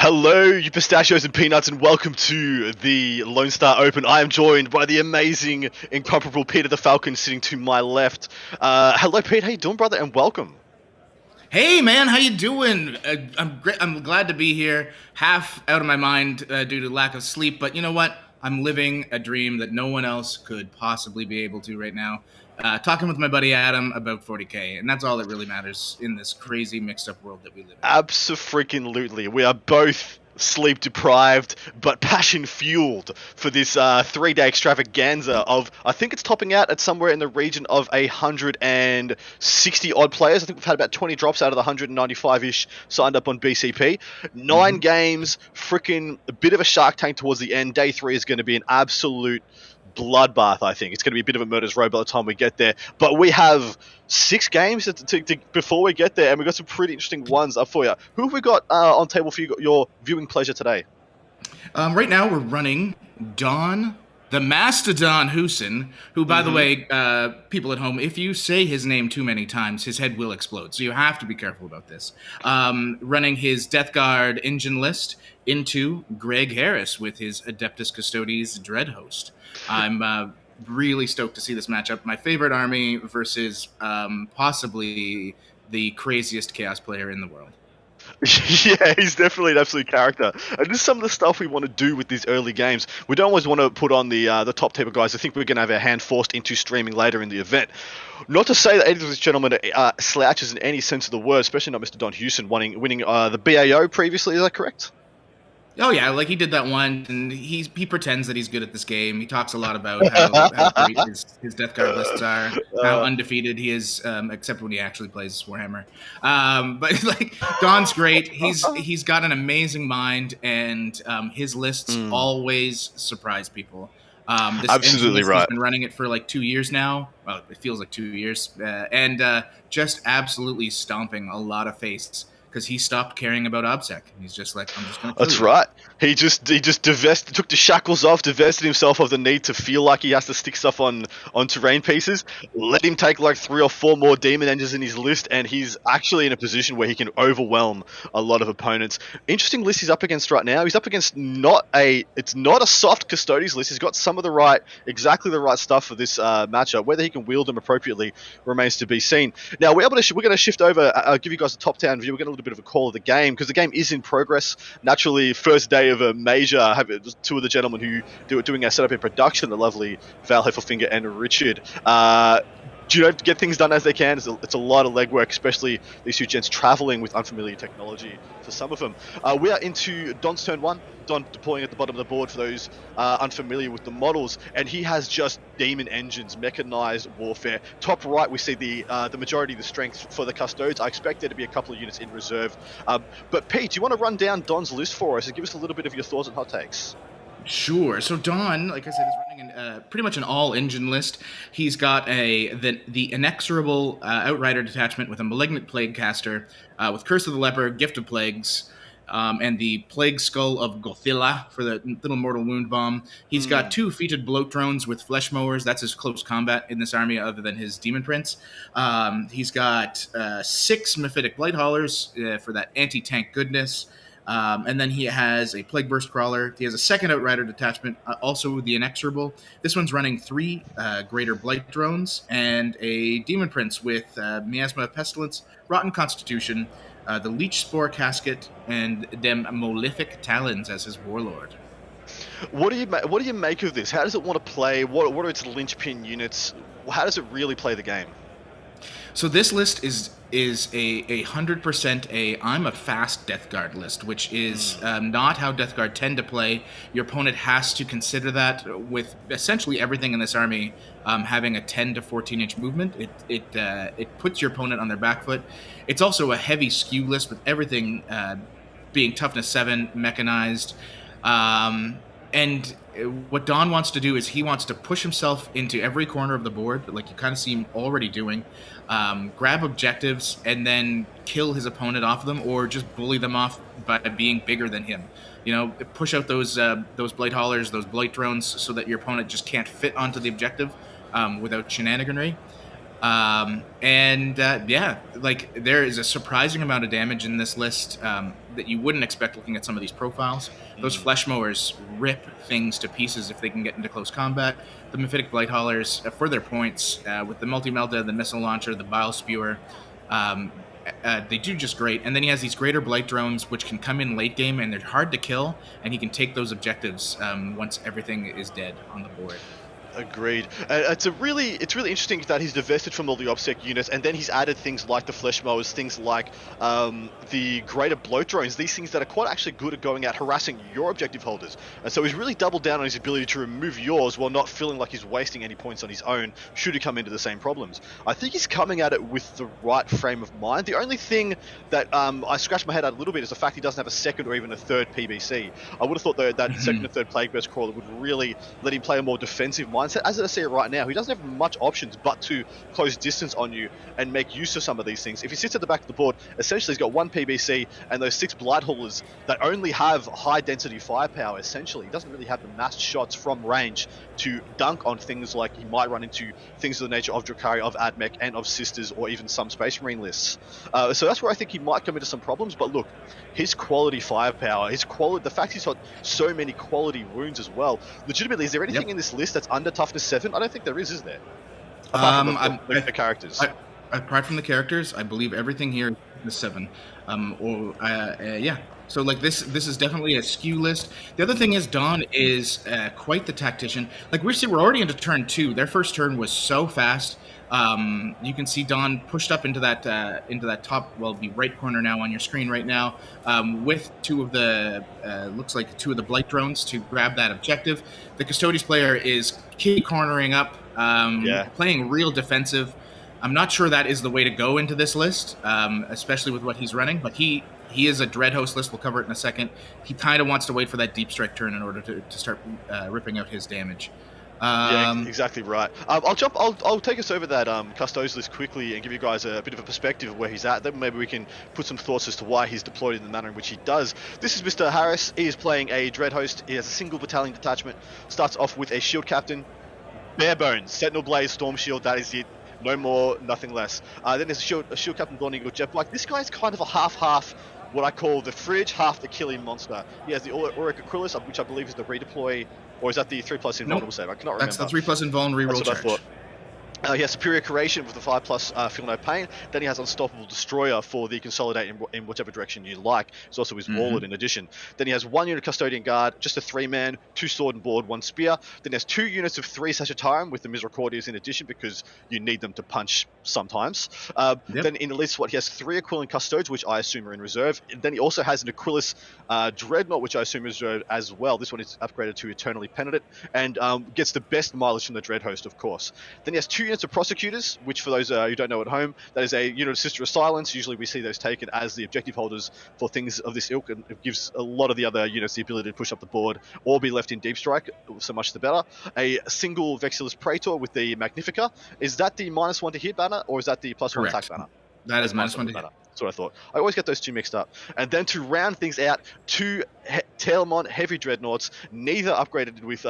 Hello, you pistachios and peanuts, and welcome to the Lone Star Open. I am joined by the amazing, incomparable Peter the Falcon sitting to my left. Hello, Pete. How you doing, brother? And welcome. Hey man, how you doing? I'm great. I'm glad to be here. Half out of my mind due to lack of sleep, but you know what? I'm living a dream that no one else could possibly be able to right now. Talking with my buddy Adam about 40K, and that's all that really matters in this crazy mixed-up world that we live in. Absolutely. We are both sleep deprived, but passion fueled for this 3-day extravaganza of, I think it's topping out at somewhere in the region of 160 odd players. I think we've had about 20 drops out of the 195-ish signed up on BCP. 9 games, freaking a bit of a shark tank towards the end. Day 3 is going to be an absolute bloodbath. I think it's going to be a bit of a murder's row by the time we get there, but we have 6 games before we get there, and we've got some pretty interesting ones up for you. Who have we got on table for your viewing pleasure today? Right now we're running Don, the Mastodon Hoosen, who, by the way, people at home, if you say his name too many times, his head will explode. So you have to be careful about this. Running his Death Guard engine list into Greg Harris with his Adeptus Custodes Dread Host. I'm really stoked to see this matchup. My favorite army versus possibly the craziest Chaos player in the world. Yeah, he's definitely an absolute character. And this is some of the stuff we want to do with these early games. We don't always want to put on the top table guys. I think we're going to have our hand forced into streaming later in the event. Not to say that any of these gentlemen are slouches in any sense of the word, especially not Mr. Don Hewson winning the BAO previously. Is that correct? Oh yeah, like he did that one, and he pretends that he's good at this game. He talks a lot about how great his Death Guard lists are, how undefeated he is, except when he actually plays Warhammer. But like Don's great. He's got an amazing mind, and his lists always surprise people. This Absolutely right. He's been running it for like 2 years now. Well, it feels like 2 years, and just absolutely stomping a lot of face. Because he stopped caring about OBSEC. He's just like, I'm just going to kill That's you. right. He just took the shackles off, divested himself of the need to feel like he has to stick stuff on terrain pieces. Let him take like 3 or 4 more demon engines in his list, and he's actually in a position where he can overwhelm a lot of opponents. Interesting list he's up against right now. He's up against it's not a soft Custodes list. He's got some of exactly the right stuff for this matchup. Whether he can wield them appropriately remains to be seen. Now we're going to shift over. I'll give you guys a top-down view. We're going to bit of a call of the game because the game is in progress. Naturally, first day of a major, I have 2 of the gentlemen who are doing our setup in production, the lovely Val Heffelfinger and Richard. Get things done as they can. It's a lot of legwork, especially these 2 gents traveling with unfamiliar technology for some of them. We are into Don's turn 1. Don deploying at the bottom of the board for those unfamiliar with the models, and he has just demon engines, mechanized warfare. Top right, we see the majority of the strength for the Custodes. I expect there to be a couple of units in reserve. But Pete, do you want to run down Don's list for us and give us a little bit of your thoughts and hot takes? Sure. So Don, like I said, is running pretty much an all-engine list. He's got the inexorable Outrider detachment with a Malignant Plague Caster, with Curse of the Leper, Gift of Plagues, and the Plague Skull of Gothilla for the Little Mortal Wound Bomb. He's got 2 Feated Bloat Drones with Flesh Mowers. That's his close combat in this army other than his Demon Prince. He's got 6 Mephitic Blight Haulers for that anti-tank goodness. And then he has a Plague Burst Crawler. He has a second Outrider detachment, also the Inexorable. This one's running 3 Greater Blight Drones and a Demon Prince with Miasma of Pestilence, Rotten Constitution, the Leech Spore Casket, and them Malefic Talons as his Warlord. What do you make of this? How does it want to play? What are its linchpin units? How does it really play the game? So this list is a 100% I'm a fast Death Guard list, which is not how Death Guard tend to play. Your opponent has to consider that with essentially everything in this army having a 10 to 14 inch movement. It puts your opponent on their back foot. It's also a heavy skew list with everything being toughness 7, mechanized. And what Don wants to do is he wants to push himself into every corner of the board, like you kind of see him already doing, grab objectives, and then kill his opponent off of them, or just bully them off by being bigger than him. You know, push out those Blight Haulers, those Blight Drones, so that your opponent just can't fit onto the objective without shenaniganry. Yeah, like there is a surprising amount of damage in this list that you wouldn't expect looking at some of these profiles. Those flesh mowers rip things to pieces if they can get into close combat. The Mephitic Blight Haulers, for their points, with the Multi Melta, the Missile Launcher, the Bile Spewer, they do just great. And then he has these Greater Blight Drones, which can come in late game, and they're hard to kill, and he can take those objectives once everything is dead on the board. Agreed. It's really interesting that he's divested from all the OBSEC units, and then he's added things like the flesh mowers, things like the greater bloat drones, these things that are quite actually good at going out harassing your objective holders. And so he's really doubled down on his ability to remove yours while not feeling like he's wasting any points on his own should he come into the same problems. I think he's coming at it with the right frame of mind. The only thing that I scratched my head at a little bit is the fact he doesn't have a second or even a third PBC. I would have thought though that second and third Plague Burst Crawler would really let him play a more defensive mindset. As I see it right now, he doesn't have much options but to close distance on you and make use of some of these things. If he sits at the back of the board, essentially he's got one PBC and those 6 Blight Haulers that only have high density firepower. Essentially, he doesn't really have the massed shots from range to dunk on things like he might run into things of the nature of Drukhari, of Admech, and of Sisters, or even some Space Marine lists. So that's where I think he might come into some problems. But look, his quality firepower, his quality, the fact he's got so many quality wounds as well. Legitimately, is there anything in this list that's under toughness 7? I don't think there is there? Apart from the characters. Apart from the characters, I believe everything here is 7. Yeah. So like this is definitely a skew list. The other thing is Dawn is quite the tactician. Like we're already into turn 2. Their first turn was so fast. You can see Dawn pushed up into that top, well, be right corner now on your screen right now, with 2 of the looks like 2 of the Blight Drones to grab that objective. The Custodes player is key cornering up, playing real defensive. I'm not sure that is the way to go into this list, especially with what he's running, but he is a Dread Host list. We'll cover it in a second. He kind of wants to wait for that Deep Strike turn in order to start ripping out his damage. Yeah, exactly right. I'll take us over that Custodes list quickly and give you guys a bit of a perspective of where he's at. Then maybe we can put some thoughts as to why he's deployed in the manner in which he does. This is Mr. Harris. He is playing a Dread Host. He has a single battalion detachment. Starts off with a Shield Captain, bare bones, Sentinel Blaze, Storm Shield. That is it. No more, nothing less. Then there's a Shield Captain, Dawn Eagle, Jet Black. This guy's kind of a half-half, what I call the fridge, half the killing monster. He has the Auric Acrylis, which I believe is the redeploy, or is that the 3+ invulnerable save? I cannot remember. That's the 3+ invulnerable reroll charge. I thought. He has Superior Curation with the 5+, Feel No Pain. Then he has Unstoppable Destroyer for the Consolidate in whichever direction you like. It's also his Warlord in addition. Then he has 1 unit Custodian Guard, just a 3-man, 2 sword and board, 1 spear. Then he has 2 units of 3 Sagittarium with the Misericordias in addition because you need them to punch sometimes. Then in the list, he has 3 Aquilian Custodes, which I assume are in reserve. Then he also has an Aquilis Dreadnought, which I assume is reserved as well. This one is upgraded to Eternally Penitent and gets the best mileage from the Dread Host, of course. Then he has 2 units of Prosecutors, which for those who don't know at home, that is a unit of Sister of Silence. Usually we see those taken as the objective holders for things of this ilk, and it gives a lot of the other units the ability to push up the board or be left in Deep Strike, so much the better. A single Vexillus Praetor with the Magnifica. Is that the -1 to hit banner, or is that the +1 attack banner? That is -1 to hit. That's what I thought. I always get those 2 mixed up. And then to round things out, 2 Telemon Heavy Dreadnoughts, neither upgraded with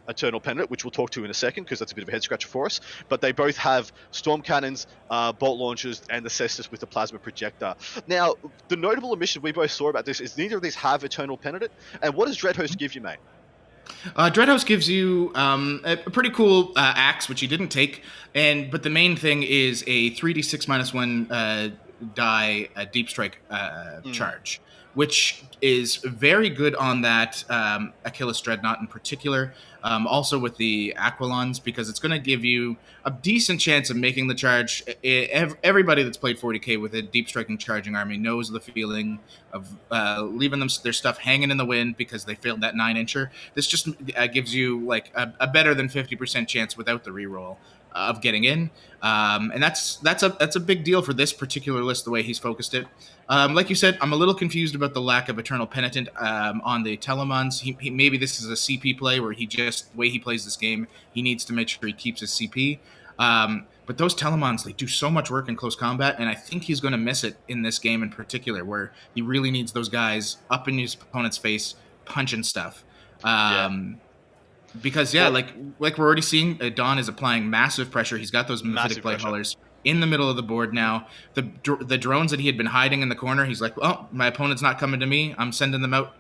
Eternal Penitent, which we'll talk to in a second because that's a bit of a head scratcher for us. But they both have Storm Cannons, Bolt Launchers, and the Cestus with the Plasma Projector. Now, the notable omission we both saw about this is neither of these have Eternal Penitent. And what does Dreadhost give you, mate? Dreadhouse gives you a pretty cool axe, which you didn't take, but the main thing is a 3d6 -1 die Deep Strike charge, which is very good on that Achilles Dreadnought in particular. Also with the Aquilons, because it's going to give you a decent chance of making the charge. Everybody that's played 40k with a deep striking charging army knows the feeling of leaving their stuff hanging in the wind because they failed that 9-incher. This just gives you like a better than 50% chance without the reroll of getting in, and that's a big deal for this particular list. The way he's focused it, like you said, I'm a little confused about the lack of Eternal Penitent on the Telemons. He maybe this is a CP play where the way he plays this game, he needs to make sure he keeps his CP. But those Telemons, they do so much work in close combat, and I think he's going to miss it in this game in particular, where he really needs those guys up in his opponent's face, punching stuff. Because like we're already seeing, Don is applying massive pressure. He's got those mythic blade haulers in the middle of the board now. The drones that he had been hiding in the corner, he's like, oh, my opponent's not coming to me. I'm sending them out.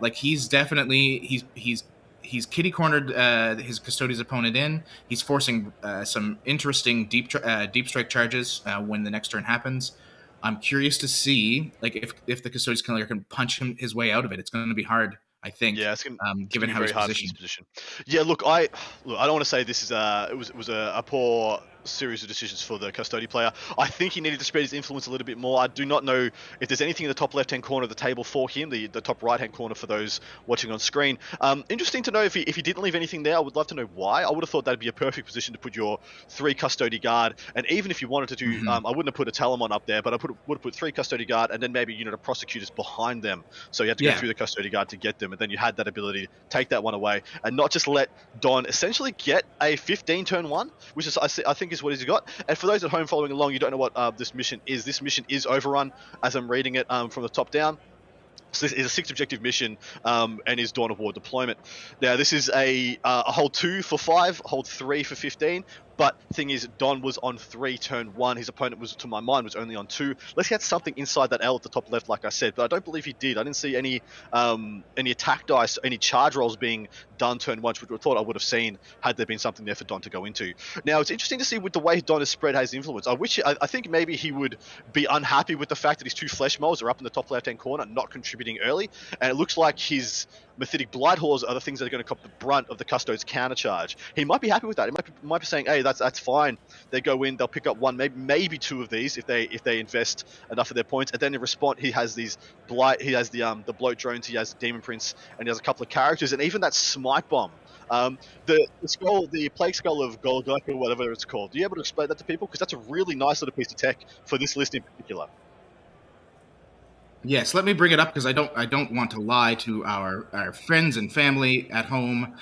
Like he's definitely he's kitty cornered his Custodes opponent in. He's forcing some interesting deep strike charges when the next turn happens. I'm curious to see like if the Custodes can punch his way out of it. It's going to be hard, I think. Yeah, given how he's positioned. Yeah, look, I don't want to say this is it was a poor series of decisions for the Custody player. I think he needed to spread his influence a little bit more. I do not know if there's anything in the top left-hand corner of the table for him, the top right-hand corner for those watching on screen. Interesting to know if he didn't leave anything there. I would love to know why. I would have thought that'd be a perfect position to put your 3 Custody guard, and even if you wanted to do, I wouldn't have put a Talamon up there, but I would have put 3 Custody guard, and then maybe a unit of prosecutors behind them. So you had to go through the Custody guard to get them, and then you had that ability to take that one away, and not just let Don essentially get a 15 turn 1, which is I think is what he's got. And for those at home following along, you don't know what this mission is. This mission is Overrun, as I'm reading it from the top down. So this is a 6th objective mission and is Dawn of War deployment. Now this is a hold 2 for 5, hold 3 for 15. But thing is, Don was on 3 turn 1. His opponent was, to my mind, was only on 2. Let's get something inside that L at the top left, like I said. But I don't believe he did. I didn't see any attack dice, any charge rolls being done turn 1, which I thought I would have seen had there been something there for Don to go into. Now it's interesting to see with the way Don has spread his influence. I think maybe he would be unhappy with the fact that his 2 flesh molds are up in the top left-hand corner, not contributing early, and it looks like his Mythic Blight Haulers are the things that are going to cop the brunt of the Custodes countercharge. He might be happy with that. He might be saying, hey, that's fine. They go in, they'll pick up 1, maybe 2 of these if they invest enough of their points. And then in response, he has these Blight, he has the bloat drones, he has the Demon Prince, and he has a couple of characters, and even that Smite Bomb. The skull, the Plague Skull of Golgotha, whatever it's called. Are you able to explain that to people? Because that's a really nice little piece of tech for this list in particular. Yes, let me bring it up because I don't want to lie to our friends and family at home.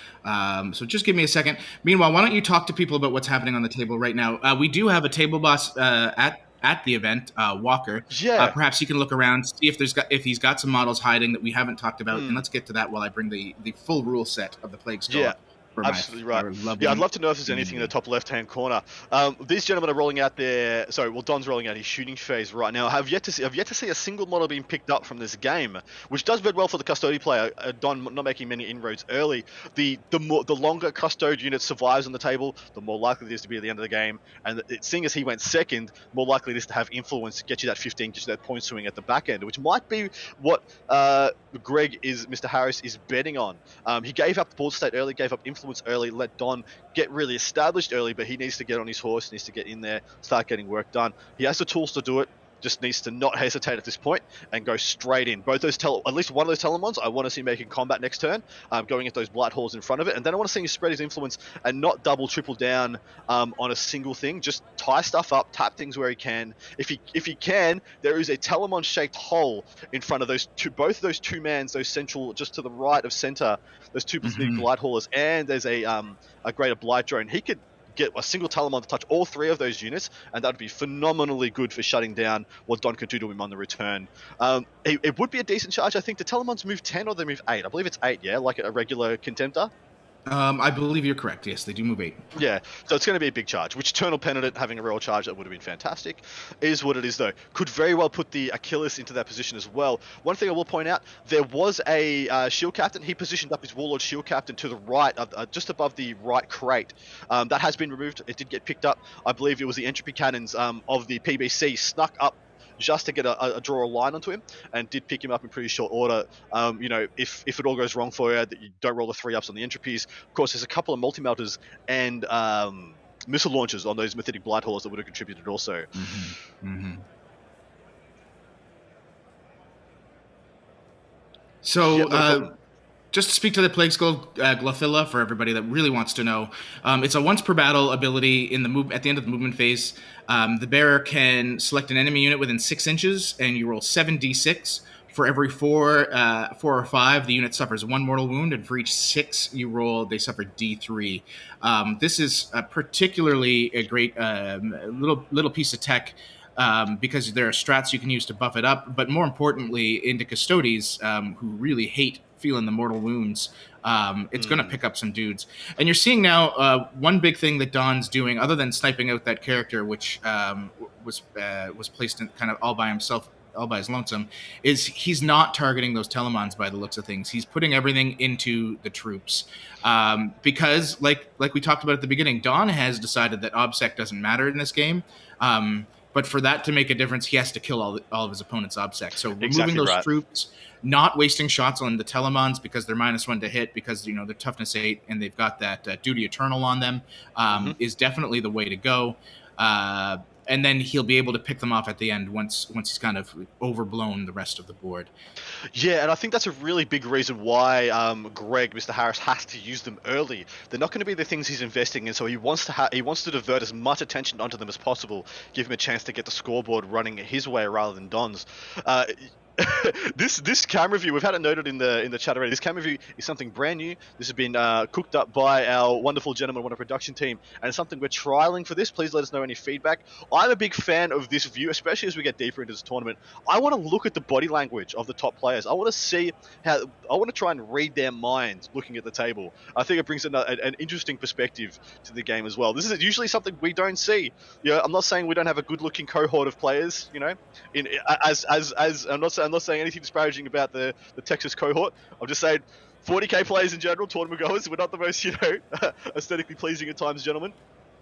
So just give me a second. Meanwhile, why don't you talk to people about what's happening on the table right now? We do have a table boss at the event, Walker. Yeah. Perhaps you can look around, see if he's got some models hiding that we haven't talked about, and let's get to that while I bring the full rule set of the Plague Skull. Yeah. Absolutely right. Yeah, I'd love to know if there's anything in the top left-hand corner. These gentlemen are rolling out their... Sorry, well, Don's rolling out his shooting phase right now. I've yet to see a single model being picked up from this game, which does bode well for the Custode player. Don not making many inroads early. The longer Custode unit survives on the table, the more likely it is to be at the end of the game. And seeing as he went second, more likely it is to have influence to get you that 15, get you that point swing at the back end, which might be what Mr. Harris is betting on. He gave up the board state early, gave up influence early, let Don get really established early, but he needs to get on his horse, needs to get in there, start getting work done. He has the tools to do it, just needs to not hesitate at this point and go straight in. Both those at least one of those Telemons, I want to see making combat next turn, going at those Blight Halls in front of it, and then I want to see him spread his influence and not triple down on a single thing. Just tie stuff up, tap things where he can. If he can, there is a Telemon shaped hole in front of both of those 2 mans, those central, just to the right of center, those 2 Pacific Blight Haulers, and there's a greater Blight Drone. He could get a single Talamon to touch all 3 of those units, and that would be phenomenally good for shutting down what Don could do to him on the return. It would be a decent charge. I think the Talamons move 10 or they move 8. I believe it's 8, yeah, like a regular Contemptor. I believe you're correct. Yes, they do move 8. Yeah, so it's going to be a big charge, which Eternal Penitent, having a royal charge, that would have been fantastic. Is what it is, though. Could very well put the Achilles into that position as well. One thing I will point out, there was a Shield Captain. He positioned up his Warlord Shield Captain to the right, just above the right crate. That has been removed. It did get picked up. I believe it was the Entropy Cannons of the PBC snuck up just to get draw a line onto him, and did pick him up in pretty short order. If it all goes wrong for you, that you don't roll the 3-ups on the entropies. Of course, there's a couple of multi-melters and missile launchers on those Mythic Blight Haulers that would have contributed also. So, just to speak to the Plague Skull Glophilla for everybody that really wants to know, it's a once per battle ability at the end of the movement phase. The bearer can select an enemy unit within 6 inches, and you roll 7d6. For every 4 or 5, the unit suffers 1 mortal wound, and for each 6 you roll, they suffer d3. This is particularly a great little piece of tech because there are strats you can use to buff it up, but more importantly, into Custodes, who really hate feeling the mortal wounds. It's going to pick up some dudes. And you're seeing now one big thing that Don's doing, other than sniping out that character, which was placed in kind of all by himself, all by his lonesome, is he's not targeting those Telemons by the looks of things. He's putting everything into the troops. Because, like we talked about at the beginning, Don has decided that OBSEC doesn't matter in this game. But for that to make a difference, he has to kill all of his opponent's OBSEC. So removing those troops, not wasting shots on the Telemons because they're -1 to hit because, you know, they're toughness 8 and they've got that Duty Eternal on them, is definitely the way to go. And then he'll be able to pick them off at the end once he's kind of overblown the rest of the board. Yeah, and I think that's a really big reason why Greg, Mr. Harris, has to use them early. They're not going to be the things he's investing in, so he wants to divert as much attention onto them as possible, give him a chance to get the scoreboard running his way rather than Don's. This camera view, we've had it noted in the chat already. This camera view is something brand new. This has been cooked up by our wonderful gentleman on our production team, and it's something we're trialing for this. Please let us know any feedback. I'm a big fan of this view, especially as we get deeper into this tournament. I want to look at the body language of the top players. I want to see I want to try and read their minds looking at the table. I think it brings an interesting perspective to the game as well. This is usually something we don't see. You know, I'm not saying we don't have a good-looking cohort of players. You know, I'm not saying anything disparaging about the Texas cohort. I'm just saying 40k players in general, tournament goers, we're not the most, you know, aesthetically pleasing at times, gentlemen.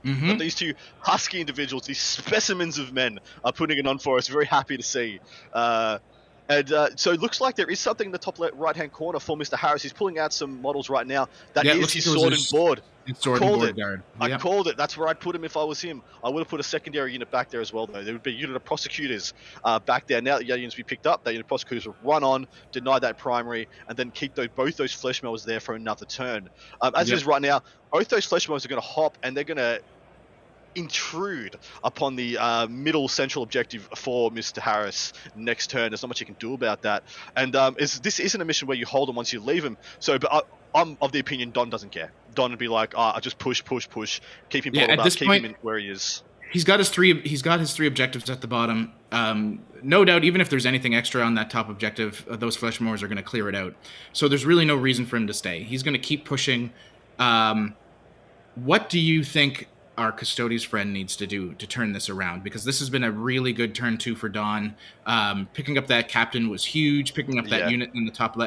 But these two husky individuals, these specimens of men, are putting it on for us. Very happy to see. So it looks like there is something in the top right-hand corner for Mr. Harris. He's pulling out some models right now. That is his sword and board. I called it. That's where I'd put him if I was him. I would have put a secondary unit back there as well, though. There would be a unit of prosecutors back there. Now that units be picked up, that unit of prosecutors will run on, deny that primary, and then keep both those flesh mowers there for another turn. As it is right now, both those flesh mowers are going to hop, and they're going to intrude upon the middle central objective for Mr. Harris next turn. There's not much you can do about that. And this isn't a mission where you hold him once you leave him. So, but I'm of the opinion Don doesn't care. Don would be like, I just push, keep him bottled up, keep him in where he is. He's got his three objectives at the bottom. No doubt, even if there's anything extra on that top objective, those flesh mowers are going to clear it out. So there's really no reason for him to stay. He's going to keep pushing. What do you think our Custodes friend needs to do to turn this around? Because this has been a really good turn 2 for Don. Picking up that captain was huge. Picking up that unit in the top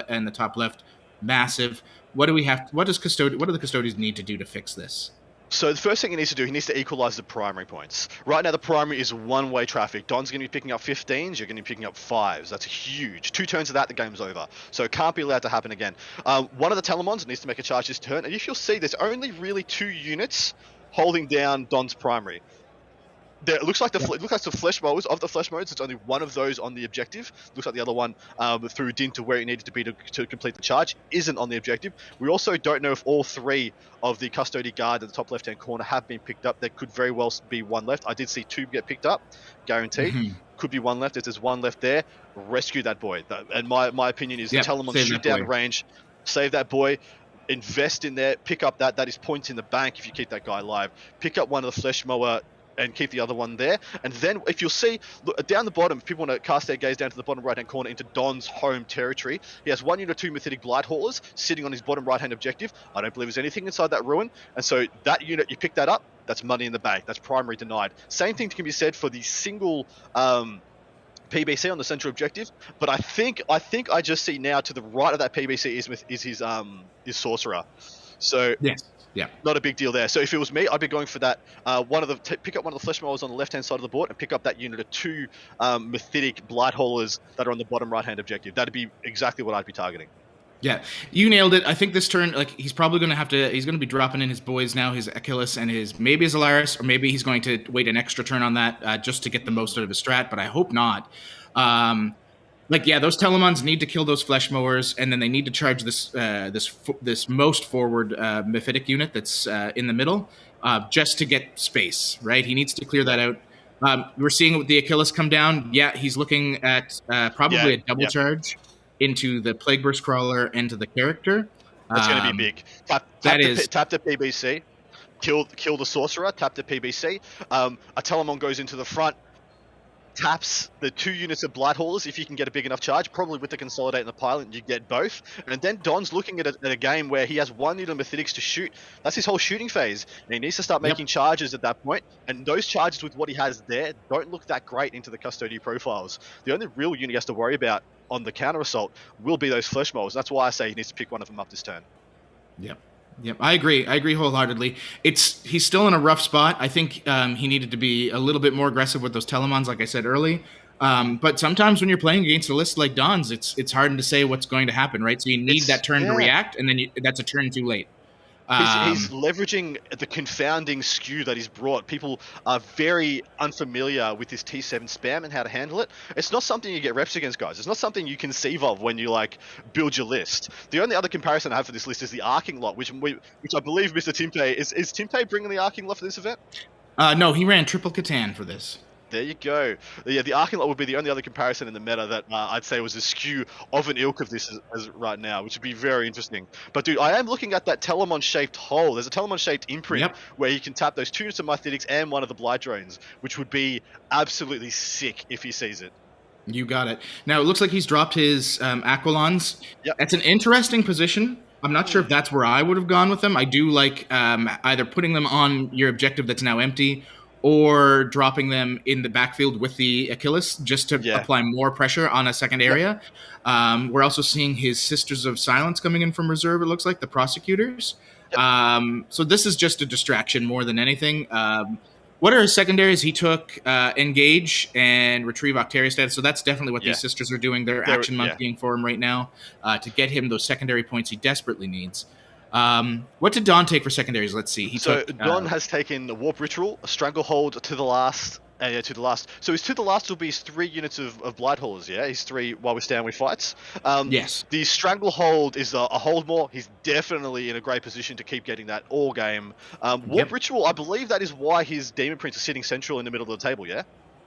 left, massive. What do the Custodes need to do to fix this? So the first thing he needs to do, he needs to equalize the primary points. Right now, the primary is one-way traffic. Don's going to be picking up 15s, you're going to be picking up 5s. That's huge. 2 turns of that, the game's over. So it can't be allowed to happen again. One of the Telemons needs to make a charge this turn, and if you'll see, there's only really 2 units holding down Don's primary. It looks like the flesh modes. Of the flesh modes, it's only one of those on the objective. Looks like the other one, through dint to where it needed to be to complete the charge, isn't on the objective. We also don't know if all 3 of the Custody guard in the top left-hand corner have been picked up. There could very well be 1 left. I did see 2 get picked up, guaranteed. Could be 1 left. If there's 1 left there, rescue that boy. And my opinion is the Telemon shoot down range, save that boy. Invest in there, pick up that is points in the bank if you keep that guy alive. Pick up one of the flesh mower and keep the other one there. And then if you'll see, look, down the bottom, if people want to cast their gaze down to the bottom right-hand corner into Don's home territory, he has 1 unit of 2 Mythic Blight Haulers sitting on his bottom right-hand objective. I don't believe there's anything inside that ruin. And so that unit, you pick that up, that's money in the bank. That's primary denied. Same thing can be said for the single PBC on the central objective, but I think I just see now to the right of that PBC is his sorcerer. So not a big deal there. So if it was me, I'd be going for that pick up one of the flesh mowers on the left hand side of the board and pick up that unit of 2 Mythic Blight Haulers that are on the bottom right hand objective. That'd be exactly what I'd be targeting. Yeah, you nailed it. I think this turn, he's probably going to he's going to be dropping in his boys now, his Achilles and maybe his Alaris, or maybe he's going to wait an extra turn on that just to get the most out of his strat, but I hope not. Those Telemons need to kill those flesh mowers, and then they need to charge this most forward Mephitic unit that's in the middle just to get space, right? He needs to clear that out. We're seeing the Achilles come down. Yeah, he's looking at probably a double charge into the Plague Burst Crawler and to the character. That's going to be big. Tap the PBC, kill the Sorcerer, tap the PBC. A Telemon goes into the front, taps the 2 units of Blight Haulers if you can get a big enough charge. Probably with the Consolidate and the Pilot, you get both. And then Don's looking at a game where he has 1 unit of Mephitic to shoot. That's his whole shooting phase. And he needs to start making charges at that point. And those charges with what he has there don't look that great into the Custodian profiles. The only real unit he has to worry about on the counter assault will be those Flesh Molds. That's why I say he needs to pick one of them up this turn. Yep, I agree. I agree wholeheartedly. He's still in a rough spot. I think he needed to be a little bit more aggressive with those Telemons, like I said early. But sometimes when you're playing against a list like Don's, it's hard to say what's going to happen, right? So you need that turn to react, and then that's a turn too late. He's leveraging the confounding skew that he's brought. People are very unfamiliar with his T7 spam and how to handle it. It's not something you get reps against, guys. It's not something you conceive of when you build your list. The only other comparison I have for this list is the Arcing lot, which I believe Mr. Timpe is Timpe bringing the Arcing lot for this event? No, he ran triple Catan for this. There you go. Yeah, the Arcing lot would be the only other comparison in the meta that I'd say was a skew of an ilk of this as right now, which would be very interesting. But dude, I am looking at that Telemon-shaped hole. There's a Telemon-shaped imprint where you can tap those 2 units of Mythetics and one of the Blight Drones, which would be absolutely sick if he sees it. You got it. Now, it looks like he's dropped his Aquilons. That's an interesting position. I'm not sure if that's where I would have gone with them. I do like either putting them on your objective that's now empty or dropping them in the backfield with the Achilles just to apply more pressure on a second area. We're also seeing his Sisters of Silence coming in from reserve, it looks like, the Prosecutors. So this is just a distraction more than anything. What are his secondaries? He took Engage and Retrieve Octaria status, so that's definitely what these Sisters are doing. They're action monkeying for him right now to get him those secondary points he desperately needs. What did Don take for secondaries? Let's see. Don has taken the Warp Ritual, a Stranglehold to the last. To the last. So his to the last will be his 3 units of Blight Haulers, He's 3 while we stand, we fights. Yes. The Stranglehold is a hold more. He's definitely in a great position to keep getting that all game. Warp Ritual, I believe that is why his Demon Prince is sitting central in the middle of the table,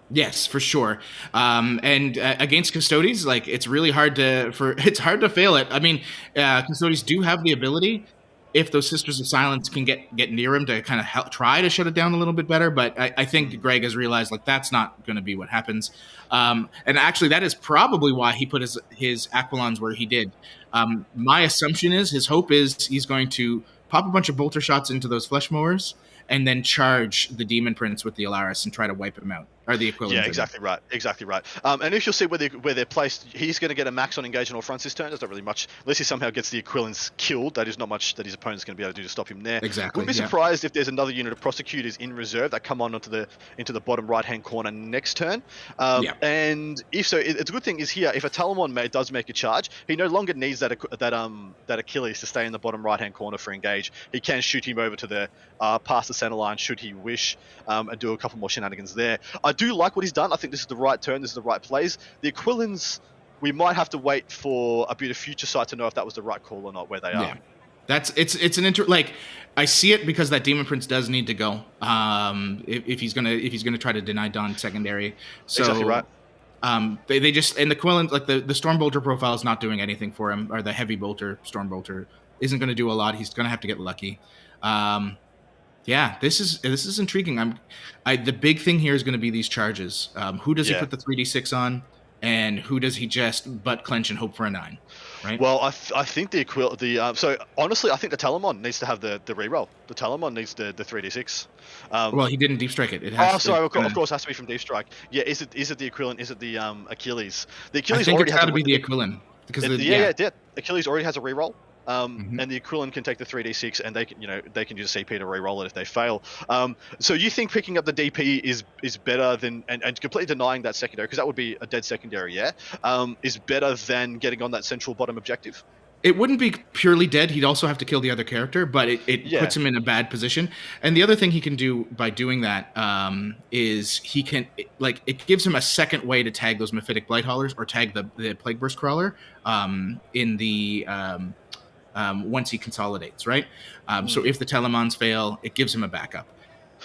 Yes, for sure. And against Custodes, it's really hard it's hard to fail it. I mean, Custodes do have the ability, if those Sisters of Silence can get near him, to kind of try to shut it down a little bit better. But I think Greg has realized that's not going to be what happens. And actually, that is probably why he put his Aquilons where he did. My assumption is his hope is he's going to pop a bunch of bolter shots into those Flesh Mowers and then charge the Demon Prince with the Alaris and try to wipe him out. Or the equivalent. Yeah, exactly right. Exactly right. And if you'll see where they're placed, he's going to get a max on engage on all fronts this turn. There's not really much, unless he somehow gets the Aquilins killed. That is not much that his opponent's going to be able to do to stop him there. Exactly. Wouldn't be surprised if there's another unit of Prosecutors in reserve that come on into the bottom right hand corner next turn. And if so, it's a good thing is here. If a Telemon does make a charge, he no longer needs that Achilles to stay in the bottom right hand corner for engage. He can shoot him over to the past the center line should he wish, and do a couple more shenanigans there. I do like what he's done. I think this is the right turn. This is the right plays. The Aquilins, we might have to wait for a bit of future sight to know if that was the right call or not, where they are. It's an I see it because that Demon Prince does need to go. If he's gonna try to deny Don secondary. So, exactly right. They just, and the Aquilins, the Storm Bolter profile is not doing anything for him, or the Heavy Bolter, Storm Bolter isn't going to do a lot. He's going to have to get lucky. This is intriguing. The big thing here is going to be these charges. Who does he put the 3d6 on, and who does he just butt clench and hope for a 9? Right. Well, I think so honestly, I think the Telemon needs to have the reroll. The Telemon needs the 3d6. Well, he didn't deep strike it. Of course, it has to be from deep strike. Yeah, is it the Aquilin? Is it the Achilles? The Achilles I think it's got to be the Aquilin because Achilles already has a reroll. And the Aquilin can take the 3d6, and they can use CP to re-roll it if they fail. So you think picking up the DP is better than and completely denying that secondary, because that would be a dead secondary, is better than getting on that central bottom objective? It wouldn't be purely dead. He'd also have to kill the other character, but it puts him in a bad position. And the other thing he can do by doing that is he can it gives him a second way to tag those Mephitic Blight Haulers or tag the Plague Burst Crawler in the once he consolidates, right? So if the Telemons fail, it gives him a backup.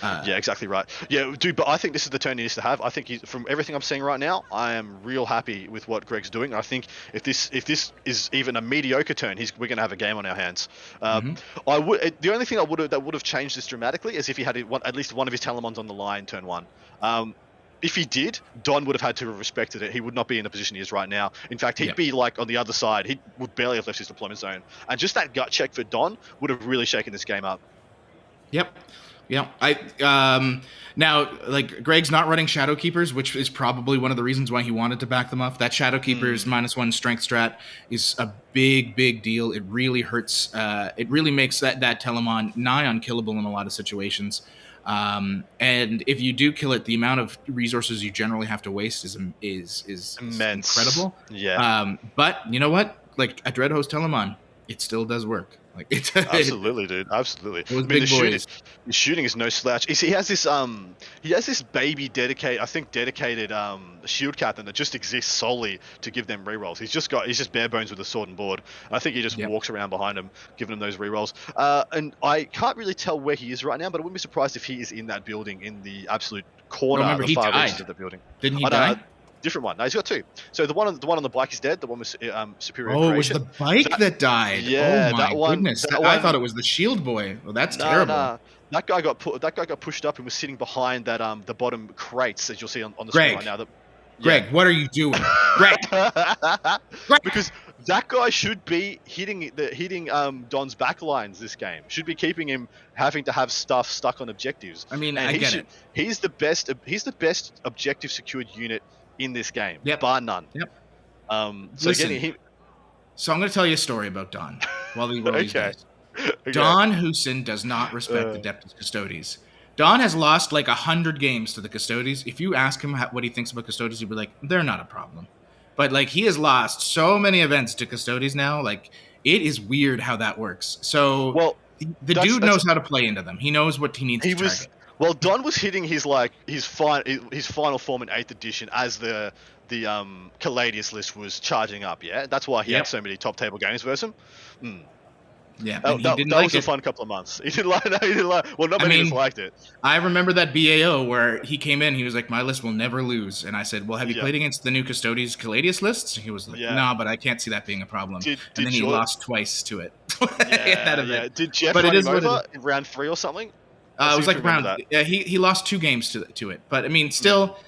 Exactly right. Yeah, dude, but I think this is the turn he needs to have. I think from everything I'm seeing right now, I am real happy with what Greg's doing. I think if this is even a mediocre turn, we're going to have a game on our hands. The only thing that would have changed this dramatically is if he had at least one of his Telemons on the line turn 1. if he did, Don would have had to have respected it. He would not be in the position he is right now. In fact, he'd be like on the other side. He would barely have left his deployment zone. And just that gut check for Don would have really shaken this game up. Yep. Yeah, now, like, Greg's not running Shadow Keepers, which is probably one of the reasons why he wanted to back them off. That Shadow Keepers -1 strength strat is a big deal. It really hurts. It really makes that Telemon nigh unkillable in a lot of situations. And if you do kill it, the amount of resources you generally have to waste is immense, incredible. Yeah. But you know what? Like a Dreadhost Telemon, it still does work. Like it's absolutely, dude. Absolutely. Those big boys. The shooting is no slouch. He has this baby dedicated shield captain that just exists solely to give them rerolls. He's just bare bones with a sword and board. I think he just walks around behind him, giving them those rerolls. And I can't really tell where he is right now, but I wouldn't be surprised if he is in that building in the absolute corner, the far reaches of the building. Didn't he die? Different one. No, he's got two. So the one on the bike is dead. The one with superior. Oh, it was the bike that died. Yeah, oh my that one. Goodness. I thought it was the shield boy. Well, that's terrible. Nah. That guy got pushed up and was sitting behind that the bottom crates as you'll see on the screen right now. Greg, what are you doing, Greg? Because that guy should be hitting Don's backlines this game. Should be keeping him having to have stuff stuck on objectives. I mean, I get it. He's the best objective secured unit in this game, bar none. Yep. So Listen, so I'm going to tell you a story about Don while we roll these dice. Okay. Don Husin does not respect the depth of Custodes. Don has lost like 100 games to the Custodes. If you ask him what he thinks about Custodes, he'd be like, they're not a problem. But like he has lost so many events to Custodes now, like it is weird how that works. So the dude knows how to play into them. He knows what he needs to target. Well, Don was hitting his final form in 8th edition as the Caladius list was charging up. Yeah, that's why he had so many top table games versus him. Yeah, that was a fun couple of months. He didn't like. Well, not many of us liked it. I remember that BAO where he came in. He was like, "My list will never lose," and I said, "Well, have you played against the new Custodes Caladius lists?" And he was like, "No, but I can't see that being a problem." And then he lost twice to it. Did Jeff run him over in round 3 or something? It was like round. Yeah, he lost 2 games to it, but I mean, still,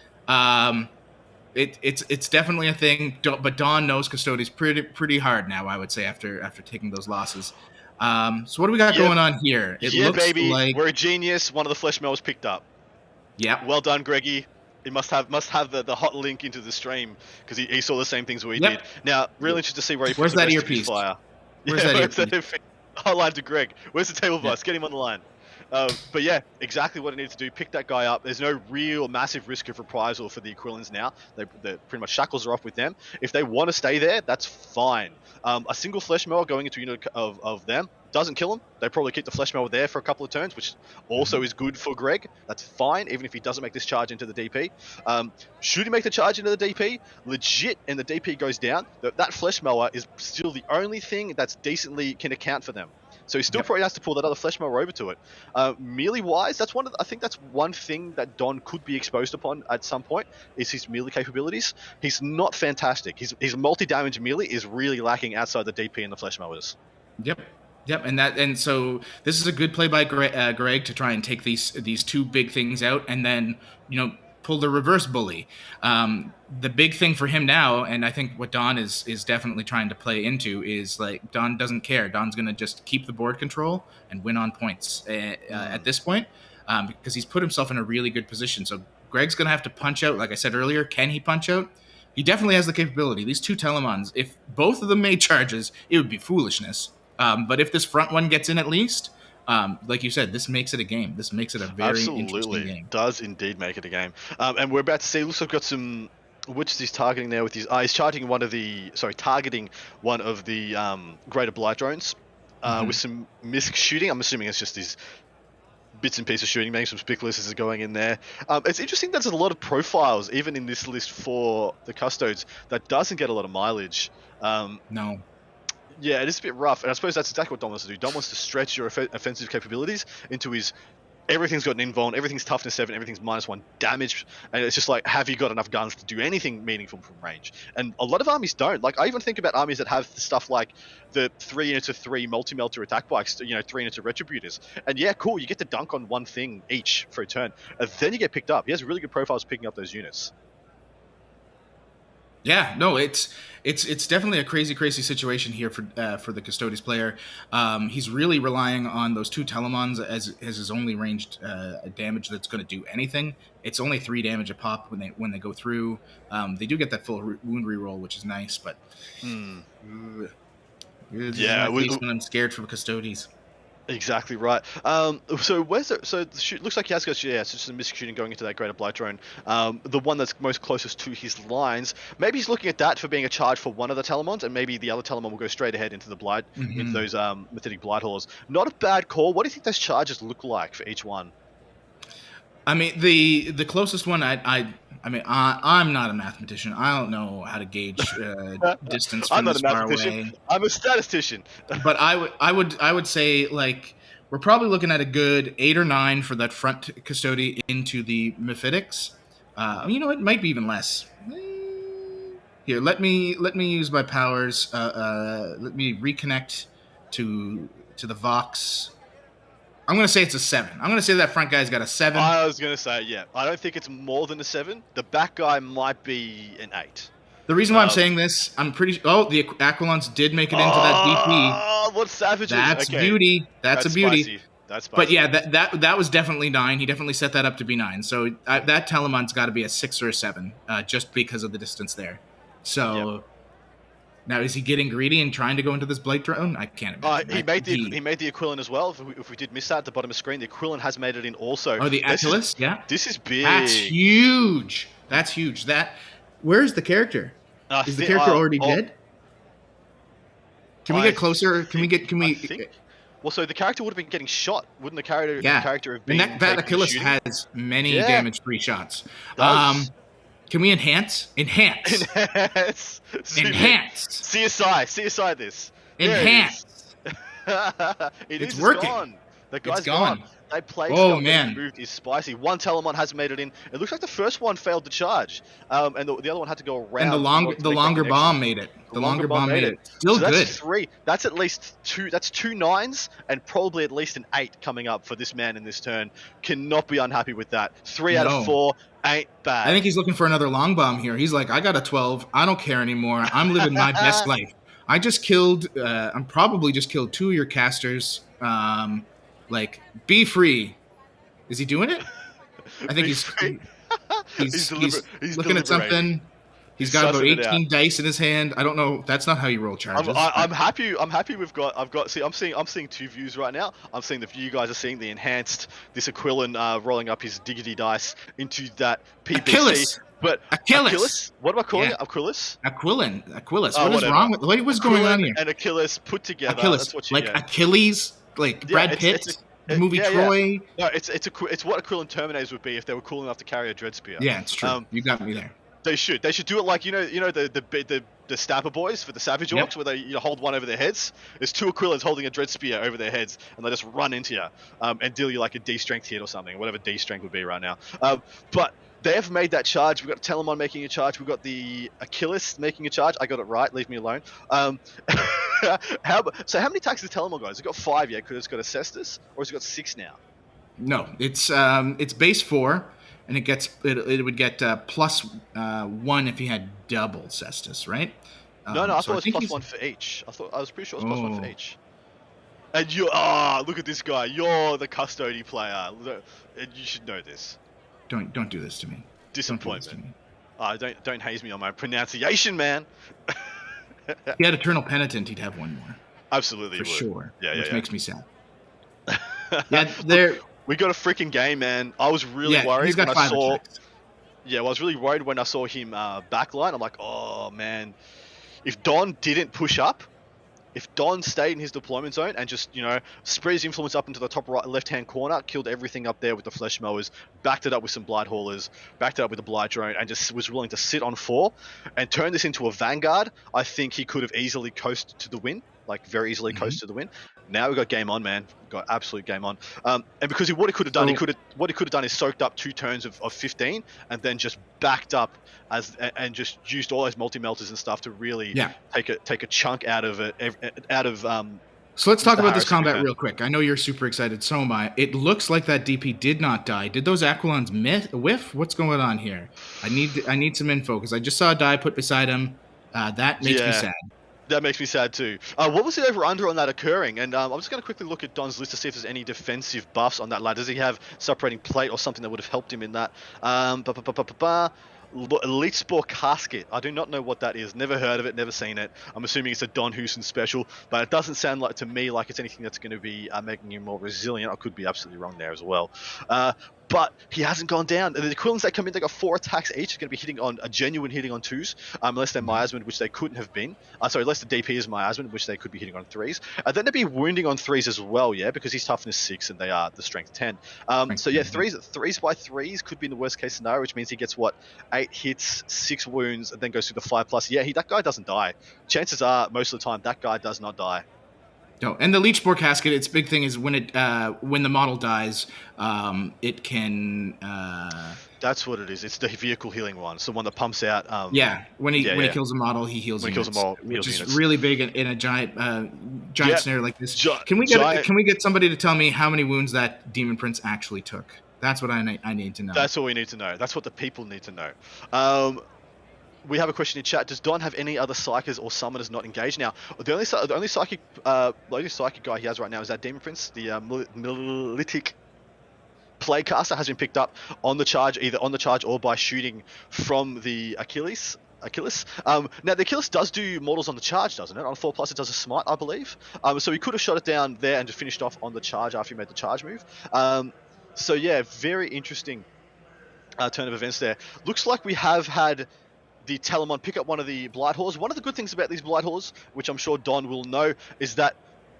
it's definitely a thing. But Don knows Custodes pretty hard now. I would say after taking those losses. So what do we got going on here? It looks baby, like we're a genius. One of the flesh mail was picked up. Yeah. Well done, Greggy. He must have the hot link into the stream because he saw the same things we did. Now, really interested to see where he puts that earpiece. Where's that earpiece? Hotline to Greg. Where's the table bus? Get him on the line. But yeah, exactly what it needs to do. Pick that guy up. There's no real massive risk of reprisal for the Aquilans now. They're pretty much shackles are off with them. If they want to stay there, that's fine. A single flesh mower going into a unit of them doesn't kill them. They probably keep the flesh mower there for a couple of turns, which also is good for Greg. That's fine, even if he doesn't make this charge into the DP. Should he make the charge into the DP, legit, and the DP goes down, that flesh mower is still the only thing that's decently can account for them. So he still probably has to pull that other flesh mower over to it. Melee wise, I think that's one thing that Don could be exposed upon at some point is his melee capabilities. He's not fantastic. His multi-damage melee is really lacking outside the DP and the flesh mowers. Yep, and so this is a good play by Greg to try and take these 2 big things out, and then pull the reverse bully. The big thing for him now, and I think what Don is definitely trying to play into is like Don doesn't care. Don's going to just keep the board control and win on points at this point because he's put himself in a really good position. So Greg's going to have to punch out. Like I said earlier, can he punch out? He definitely has the capability. These 2 Telemons, if both of them made charges, it would be foolishness. But if this front one gets in at least, like you said, this makes it a game. This makes it a very interesting game. Does indeed make it a game. And we're about to see, looks like we've got some, which he's targeting there with his, he's targeting one of the Greater Blight drones with some misc shooting. I'm assuming it's just these bits and pieces shooting, maybe some Spicklists are going in there. It's interesting there's a lot of profiles, even in this list for the Custodes, that doesn't get a lot of mileage. No. Yeah, it is a bit rough, and I suppose that's exactly what Dom wants to do. Dom wants to stretch your offensive capabilities into his everything's got an invuln, everything's toughness 7, everything's -1 damage, and it's just like, have you got enough guns to do anything meaningful from range? And a lot of armies don't. Like, I even think about armies that have stuff like the 3 units of 3 multi-melter attack bikes, 3 units of retributors, and yeah, cool, you get to dunk on one thing each for a turn, and then you get picked up. He has really good profiles picking up those units. Yeah, no, it's definitely a crazy situation here for the Custodes player. He's really relying on those 2 Telemons as his only ranged damage that's going to do anything. It's only 3 damage a pop when they go through. They do get that full wound reroll, which is nice, but yeah, when I'm scared for Custodes. Exactly right. So where's it? So looks like he has got it's just a misc shooting going into that Greater Blight Drone. The one that's most closest to his lines. Maybe he's looking at that for being a charge for one of the Telemons, and maybe the other Telemon will go straight ahead into the Blight, into those Mythic Blight Haulers. Not a bad call. What do you think those charges look like for each one? I mean, the closest one, I'm not a mathematician. I don't know how to gauge distance from this far away. I'm a statistician. But I would say, like, we're probably looking at a good 8 or 9 for that front Custody into the Mephitic. It might be even less. Here, let me use my powers. Let me reconnect to the Vox. I'm going to say it's a 7. I'm going to say that front guy's got a 7. I was going to say, yeah. I don't think it's more than a 7. The back guy might be an 8. The reason why I'm saying this, I'm pretty... Oh, the Aquilons did make it into that DP. Oh, what savages. That's beauty. That's a beauty. Spicy. That's spicy. But yeah, that was definitely 9. He definitely set that up to be 9. So that Telemon's got to be a 6 or a 7, just because of the distance there. So... Yep. Now, is he getting greedy and trying to go into this Blight Drone? I can't imagine. He made the Aquilon as well. If we did miss that at the bottom of the screen, the Aquilon has made it in also. Oh, the Achilles? Yeah. This is big. That's huge. Where's the character? Is the character already dead? Can we get closer? Well, so the character would have been getting shot, wouldn't the character have been? And that Achilles has many damage-free shots. Can we enhance? Enhance. CSI this. Enhance. It's working. Gone. The guy's gone. They played moved is spicy. One Telemon has made it in. It looks like the first one failed the charge, and the other one had to go around. And the longer bomb made it. The longer bomb made it. Still so good. That's 3. That's at least 2. That's 2 9s and probably at least an 8 coming up for this man in this turn. Cannot be unhappy with that. 3 out of 4 ain't bad. I think he's looking for another long bomb here. He's like, I got a 12. I don't care anymore. I'm living my best life. I just killed. I'm probably just killed 2 of your casters. Be free. Is he doing it? I think he's looking at something. He's got about 18 dice in his hand. I don't know. That's not how you roll charges. I'm happy. I'm seeing 2 views right now. I'm seeing the view you guys are seeing, the enhanced, this Aquilon rolling up his diggity dice into that PBC. Achilles. But Achilles. What am I calling it? Aquilus? Aquilus. What is wrong with? What was going on here? And Achilles put together. Achilles. That's what Achilles. Brad Pitt. The movie Troy. No, it's what Aquilon Terminators would be if they were cool enough to carry a Dread Spear. Yeah, it's true. You got me there. They should do it like the Stabber Boys for the Savage Orcs, where they hold one over their heads. There's 2 Aquilons holding a Dread Spear over their heads, and they just run into you and deal you like a D strength hit or something, whatever D strength would be right now. But they have made that charge. We've got Telemon making a charge. We've got the Achilles making a charge. I got it right. Leave me alone. How many attacks has Telemon got? Has it got 5 yet? Because it's got a Cestus, or has it got 6 now? No, it's base 4, and it would get +1 if he had double Cestus, right? No, I thought it was +1 for each. I was pretty sure it was +1 for each. And look at this guy. You're the Custody player. And you should know this. Don't do this to me. Disappointment. Don't haze me on my pronunciation, man. If he had Eternal Penitent, he'd have 1 more. Absolutely, for sure. Which makes me sad. We got a freaking game, man. I was really worried he's got when 5 I saw. attacks. Yeah, I was really worried when I saw him backline. I'm like, oh man, if Don didn't push up. If Don stayed in his deployment zone and just, spread his influence up into the top right left-hand corner, killed everything up there with the Flesh Mowers, backed it up with some Blight Haulers, backed it up with the Blight Drone, and just was willing to sit on 4 and turn this into a Vanguard, I think he could have easily coasted to the win. like very easily coast to the win. Now we've got game on, man. We've got absolute game on. And because what he could have done, what he could have done is soaked up 2 turns of 15 and then just backed up and just used all those multi-melters and stuff to really take a chunk out of it, So let's talk about this combat real quick. I know you're super excited, so am I. It looks like that DP did not die. Did those Aquilons whiff? What's going on here? I need some info because I just saw a die put beside him. That makes me sad. That makes me sad too. What was the over-under on that occurring? And I'm just going to quickly look at Don's list to see if there's any defensive buffs on that lad. Does he have separating plate or something that would have helped him in that? Elite Spore Casket. I do not know what that is. Never heard of it. Never seen it. I'm assuming it's a Don Houston special, but it doesn't sound like to me like it's anything that's going to be making him more resilient. I could be absolutely wrong there as well. But he hasn't gone down. The Aquilons that come in, they got 4 attacks each. It's going to be hitting on a genuine hitting on 2s, unless they're miasmed, which they couldn't have been. Unless the DP is miasmed, which they could be hitting on 3s. Then they'd be wounding on 3s as well, because he's toughness 6 and they are the strength 10. So yeah, 3s by 3s could be in the worst case scenario, which means he gets 8 hits, 6 wounds, and then goes through the 5+. Yeah, that guy doesn't die. Chances are, most of the time, that guy does not die. No, and the Leech Spore Casket, its big thing is when the model dies, it can. That's what it is. It's the vehicle healing one. It's the one that pumps out. When he kills a model, he heals. When he kills a model, which is really big in a giant scenario like this. Can we get somebody to tell me how many wounds that Demon Prince actually took? That's what I need to know. That's all we need to know. That's what the people need to know. We have a question in chat. Does Don have any other psychers or summoners not engaged now? The only psychic guy he has right now is that Demon Prince, the Militic Plaguecaster, has been picked up on the charge, either on the charge or by shooting from the Achilles. Now the Achilles does do mortals on the charge, doesn't it? On 4+, it does a smite, I believe. So he could have shot it down there and just finished off on the charge after he made the charge move. So yeah, very interesting turn of events there. Looks like we have had the Telemon pick up one of the Blight Whores. One of the good things about these Blight Whores, which I'm sure Don will know, is that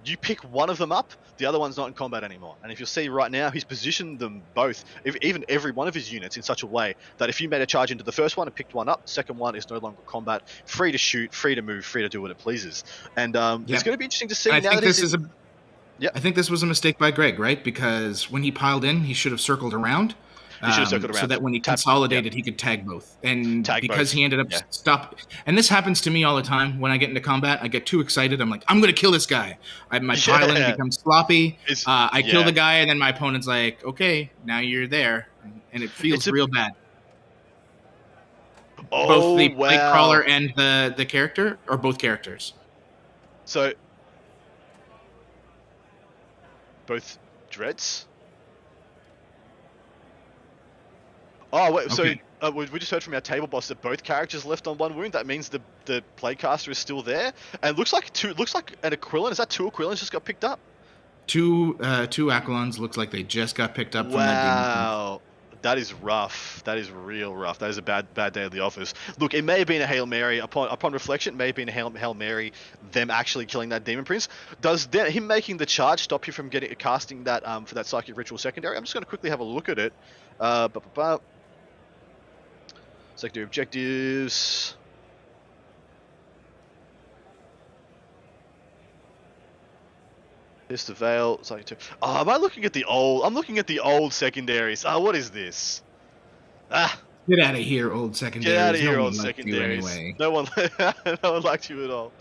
you pick one of them up, the other one's not in combat anymore. And if you'll see right now, he's positioned them both, even every one of his units, in such a way that if you made a charge into the first one and picked one up, the second one is no longer combat, free to shoot, free to move, free to do what it pleases. And it's going to be interesting to see. I think this was a mistake by Greg, right? Because when he piled in, he should have circled around. So that when he consolidated, he could tag both. And because he ended up stop. And this happens to me all the time. When I get into combat, I get too excited. I'm like, I'm going to kill this guy. My pile-in becomes sloppy. I kill the guy, and then my opponent's like, okay, now you're there. And it feels real bad. Both the plate crawler and the character, or both characters? So, both dreads? Oh, wait, okay. So we just heard from our table boss that both characters left on 1 wound. That means the Plaguecaster is still there. And looks like an Aquilon. Is that 2 Aquilons just got picked up? Two Aquilons looks like they just got picked up from that demon. Wow. That is rough. That is real rough. That is a bad day at the office. Look, it may have been a Hail Mary. Upon reflection, it may have been a Hail Mary, them actually killing that Demon Prince. Does him making the charge stop you from casting that for that Psychic Ritual Secondary? I'm just going to quickly have a look at it. Secondary objectives. Here's the Veil. Oh, am I looking at the old? I'm looking at the old secondaries. What is this? Get out of here, old secondaries. Get out of here, old secondaries. Anyway. No one liked you at all.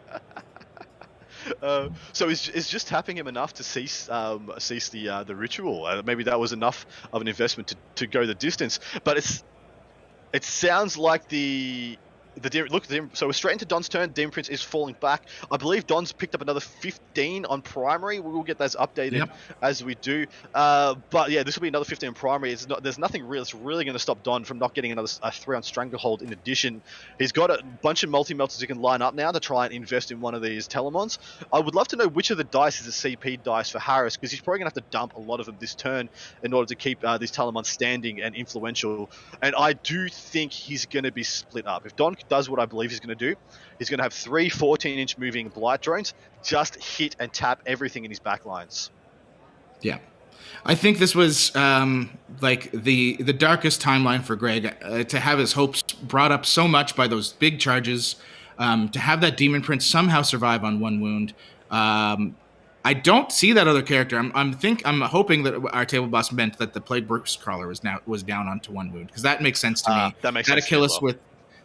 So is just tapping him enough to cease the ritual? Maybe that was enough of an investment to go the distance. But it sounds like so we're straight into Don's turn. Demon Prince is falling back. I believe Don's picked up another 15 on primary. We will get those updated as we do. But yeah, this will be another 15 on primary. There's nothing real that's really going to stop Don from not getting another 3 on Stranglehold. In addition, he's got a bunch of multi-melters he can line up now to try and invest in one of these Telemons. I would love to know which of the dice is a CP dice for Harris, because he's probably going to have to dump a lot of them this turn in order to keep these Telemons standing and influential. And I do think he's going to be split up. If Don does what I believe he's going to do, he's going to have 3 14-inch moving Blight drones just hit and tap everything in his backlines. Yeah. I think this was like the darkest timeline for Greg, to have his hopes brought up so much by those big charges, to have that Demon Prince somehow survive on 1 wound. I don't see that other character. I'm hoping that our table boss meant that the Plague Brooks Crawler was down onto 1 wound, because that makes sense to me. That makes sense to me as well.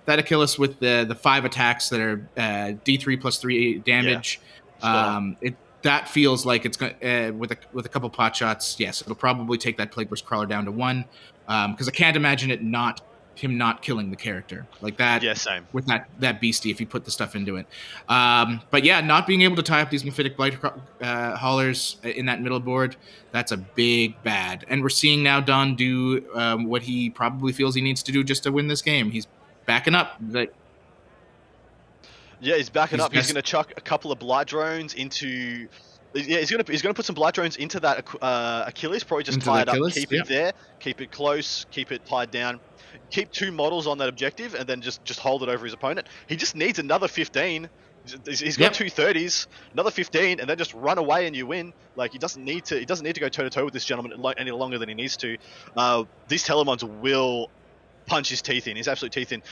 That Achilles with the 5 attacks that are D3 plus 3 damage. That feels like it's going with a couple pot shots. Yes, it'll probably take that Plague Brooks Crawler down to 1, because I can't imagine him not killing the character like that. Yeah, same. With that beastie, if you put the stuff into it. But yeah, not being able to tie up these Mephitic Blight haulers in that middle board, that's a big bad. And we're seeing now Don do what he probably feels he needs to do just to win this game. He's backing up. He's backing up. He's going to chuck a couple of Blight drones into... Yeah, he's gonna put some Blight drones into that Achilles. Probably just tie it up, keep it there, keep it close, keep it tied down. Keep 2 models on that objective, and then just hold it over his opponent. He just needs another 15. He's got 2 30s, another 15, and then just run away and you win. Like, he doesn't need to go toe to toe with this gentleman any longer than he needs to. These Telemons will punch his teeth in, his absolute teeth in.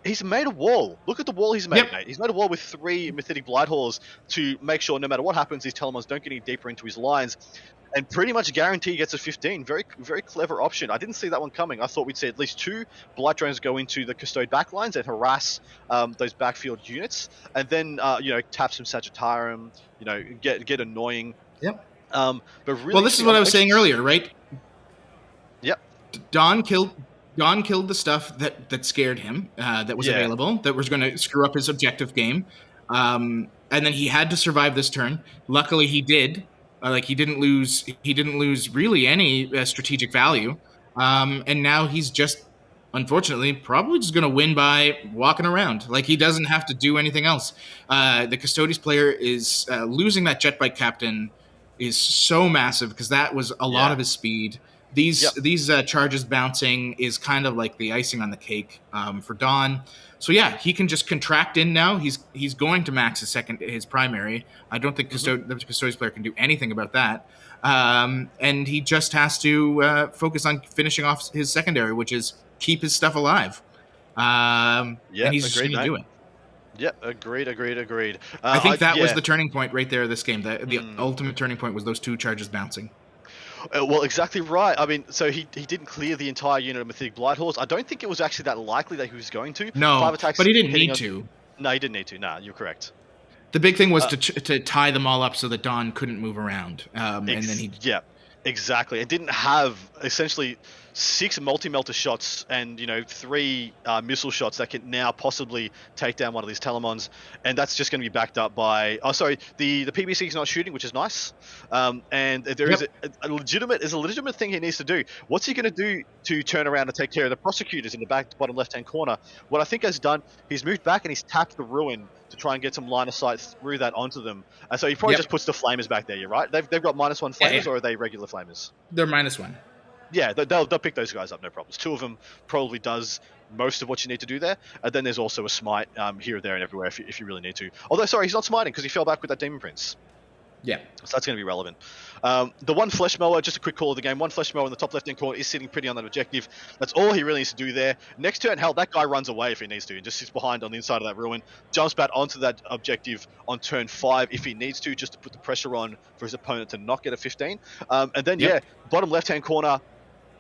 He's made a wall. Look at the wall he's made, mate. He's made a wall with 3 Mephitic Blight Haulers to make sure no matter what happens, these Telemons don't get any deeper into his lines. And pretty much guarantee he gets a 15. Very, very clever option. I didn't see that one coming. I thought we'd see at least 2 Blight drones go into the Custode backlines and harass those backfield units, and then tap some Sagittarium. Get annoying. Yep. But really, well, this is what I was saying earlier, right? Yep. Don killed the stuff that scared him, that was available, that was going to screw up his objective game, and then he had to survive this turn. Luckily, he did. He didn't lose really any strategic value, and now he's just, unfortunately, probably just going to win by walking around. Like, he doesn't have to do anything else. The Custodes player is losing that jet bike captain is so massive, because that was a lot of his speed. These charges bouncing is kind of like the icing on the cake for Don. So yeah, he can just contract in now. He's going to max his primary. I don't think the Custodes player can do anything about that. And he just has to focus on finishing off his secondary, which is keep his stuff alive. And he's just going to do it. Yeah, agreed. I think that was the turning point right there of this game. The ultimate turning point was those 2 charges bouncing. Well, exactly right. I mean, so he didn't clear the entire unit of Mephitic Blight Haulers. I don't think it was actually that likely that he was going to. No, 5 attacks, but he didn't need to. No, he didn't need to. Nah, you're correct. The big thing was to tie them all up so that Don couldn't move around. And then he... Yeah, exactly. It didn't have essentially 6 multi-melter shots and 3 missile shots that can now possibly take down one of these Telemons, and that's just going to be backed up by the PBC is not shooting, which is nice, and there is a legitimate thing he needs to do. What's he going to do to turn around and take care of the prosecutors in the bottom left hand corner? What I think has done, he's moved back and he's tapped the ruin to try and get some line of sight through that onto them, and so he probably just puts the flamers back there. You're right, they've got -1 flamers, or are they regular flamers? They're -1. Yeah, they'll pick those guys up, no problems. 2 of them probably does most of what you need to do there. And then there's also a smite here, there, and everywhere if you really need to. Although, sorry, he's not smiting because he fell back with that Demon Prince. Yeah. So that's going to be relevant. The 1 Flesh Mower, just a quick call of the game. 1 Flesh Mower in the top left-hand corner is sitting pretty on that objective. That's all he really needs to do there. Next turn, hell, that guy runs away if he needs to and just sits behind on the inside of that ruin. Jumps back onto that objective on turn 5 if he needs to, just to put the pressure on for his opponent to not get a 15. And then, bottom left-hand corner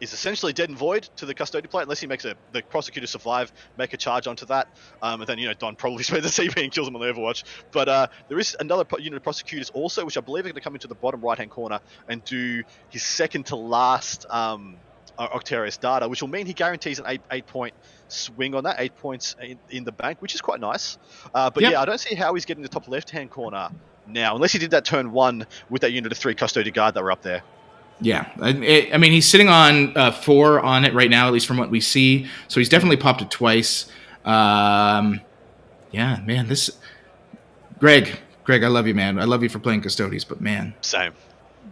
is essentially dead and void to the Custodian plate, unless he makes the Prosecutor survive, make a charge onto that, and then, Don probably spends the CP and kills him on the Overwatch. But there is another unit of Prosecutors also, which I believe are going to come into the bottom right-hand corner and do his second to last Octarius data, which will mean he guarantees an 8-point swing on that, 8 points in the bank, which is quite nice. But I don't see how he's getting the top left-hand corner now, unless he did that turn 1 with that unit of 3 Custodian Guard that were up there. Yeah, I mean, he's sitting on 4 on it right now, at least from what we see. So he's definitely popped it twice. Man, Greg, I love you, man. I love you for playing Custodes, but man, same,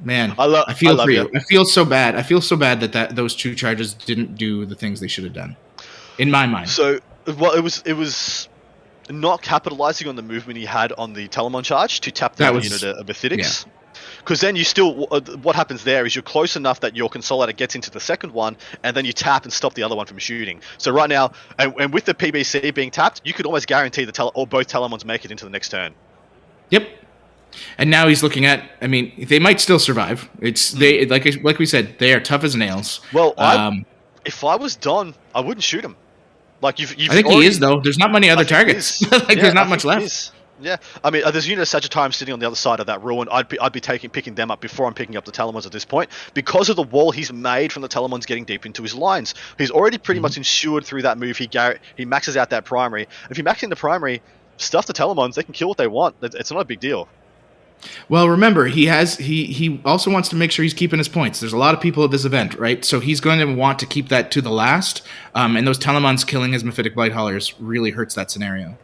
man. I feel for you. I feel so bad. I feel so bad that those 2 charges didn't do the things they should have done, in my mind. So, well, it was not capitalizing on the movement he had on the Telemon charge to tap that unit of Mephitic. Yeah. Because then you still, what happens there is you're close enough that your Consolidator gets into the second one, and then you tap and stop the other one from shooting. So right now, and with the PBC being tapped, you could almost guarantee both Telemons make it into the next turn. Yep. And now he's looking at. I mean, they might still survive. It's they like we said, they are tough as nails. Well, if I was Don, I wouldn't shoot him. Like you've I think already, he is though. There's not many other targets. There's not much left. Yeah, I mean, there's a unit of Sagittarium sitting on the other side of that ruin. I'd be picking them up before I'm picking up the Telemons at this point because of the wall he's made from the Telemons getting deep into his lines. He's already pretty much insured through that move. He maxes out that primary. If you max in the primary, stuff the Telemons, they can kill what they want. It's not a big deal. Well, remember, he also wants to make sure he's keeping his points. There's a lot of people at this event, right? So he's going to want to keep that to the last. And those Telemons killing his Mephitic Blight Haulers really hurts that scenario.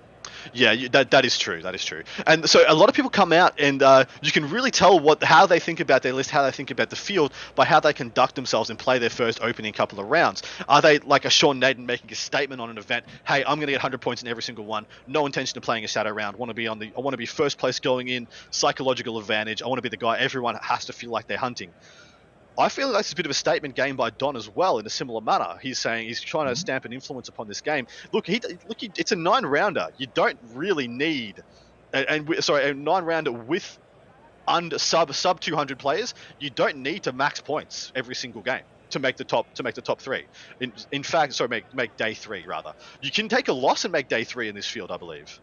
Yeah, that is true. That is true. And so a lot of people come out, and you can really tell how they think about their list, how they think about the field, by how they conduct themselves and play their first opening couple of rounds. Are they like a Sean Naden making a statement on an event? Hey, I'm going to get 100 points in every single one. No intention of playing a shadow round. I want to be first place going in. Psychological advantage. I want to be the guy everyone has to feel like they're hunting. I feel like it's a bit of a statement game by Don as well, in a similar manner. He's saying he's trying to stamp an influence upon this game. Look, it's a 9-rounder. You don't really need, a 9-rounder with sub 200 players. You don't need to max points every single game to make the top 3. In fact, make day 3 rather. You can take a loss and make day 3 in this field, I believe.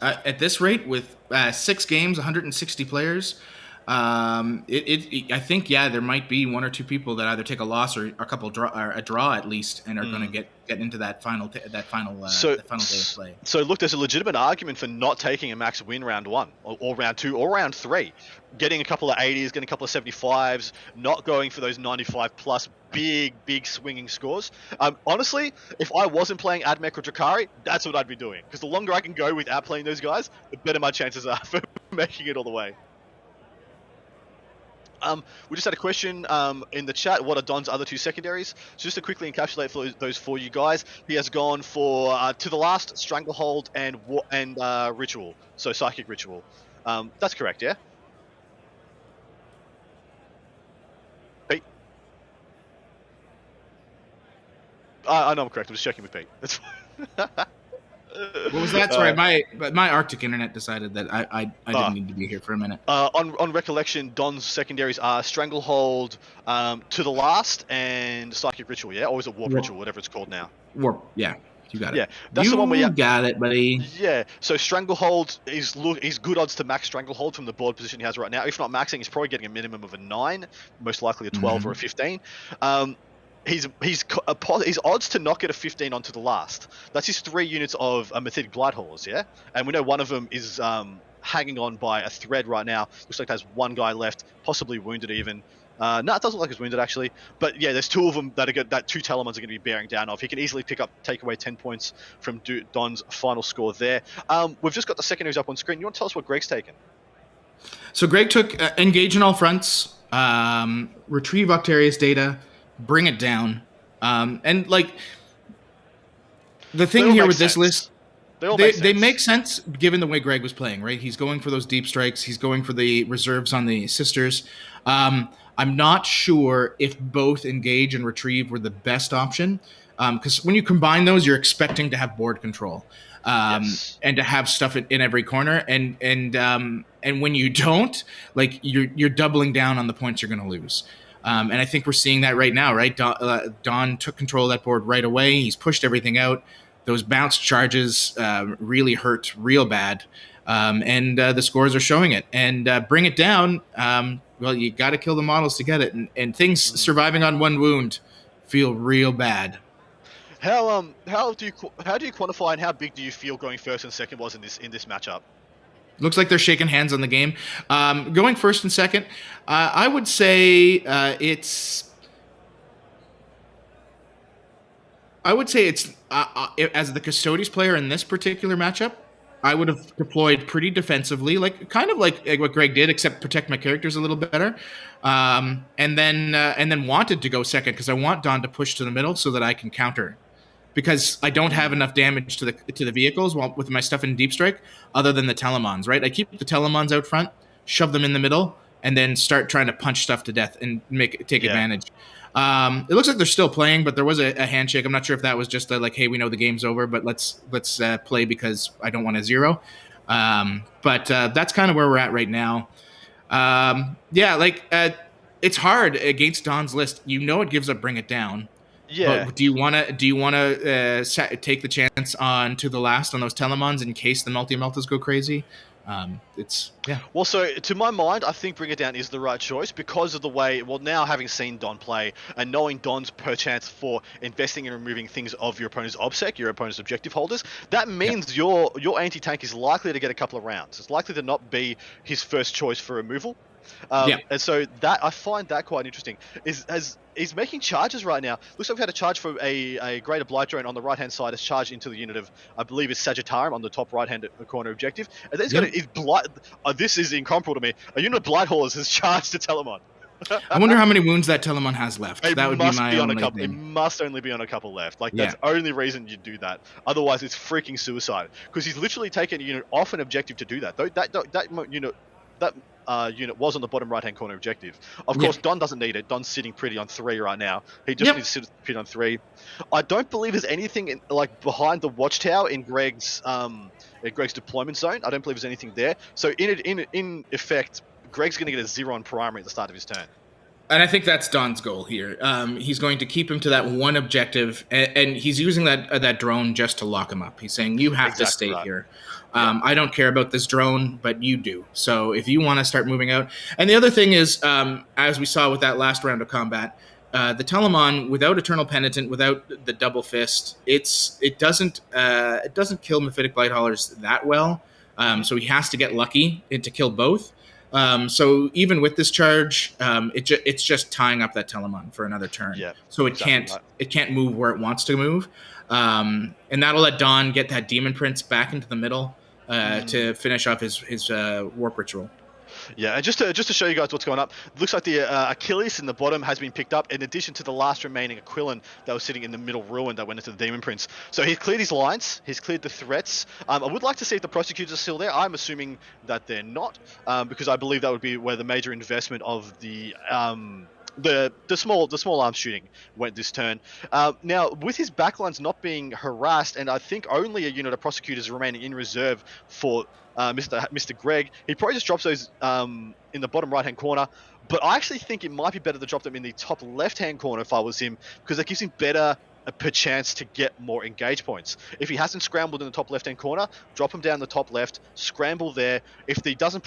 At this rate, with 6 games, 160 players. I think there might be 1 or 2 people that either take a loss or a couple a draw at least, and are going to get into that final day of play. So look, there's a legitimate argument for not taking a max win round 1 or round 2 or round 3, getting a couple of 80s, getting a couple of 75s, not going for those 95 plus big swinging scores. Honestly, if I wasn't playing Admech or Drakari, that's what I'd be doing, because the longer I can go without playing those guys, the better my chances are for making it all the way. We just had a question in the chat. What are Don's other 2 secondaries? So just to quickly encapsulate those for you guys, he has gone for to the last, Stranglehold and Ritual. So Psychic Ritual. That's correct, yeah. Pete. I know I'm correct. I'm just checking with Pete. That's fine. What was that? Sorry, my Arctic internet decided that I didn't need to be here for a minute. On recollection, Don's secondaries are Stranglehold, To the Last, and Psychic Ritual, yeah? Or is it Warp Ritual, whatever it's called now? Warp, yeah. You got it. Yeah, that's the one where you got it, buddy. Yeah, so Stranglehold is good odds to max Stranglehold from the board position he has right now. If not maxing, he's probably getting a minimum of a 9, most likely a 12 or a 15. He's odds to not get a 15 onto the last. That's his 3 units of Mephitic Blight Haulers, yeah? And we know one of them is hanging on by a thread right now. Looks like there's 1 guy left, possibly wounded even. No, it doesn't look like he's wounded actually. But yeah, there's 2 of them that 2 Telemons are going to be bearing down off. He can easily take away 10 points from Don's final score there. We've just got the secondaries up on screen. You want to tell us what Greg's taken? So Greg took Engage on all fronts, retrieve Octarius data, bring it down, and like the thing here with this list, they make sense given the way Greg was playing, right? He's going for those deep strikes, he's going for the reserves on the sisters. I'm not sure if both Engage and Retrieve were the best option, because when you combine those, you're expecting to have board control, and to have stuff in every corner, and when you don't, like you're doubling down on the points you're going to lose. And I think we're seeing that right now, right? Don took control of that board right away. He's pushed everything out. Those bounce charges really hurt real bad. And the scores are showing it. And bring it down, well, you got to kill the models to get it. And things surviving on 1 wound feel real bad. How do you quantify and how big do you feel going first and second was in this matchup? Looks like they're shaking hands on the game. Going first and second, I would say it's as the Custodes player in this particular matchup, I would have deployed pretty defensively, kind of like what Greg did, except protect my characters a little better, and then wanted to go second because I want Don to push to the middle so that I can counter. Because I don't have enough damage to the vehicles with my stuff in Deep Strike, other than the Telemons, right? I keep the Telemons out front, shove them in the middle, and then start trying to punch stuff to death and take advantage. It looks like they're still playing, but there was a handshake. I'm not sure if that was just like, hey, we know the game's over, but let's play because I don't want a 0. But that's kind of where we're at right now. It's hard against Don's list. It gives up Bring It Down. Yeah. But do you want to take the chance on to the last on those Telemons in case the Meltas go crazy? Well, so to my mind, I think Bring It Down is the right choice because of the way. Well, now having seen Don play and knowing Don's perchance for investing in removing things of your opponent's obsec, your opponent's objective holders, that means your anti-tank is likely to get a couple of rounds. It's likely to not be his first choice for removal. And so that I find that quite interesting. He's making charges right now. Looks like we've had a charge from a Greater Blight Drone on the right hand side. Has charged into the unit of, I believe, it's Sagittarium on the top right hand corner objective. And then he's got his Blight. This is incomparable to me. A unit of Blight Haulers has charged to Telemon. I wonder how many wounds that Telemon has left. That would be my only thing. It must only be on a couple left. That's the only reason you do that. Otherwise, it's freaking suicide. Because he's literally taken a unit off an objective to do that. That unit was on the bottom right-hand corner objective. Of course, Don doesn't need it. Don's sitting pretty on 3 right now. He just needs to sit pretty on 3. I don't believe there's anything behind the watchtower in Greg's deployment zone. I don't believe there's anything there. So in effect, Greg's going to get a 0 on primary at the start of his turn. And I think that's Don's goal here. He's going to keep him to that one objective, and he's using that drone just to lock him up. He's saying, you have to stay here. I don't care about this drone, but you do. So if you want to start moving out. And the other thing is, as we saw with that last round of combat, the Telemon, without Eternal Penitent, without the Double Fist, it doesn't kill Mephitic Blight Haulers that well. So he has to get lucky to kill both. So even with this charge, it's just tying up that Telemon for another turn. Yeah, so it can't move where it wants to move. And that'll let Don get that Demon Prince back into the middle to finish off his Warp Ritual. Yeah, and just to show you guys what's going up, it looks like the Achilles in the bottom has been picked up in addition to the last remaining Aquilin that was sitting in the middle ruin that went into the Demon Prince. So he's cleared his lines, he's cleared the threats. I would like to see if the Prosecutors are still there. I'm assuming that they're not, because I believe that would be where the major investment of the small arms shooting went this turn. Now, with his backlines not being harassed, and I think only a unit of Prosecutors remaining in reserve for Mr. Greg, he probably just drops those in the bottom right-hand corner. But I actually think it might be better to drop them in the top left-hand corner if I was him, because that gives him better per chance to get more engage points. If he hasn't scrambled in the top left-hand corner, drop him down the top left, scramble there. If he doesn't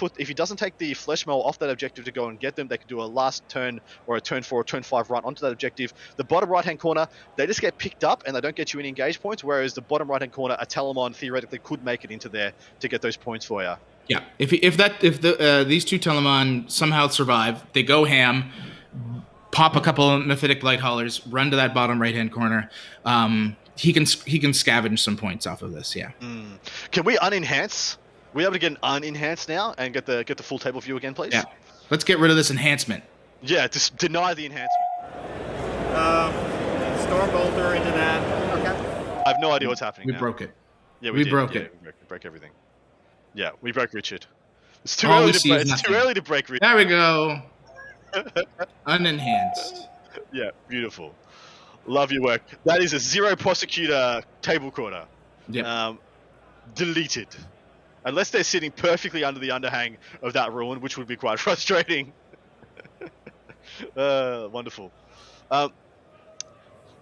take the flesh mail off that objective to go and get them, they can do a last turn or a turn 4 or turn 5 run onto that objective. The bottom right-hand corner, they just get picked up and they don't get you any engage points, whereas the bottom right-hand corner, a Telemon theoretically could make it into there to get those points for you. Yeah, if these two Telemon somehow survive, they go ham, pop a couple of Mephitic Blight Haulers, run to that bottom right-hand corner. He can scavenge some points off of this. Yeah. Can we unenhance? We able to get an unenhance now and get the full table view again, please? Yeah. Let's get rid of this enhancement. Yeah, just deny the enhancement. Storm Bolter into that. Okay. I have no idea what's happening. We broke it. Yeah, we broke it. We broke everything. Yeah, we broke Richard. It's too early to break Richard. There we go. Unenhanced. Yeah, beautiful. Love your work. That is a 0 Prosecutor table corner. Yeah. Deleted. Unless they're sitting perfectly under the underhang of that ruin, which would be quite frustrating. Wonderful.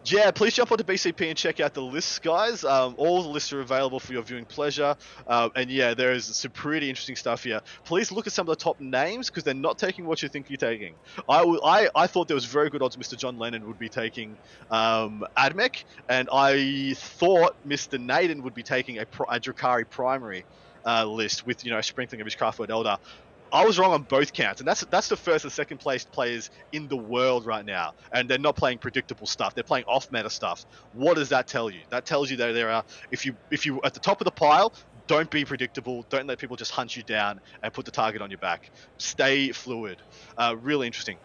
Yeah, please jump onto BCP and check out the lists, guys. All the lists are available for your viewing pleasure. And yeah, there is some pretty interesting stuff here. Please look at some of the top names, because they're not taking what you think you're taking. I thought there was very good odds Mr. John Lennon would be taking Admech, and I thought Mr. Naden would be taking a Drakari primary list with, sprinkling of his Craftword Elder. I was wrong on both counts, and that's the first and second place players in the world right now, and they're not playing predictable stuff. They're playing off-meta stuff. What does that tell you? That tells you that there are, if you at the top of the pile, don't be predictable. Don't let people just hunt you down and put the target on your back. Stay fluid. Really interesting.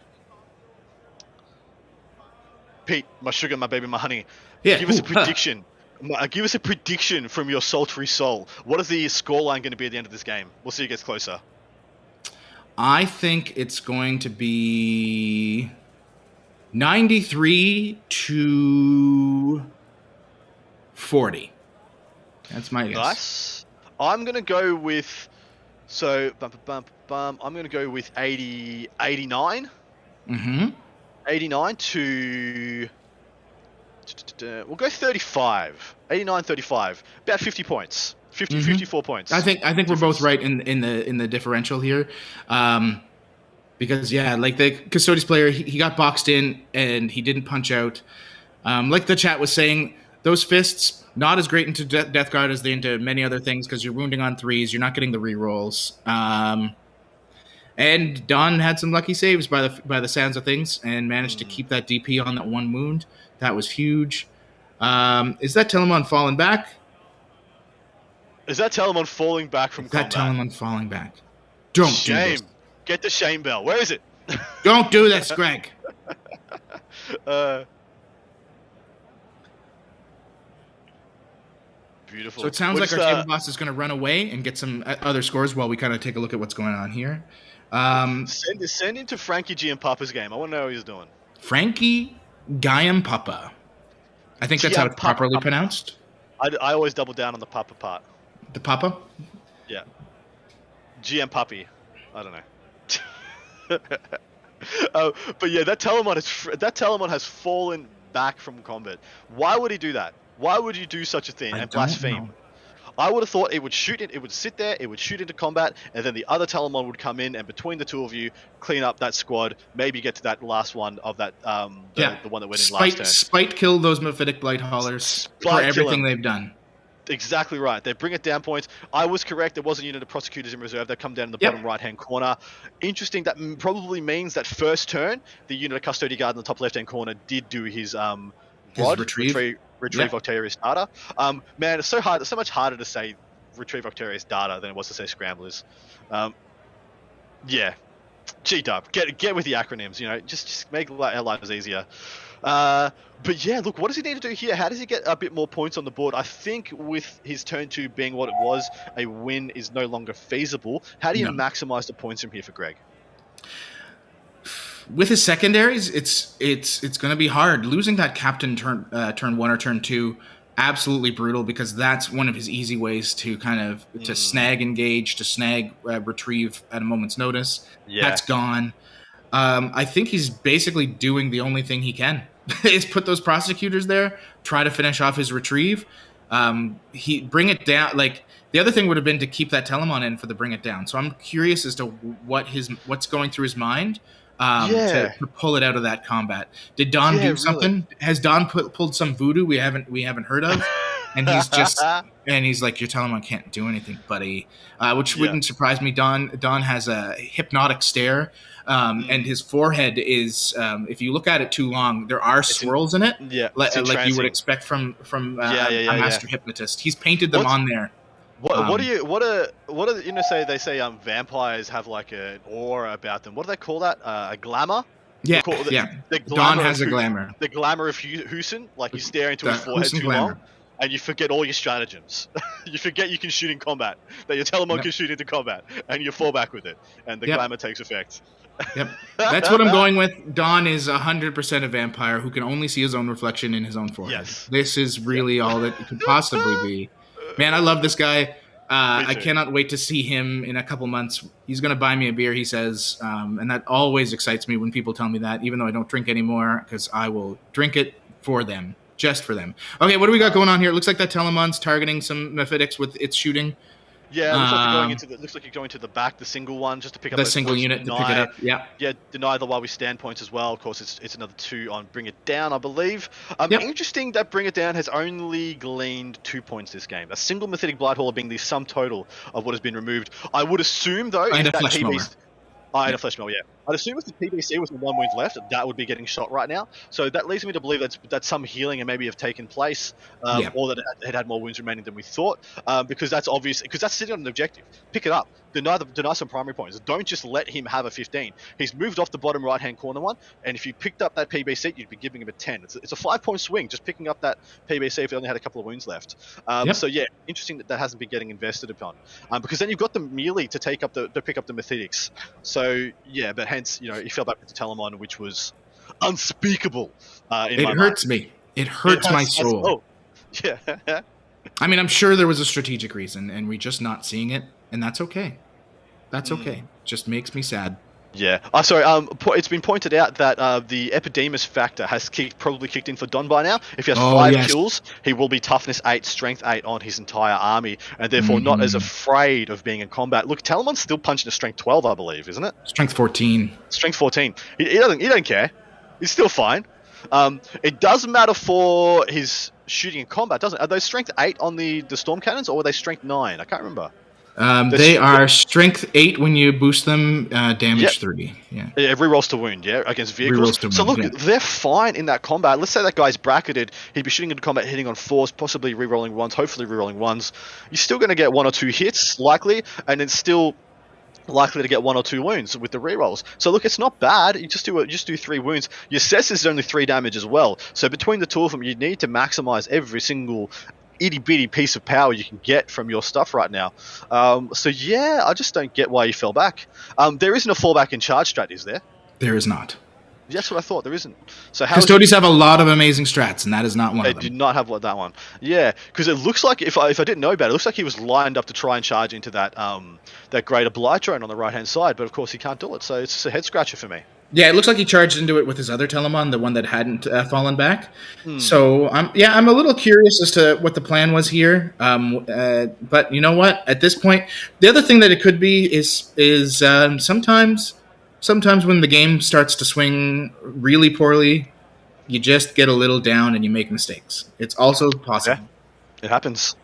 Pete, my sugar, my baby, my honey. Yeah. Give us a prediction. Give us a prediction from your sultry soul. What is the scoreline going to be at the end of this game? We'll see who gets closer. I think it's going to be 93 to 40. That's my guess. Nice. I'm going to go with... So, I'm going to go with 89. Mm-hmm. 89 to... We'll go 35. 89, 35. About 50 points. 54 points. I think we're both right in the differential here. Because like the Custodes player, he got boxed in and he didn't punch out. Like the chat was saying, those fists not as great into Death Guard as they into many other things because you're wounding on 3s, you're not getting the rerolls. And Don had some lucky saves by the sounds of things and managed to keep that DP on that one wound. That was huge. Is that Telemon falling back? Is that Telemon falling back from combat? That Telemon falling back. Don't do this. Get the shame bell. Where is it? Don't do this, Greg. Beautiful. So it sounds like our table boss is going to run away and get some other scores while we kind of take a look at what's going on here. Send him to Frankie G and Papa's game. I want to know how he's doing. Frankie Guy and Papa. I think that's how it's properly pronounced. I always double down on the Papa part. The Papa? Yeah. GM Puppy. I don't know. But yeah, that Telemon has fallen back from combat. Why would he do that? Why would you do such a thing and blaspheme? I would have thought it would shoot it. It would sit there. It would shoot into combat, and then the other Telemon would come in, and between the two of you, clean up that squad. Maybe get to that last one of that. The one that went in last turn. Spite kill those Mephitic Blight Haulers for everything they've done. Exactly right. They bring it down points. I was correct. There was a unit of prosecutors in reserve that come down in the bottom right-hand corner. Interesting. That probably means that first turn, the unit of Custody Guard in the top left-hand corner did do his retrieve Octarius data. Man, it's so much harder to say retrieve Octarius data than it was to say scramblers. Yeah. G-dub. Get with the acronyms, just make our lives easier. But yeah, look, what does he need to do here? How does he get a bit more points on the board? I think with his turn 2 being what it was, a win is no longer feasible. How do you maximize the points from here for Greg? With his secondaries, it's going to be hard. Losing that captain turn 1 or turn 2, absolutely brutal, because that's one of his easy ways to kind of to snag engage, to snag retrieve at a moment's notice. Yeah. That's gone. I think he's basically doing the only thing he can is put those prosecutors there, try to finish off his retrieve. He bring it down. Like the other thing would have been to keep that Telemon in for the bring it down. So I'm curious as to what's going through his mind to pull it out of that combat. Did Don do something? Really? Has Don pulled some voodoo we haven't heard of? And he's like, your Telemon can't do anything, buddy. Which wouldn't surprise me. Don has a hypnotic stare. And his forehead is, if you look at it too long, there are swirls in it, like you would expect from a master hypnotist. He's painted them on there. What do say? They say vampires have like an aura about them. What do they call that? A glamour. Yeah, Don has a glamour. The glamour of Husin, like you stare into his forehead too long, and you forget all your stratagems. You forget you can shoot in combat, that your Telemon can shoot into combat, and you fall back with it, and the glamour takes effect. Yep, that's what I'm going with. Don is 100% a vampire who can only see his own reflection in his own forehead. Yes. This is really all that it could possibly be. Man, I love this guy. I cannot wait to see him in a couple months. He's going to buy me a beer, he says, and that always excites me when people tell me that, even though I don't drink anymore, because I will drink it for them, just for them. Okay, what do we got going on here? It looks like that Telemon's targeting some Mephitics with its shooting. Yeah, it looks like you're going to the back, the single one, just to pick up the single unit to pick it up. Yeah, deny the while we stand points as well. Of course, it's another 2 on Bring It Down, I believe. Interesting that Bring It Down has only gleaned 2 points this game. A single Mephitic Blighthauler being the sum total of what has been removed. I would assume though, and a flesh mower. And a flesh mill, yeah. I'd assume if the PBC was the 1 wound left, that would be getting shot right now. So that leads me to believe that some healing and maybe have taken place, or that it had more wounds remaining than we thought. Because that's obvious, because that's sitting on an objective. Pick it up. Deny some primary points. Don't just let him have a 15. He's moved off the bottom right-hand corner one, and if you picked up that PBC, you'd be giving him a 10. It's a 5-point swing, just picking up that PBC if he only had a couple of wounds left. So yeah, interesting that hasn't been getting invested upon. Because then you've got the melee to pick up the Mephitic. So yeah, but hence, he fell back with the Telemon, which was unspeakable. It hurts me. It hurts my soul. Yeah. I mean, I'm sure there was a strategic reason, and we're just not seeing it, and that's okay. That's okay. Just makes me sad. Yeah. Sorry. It's been pointed out that the Epidemus factor has probably kicked in for Don by now. If he has 5 kills, he will be toughness 8, strength 8 on his entire army, and therefore not as afraid of being in combat. Look, Talamon's still punching a strength 12, I believe, isn't it? Strength 14. Strength 14. He doesn't care. He's still fine. It doesn't matter for his shooting in combat, doesn't it? Are those strength 8 on the storm cannons, or were they strength 9? I can't remember. They are strength 8 when you boost them, damage 3. Yeah, rerolls to wound, against vehicles. So look, they're fine in that combat. Let's say that guy's bracketed. He'd be shooting into combat, hitting on 4s, possibly rerolling 1s, hopefully rerolling 1s. You're still going to get 1 or 2 hits, likely, and then still likely to get 1 or 2 wounds with the rerolls. So look, it's not bad. You just do 3 wounds. Your cess is only 3 damage as well. So between the two of them, you need to maximize every single itty bitty piece of power you can get from your stuff right now. So yeah, I just don't get why you fell back. There isn't a fallback in charge strat, is there? There is not. That's what I thought. There isn't. So Custodes have a lot of amazing strats, and that is not one of them. They do not have that one. Yeah, because it looks like if I didn't know about it, it looks like he was lined up to try and charge into that greater blight drone on the right hand side, but of course he can't do it. So it's just a head scratcher for me. Yeah, it looks like he charged into it with his other Telemon, the one that hadn't fallen back. So I'm a little curious as to what the plan was here. But you know what? At this point, the other thing that it could be is sometimes when the game starts to swing really poorly, you just get a little down and you make mistakes. It's also possible. Yeah, it happens.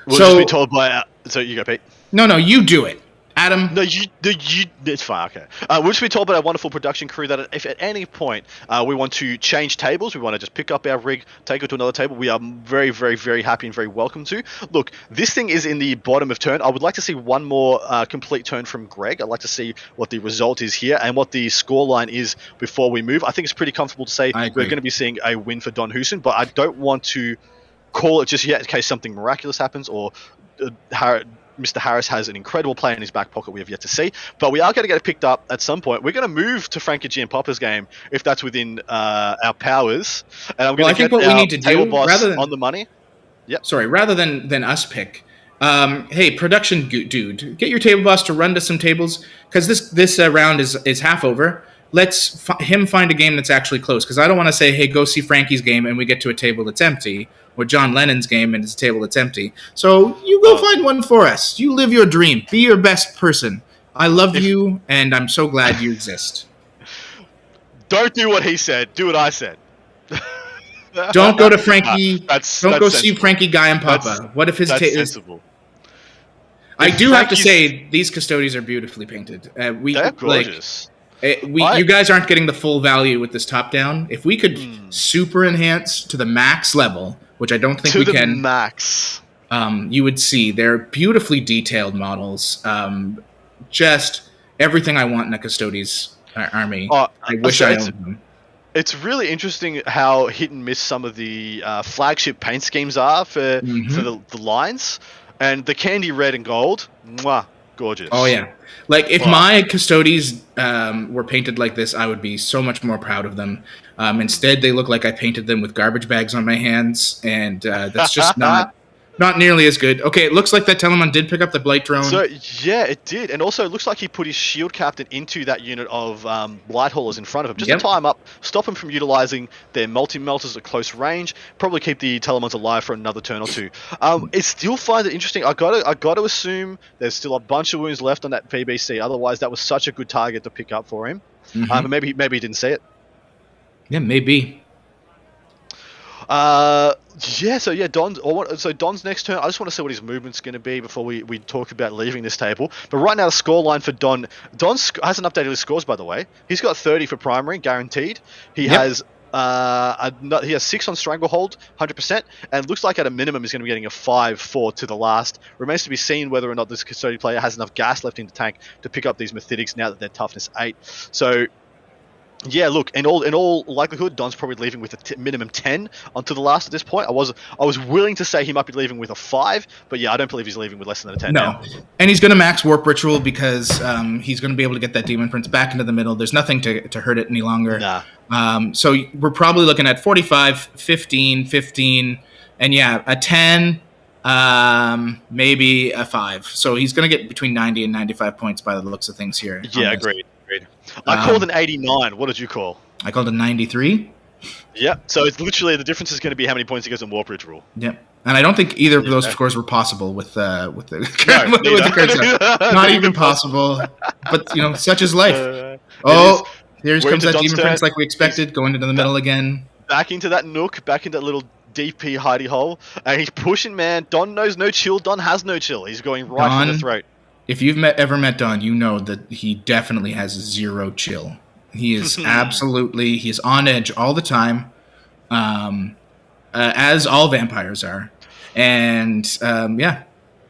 We'll just be told by... So you go, Pete. No, you do it. Adam? No, you. It's fine, okay. We'll just be told by our wonderful production crew that if at any point we want to change tables, we want to just pick up our rig, take it to another table, we are very, very, very happy and very welcome to. Look, this thing is in the bottom of turn. I would like to see one more complete turn from Greg. I'd like to see what the result is here and what the scoreline is before we move. I think it's pretty comfortable to say we're going to be seeing a win for Don Husin, but I don't want to call it just yet in case something miraculous happens or Mr. Harris has an incredible play in his back pocket we have yet to see. But we are going to get it picked up at some point. We're going to move to Frankie G and Popper's game if that's within our powers. And I'm going to get our table boss on the money. Yep. Sorry, rather than us pick. Hey, production dude, get your table boss to run to some tables because this round is half over. Let's him find a game that's actually close because I don't want to say, hey, go see Frankie's game and we get to a table that's empty, or John Lennon's game and it's a table that's empty. So you go find one for us. You live your dream. Be your best person. I love you, and I'm so glad you exist. Don't do what he said. Do what I said. Don't go to Frankie. Don't go sensible. See Frankie Guy and Papa. What if his that's sensible. I do have to say these Custodes are beautifully painted. They're gorgeous. You guys aren't getting the full value with this top down. If we could super enhance to the max level, which I don't think we can. To the max. You would see they're beautifully detailed models. Just everything I want in a Custodes army. I wish I owned them. It's really interesting how hit and miss some of the flagship paint schemes are for the lines. And the candy red and gold, mwah, gorgeous. Oh, yeah. Like, if my Custodes were painted like this, I would be so much more proud of them. Instead, they look like I painted them with garbage bags on my hands, and that's just not nearly as good. Okay, it looks like that Telemon did pick up the Blight Drone. So, yeah, it did. And also, it looks like he put his shield captain into that unit of Blight Haulers in front of him, just to tie him up, stop him from utilizing their multi-melters at close range, probably keep the Telemons alive for another turn or two. It still finds it interesting. I got to assume there's still a bunch of wounds left on that PBC. Otherwise, that was such a good target to pick up for him. Maybe he didn't see it. Yeah, maybe. Don's next turn, I just want to see what his movement's going to be before we talk about leaving this table. But right now, the scoreline for Don hasn't updated his scores, by the way. He's got 30 for primary, guaranteed. He has 6 on Stranglehold, 100%, and looks like at a minimum he's going to be getting a 5-4 to the last. Remains to be seen whether or not this Custodian player has enough gas left in the tank to pick up these Methitics now that they're toughness 8. So Yeah, look, in all likelihood, Don's probably leaving with a minimum 10 onto the last at this point. I was willing to say he might be leaving with a 5, but yeah, I don't believe he's leaving with less than a 10 No. now. And he's going to max Warp Ritual because he's going to be able to get that Demon Prince back into the middle. There's nothing to hurt it any longer. Nah. So we're probably looking at 45, 15, 15, and yeah, a 10, maybe a 5. So he's going to get between 90 and 95 points by the looks of things here. Yeah, agreed. I called an 89. What did you call? I called a 93. Yeah, so it's literally the difference is going to be how many points he gets in Warp Ritual. Yep. And I don't think either of those scores were possible with the No, with the current set. Not even possible. But you know, such is life. Here comes that Demon Prince like we expected, going into the middle again. Back into that nook, back into that little DP hidey hole, and he's pushing, man. Don knows no chill. Don has no chill. He's going right for the throat. If you've ever met Don, you know that he definitely has zero chill. He is he's on edge all the time, as all vampires are. And yeah.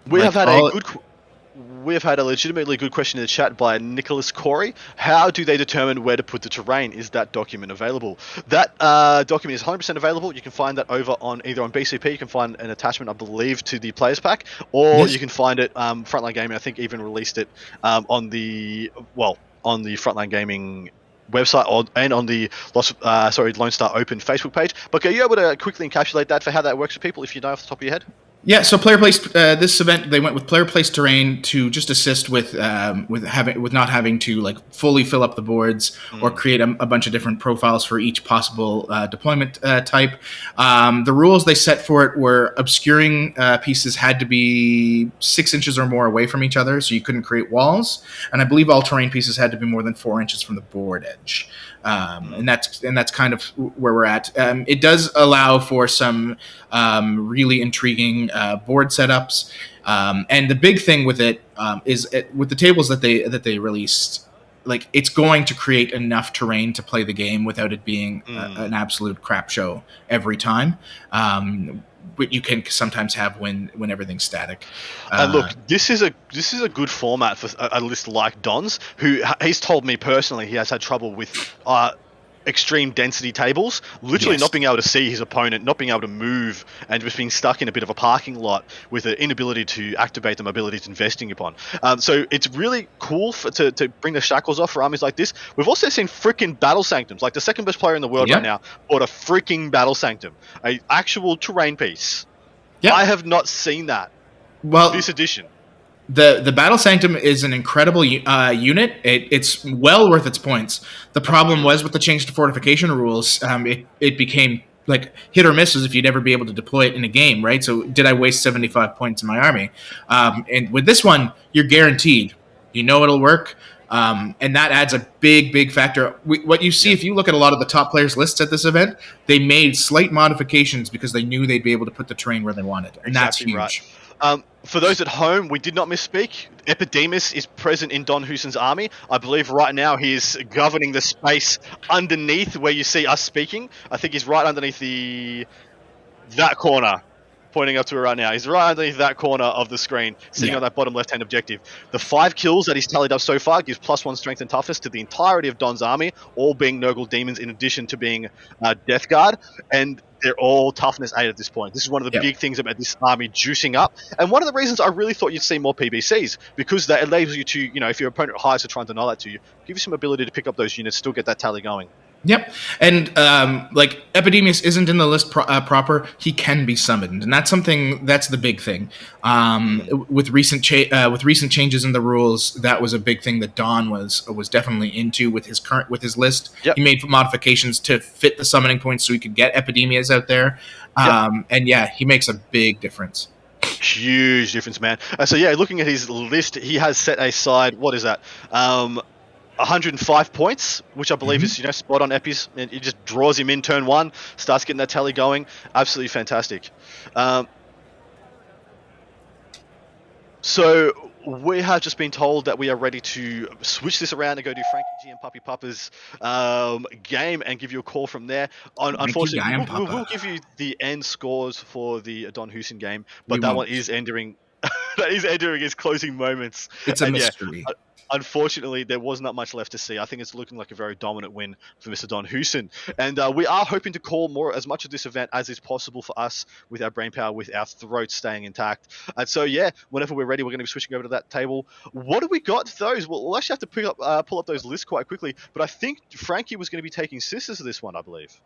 We have had a legitimately good question in the chat by Nicholas Corey. How do they determine where to put the terrain? Is that document available? That document is 100% available. You can find that over on either on BCP. You can find an attachment, I believe, to the Players Pack, or you can find it. Frontline Gaming, I think, even released it on the Frontline Gaming website and on the Lone Star Open Facebook page. But are you able to quickly encapsulate that for how that works for people, if you know off the top of your head? Yeah, so player placed this event. They went with player placed terrain to just assist with not having to like fully fill up the boards or create a bunch of different profiles for each possible deployment type. The rules they set for it were obscuring pieces had to be 6 inches or more away from each other, so you couldn't create walls. And I believe all terrain pieces had to be more than 4 inches from the board edge. And that's kind of where we're at. It does allow for some really intriguing board setups, and the big thing with it is with the tables that they released, like it's going to create enough terrain to play the game without it being an absolute crap show every time. But you can sometimes have when everything's static. Look, this is a good format for a list like Don's, who he's told me personally he has had trouble with extreme density tables, literally not being able to see his opponent, not being able to move, and just being stuck in a bit of a parking lot with an inability to activate the mobility it's investing upon. So it's really cool to bring the shackles off for armies like this. We've also seen freaking Battle Sanctums, like the second best player in the world right now bought a freaking Battle Sanctum, a actual terrain piece. I have not seen that this edition. The Battle Sanctum is an incredible unit. It's well worth its points. The problem was with the change to fortification rules, it became like hit or misses if you'd ever be able to deploy it in a game, right? So did I waste 75 points in my army? And with this one, you're guaranteed. You know it'll work. And that adds a big factor. What you see if you look at a lot of the top players' lists at this event, they made slight modifications because they knew they'd be able to put the terrain where they wanted. And that's huge. Right. For those at home, we did not misspeak. Epidemus is present in Don Huson's army. I believe right now he is governing the space underneath where you see us speaking. I think he's right underneath that corner, pointing up to it right now. He's right underneath that corner of the screen, sitting on that bottom left-hand objective. The 5 kills that he's tallied up so far gives +1 strength and toughness to the entirety of Don's army, all being Nurgle demons in addition to being Death Guard, and they're all toughness 8 at this point. This is one of the big things about this army juicing up, and one of the reasons I really thought you'd see more PBCs, because that enables you to, if your opponent hires to try and deny that to you, give you some ability to pick up those units, still get that tally going. Yep, and like Epidemius isn't in the list proper. He can be summoned, and that's the big thing. With recent changes in the rules, that was a big thing that Don was definitely into with his list. Yep. He made modifications to fit the summoning points so he could get Epidemias out there. And he makes a big difference. Huge difference, man. So looking at his list, he has set aside, what is that? 105 points, which I believe is spot on Epis. And it just draws him in turn 1, starts getting that tally going. Absolutely fantastic. So we have just been told that we are ready to switch this around and go do Frankie G and Puppy Papa's game and give you a call from there. Unfortunately, we'll give you the end scores for the Don Huson game, but that one is ending. that is entering his closing moments. It's a And mystery. Yeah, unfortunately, there was not much left to see. I think it's looking like a very dominant win for Mr. Don Hoosen. And we are hoping to call as much of this event as is possible for us with our brainpower, with our throats staying intact. And so, yeah, whenever we're ready, we're going to be switching over to that table. What do we got those? Well, we'll actually have to pull up those lists quite quickly. But I think Frankie was going to be taking Sisters to this one, I believe.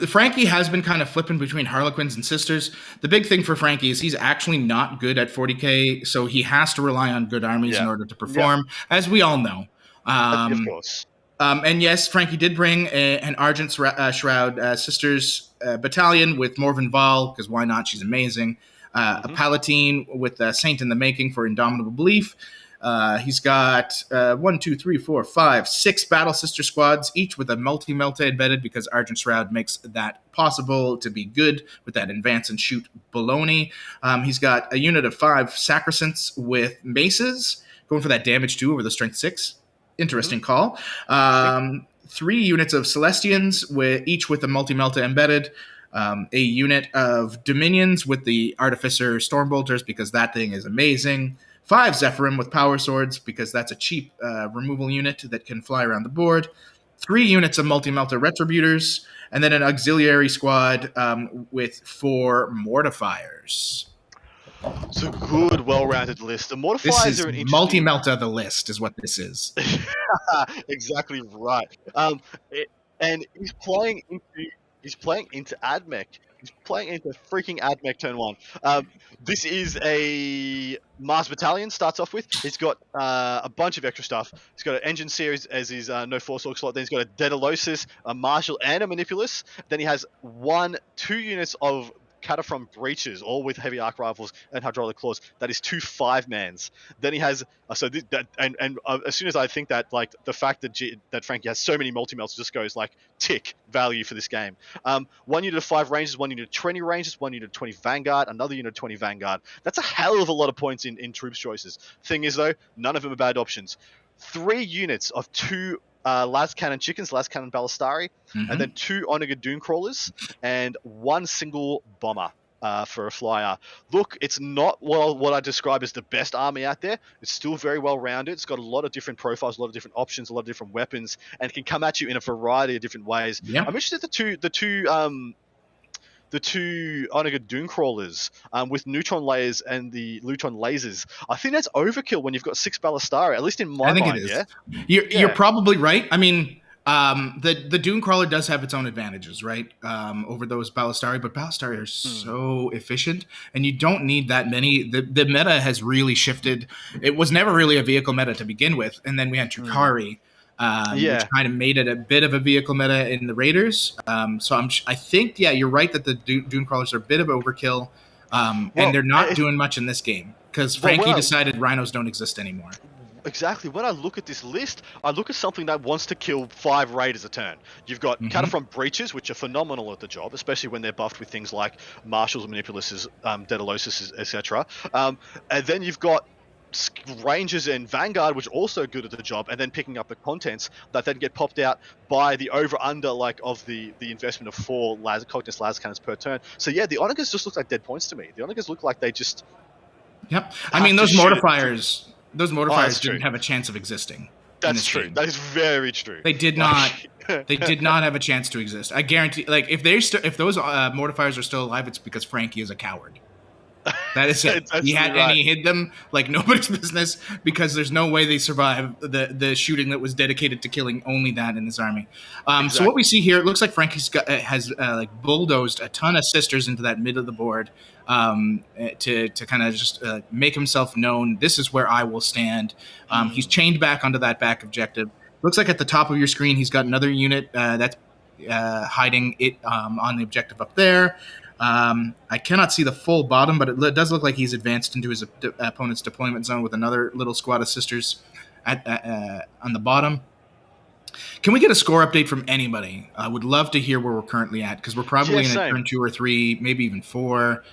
Frankie has been kind of flipping between Harlequins and Sisters. The big thing for Frankie is he's actually not good at 40k, so he has to rely on good armies in order to perform, as we all know. Of course. And yes, Frankie did bring an Argent Shroud Sisters battalion with Morven Val, because why not? She's amazing. A Palatine with Saint in the Making for Indomitable Belief. He's got 6 Battle Sister squads, each with a multi-melta embedded, because Argent Shroud makes that possible to be good with that advance and shoot baloney. He's got a unit of 5 Sacrosants with maces, going for that damage 2 over the strength 6. Interesting call. 3 units of Celestians, each with a multi-melta embedded. A unit of Dominions with the Artificer Stormbolters, because that thing is amazing. 5 Zephyrim with Power Swords, because that's a cheap removal unit that can fly around the board. 3 units of Multi-Melta Retributors, and then an auxiliary squad with 4 Mortifiers. It's a good, well-rounded list. The Mortifiers this is are an interesting... Multi-Melta the list, is what this is. Exactly right. And he's playing into AdMech. He's playing into freaking AdMech turn 1. This is a Mars Battalion, starts off with. He's got a bunch of extra stuff. He's got an Engine Series as his no Force Orc slot. Then he's got a Daedalosis, a Marshal, and a Manipulus. Then he has 2 units of Cataphron Breaches, all with heavy arc rifles and hydraulic claws. That is 2 5-mans. Then he has as soon as I think that, like, the fact that Frankie has so many multi-melts just goes like tick value for this game. 1 unit of 5 ranges, 1 unit of 20 ranges, 1 unit of 20 Vanguard, another unit of 20 Vanguard. That's a hell of a lot of points in troops choices. Thing is though, none of them are bad options. 3 units of 2 Las Cannon Chickens, Las Cannon Ballistari, and then 2 Onaga Dune Crawlers, and 1 single Bomber for a flyer. Look, it's not what I describe as the best army out there. It's still very well rounded. It's got a lot of different profiles, a lot of different options, a lot of different weapons, and can come at you in a variety of different ways. Yeah. I'm interested in the two Onaga Dune Crawlers with neutron layers and the Lutron lasers. I think that's overkill when you've got 6 Ballistari, at least in my mind. It is. Yeah? You're probably right. I mean, the Dune Crawler does have its own advantages, right, over those Ballistari, but Ballistari are so efficient, and you don't need that many. The meta has really shifted. It was never really a vehicle meta to begin with, and then we had Chukari, which kind of made it a bit of a vehicle meta in the Raiders. So I think, you're right that the Dune Crawlers are a bit of overkill, and they're not doing much in this game because Frankie decided rhinos don't exist anymore. Exactly. When I look at this list, I look at something that wants to kill 5 Raiders a turn. You've got Cataphron Breaches, which are phenomenal at the job, especially when they're buffed with things like Marshals, Manipuluses, Daedalosis, etc. And then you've got Rangers and Vanguard, which are also good at the job, and then picking up the contents that then get popped out by the over-under of the investment of 4 Cognis Las Cannons per turn. So yeah, the Onagas just look like dead points to me. The Onagas look like they just... Yep. I mean, those Mortifiers didn't have a chance of existing. That's true. Game. That is very true. They did not. They did not have a chance to exist. I guarantee. Like if those Mortifiers are still alive, it's because Frankie is a coward. That is it. And he hid them like nobody's business because there's no way they survive the shooting that was dedicated to killing only that in this army. Exactly. So what we see here, it looks like Frankie's has bulldozed a ton of sisters into that mid of the board to kind of just make himself known. This is where I will stand. He's chained back onto that back objective. Looks like at the top of your screen, he's got another unit that's hiding it on the objective up there. I cannot see the full bottom, but it does look like he's advanced into his opponent's deployment zone with another little squad of sisters on the bottom. Can we get a score update from anybody? I would love to hear where we're currently at, because we're probably in a turn 2 or 3, maybe even 4.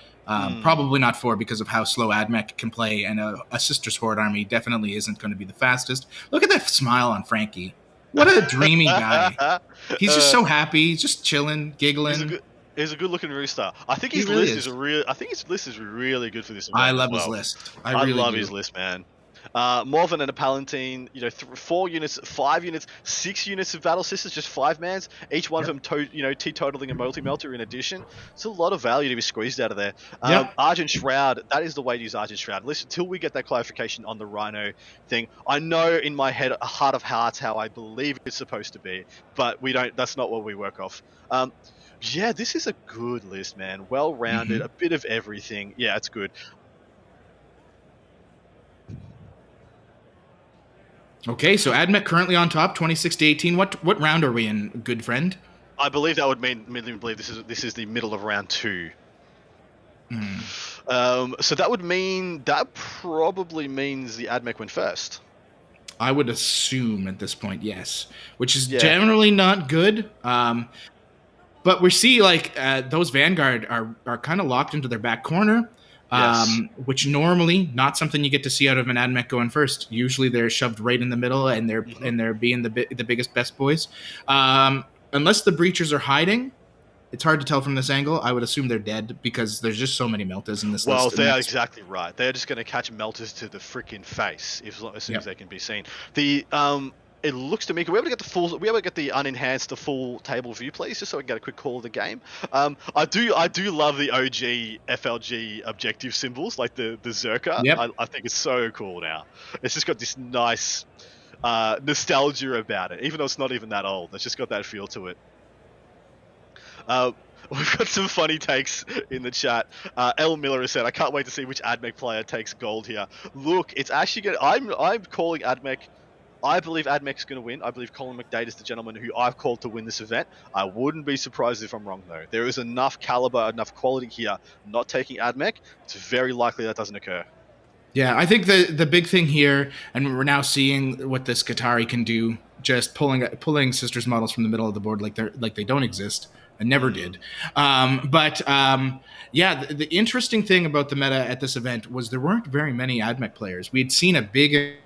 Probably not 4 because of how slow AdMech can play, and a Sisters Horde army definitely isn't going to be the fastest. Look at that smile on Frankie. What a dreamy guy. He's just so happy. He's just chilling, giggling. He's a good-looking rooster. I think He his really list is. is I think his list is really good for this event I as love well. his list. I really love do. his list, man. Morven and a Palatine, 4 units, 5 units, 6 units of Battle Sisters, just 5-mans. Each one of them, teetotaling a multi-melter in addition. It's a lot of value to be squeezed out of there. Argent Shroud, that is the way to use Argent Shroud. Listen, until we get that clarification on the Rhino thing, I know in my head, a heart of hearts, how I believe it's supposed to be, but we don't. That's not what we work off. Yeah, this is a good list, man. Well-rounded, a bit of everything. Yeah, it's good. Okay, so Admech currently on top, 26-18. What round are we in, good friend? I believe that would mean this is the middle of round 2. So that probably means the Admech win first. I would assume at this point, yes, which is generally not good. But we see like those Vanguard are kind of locked into their back corner. Which normally not something you get to see out of an Admech going first. Usually they're shoved right in the middle and they're being the biggest best boys. Unless the breachers are hiding, it's hard to tell from this angle. I would assume they're dead because there's just so many melters in this list. Well, they're exactly right. They're just going to catch melters to the freaking face as soon as they can be seen. It looks to me. Can we able to get the unenhanced, the full table view, please, just so we can get a quick call of the game? I do love the OG FLG objective symbols, like the Zerka. Yep. I think it's so cool now. It's just got this nice nostalgia about it, even though it's not even that old. It's just got that feel to it. We've got some funny takes in the chat. L. Miller has said, "I can't wait to see which Admech player takes gold here." Look, it's actually good. I'm calling Admech. I believe Admech's going to win. I believe Colin McDade is the gentleman who I've called to win this event. I wouldn't be surprised if I'm wrong, though. There is enough caliber, enough quality here. Not taking Admech, it's very likely that doesn't occur. Yeah, I think the big thing here, and we're now seeing what this Qatari can do, just pulling Sisters models from the middle of the board like they don't exist and never did. The interesting thing about the meta at this event was there weren't very many Admech players. We had seen a big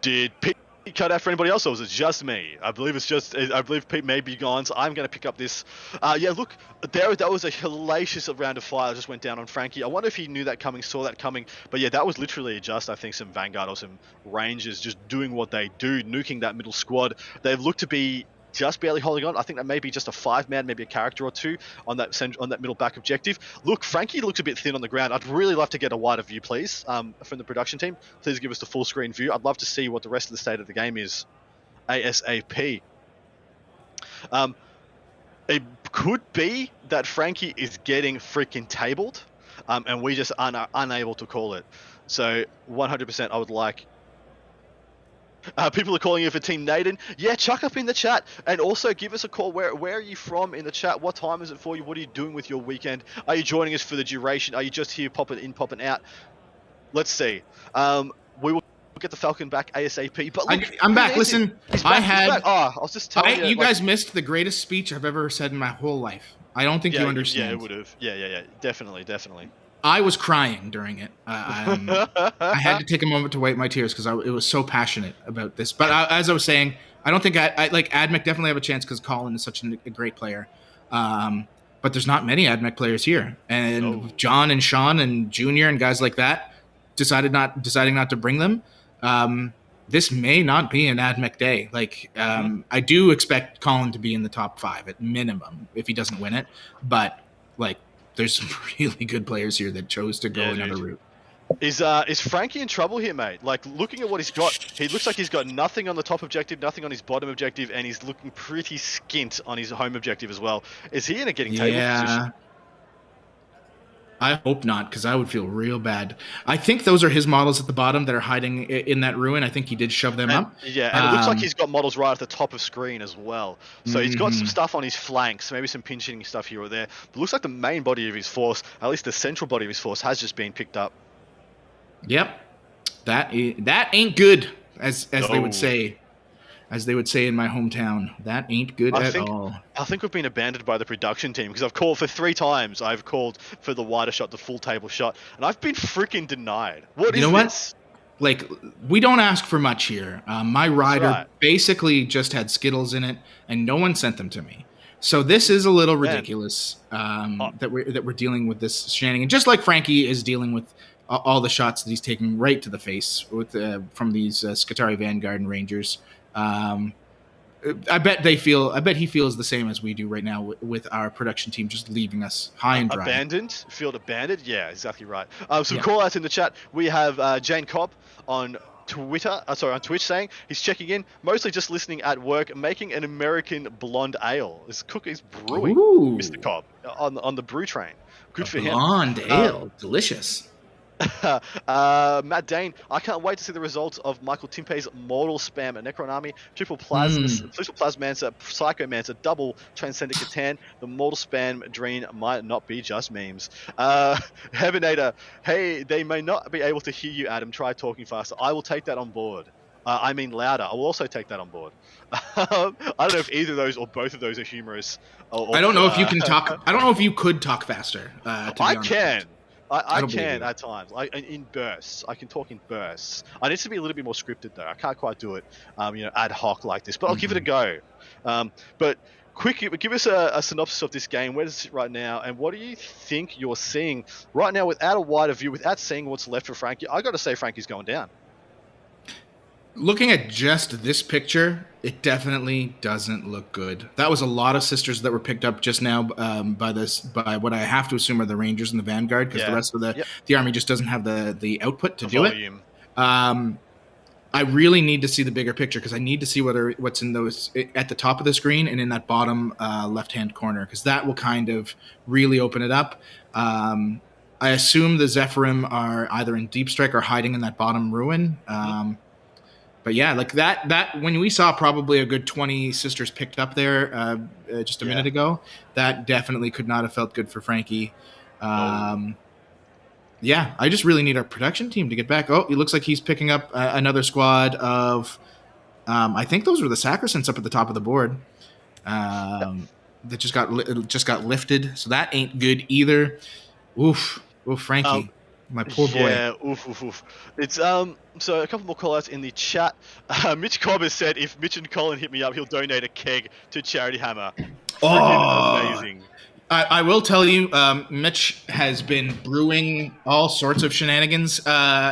Did Pete cut out for anybody else, or was it just me? I believe Pete may be gone, so I'm going to pick up this. Look, that was a hellacious round of fire that just went down on Frankie. I wonder if he knew that coming, saw that coming. But yeah, that was literally just, I think, some Vanguard or some Rangers just doing what they do, nuking that middle squad. They've looked to be just barely holding on. I think that may be just a 5-man, maybe a character or two on that middle back objective. Look, Frankie looks a bit thin on the ground. I'd really love to get a wider view, please, from the production team. Please give us the full screen view. I'd love to see what the rest of the state of the game is ASAP. It could be that Frankie is getting freaking tabled, and we just are unable to call it. So 100% I would like... people are calling you for Team Naden. Yeah, chuck up in the chat, and also give us a call. Where are you from in the chat? What time is it for you? What are you doing with your weekend? Are you joining us for the duration? Are you just here popping in, popping out? Let's see. We will get the Falcon back ASAP. But look, I'm back. Listen, I was just telling you. You guys missed the greatest speech I've ever said in my whole life. I don't think you understand. Yeah, it would have. Yeah. Definitely. I was crying during it. I had to take a moment to wipe my tears because it was so passionate about this. But as I was saying, I don't think I like Admech definitely have a chance because Colin is such a great player. But there's not many Admech players here, and John and Sean and Junior and guys like that deciding not to bring them. This may not be an Admech day. I do expect Colin to be in the top 5 at minimum if he doesn't win it. But there's some really good players here that chose to go another route. Is Frankie in trouble here, mate? Like, looking at what he's got, he looks like he's got nothing on the top objective, nothing on his bottom objective, and he's looking pretty skint on his home objective as well. Is he in a getting table position? I hope not, because I would feel real bad. I think those are his models at the bottom that are hiding in that ruin. I think he did shove them up. Yeah, and it looks like he's got models right at the top of screen as well. So he's got some stuff on his flanks, maybe some pinch hitting stuff here or there. But it looks like the main body of his force, at least the central body of his force, has just been picked up. Yep. That ain't good, as they would say. As they would say in my hometown, that ain't good at all. I think we've been abandoned by the production team because I've called for 3 times. I've called for the wider shot, the full table shot, and I've been freaking denied. What is this? like, we don't ask for much here. My rider right. basically just had Skittles in it, and no one sent them to me. So this is a little ridiculous that we're dealing with this shenanigan, just like Frankie is dealing with all the shots that he's taking right to the face with from these Scutari Vanguard and Rangers. I bet he feels the same as we do right now with our production team just leaving us high and dry. Field abandoned. Yeah, exactly right. Some call outs in the chat. We have Jane Cobb on Twitter, on Twitch, saying he's checking in, mostly just listening at work, making an American blonde ale. He's brewing, Ooh. Mr. Cobb, on the brew train. Good for him. Blonde ale, delicious. Matt Dane, I can't wait to see the results of Michael Timpey's Mortal Spam at Necron Army, Triple Plasmancer, Psychomancer, Double Transcendent Catan. The Mortal Spam dream might not be just memes. Heavenator, hey, they may not be able to hear you, Adam. Try talking faster. I will take that on board. I mean louder. I will also take that on board. I don't know if either of those or both of those are humorous. I don't know if you can talk. I don't know if you could talk faster. I can. I can at times, in bursts. I can talk in bursts. I need to be a little bit more scripted though. I can't quite do it, ad hoc like this. But I'll give it a go. But quick, give us a synopsis of this game. Where does it sit right now, and what do you think you're seeing right now without a wider view, without seeing what's left for Frankie? I got to say, Frankie's going down. Looking at just this picture, it definitely doesn't look good. That was a lot of sisters that were picked up just now by what I have to assume are the Rangers and the Vanguard, because the rest of the army just doesn't have the output to do it. I really need to see the bigger picture, because I need to see what's in those at the top of the screen and in that bottom left-hand corner, because that will kind of really open it up. I assume the Zephyrim are either in deep strike or hiding in that bottom ruin. But yeah, like that when we saw probably a good 20 sisters picked up there just a minute ago, that definitely could not have felt good for Frankie. Yeah, I just really need our production team to get back. Oh, it looks like he's picking up another squad of, I think those were the Sacrosants up at the top of the board. That just got lifted, so that ain't good either. Oof, Frankie. My poor boy. Yeah, oof. It's so a couple more call outs in the chat. Mitch Cobb has said if Mitch and Colin hit me up, he'll donate a keg to Charity Hammer. Amazing. I will tell you, Mitch has been brewing all sorts of shenanigans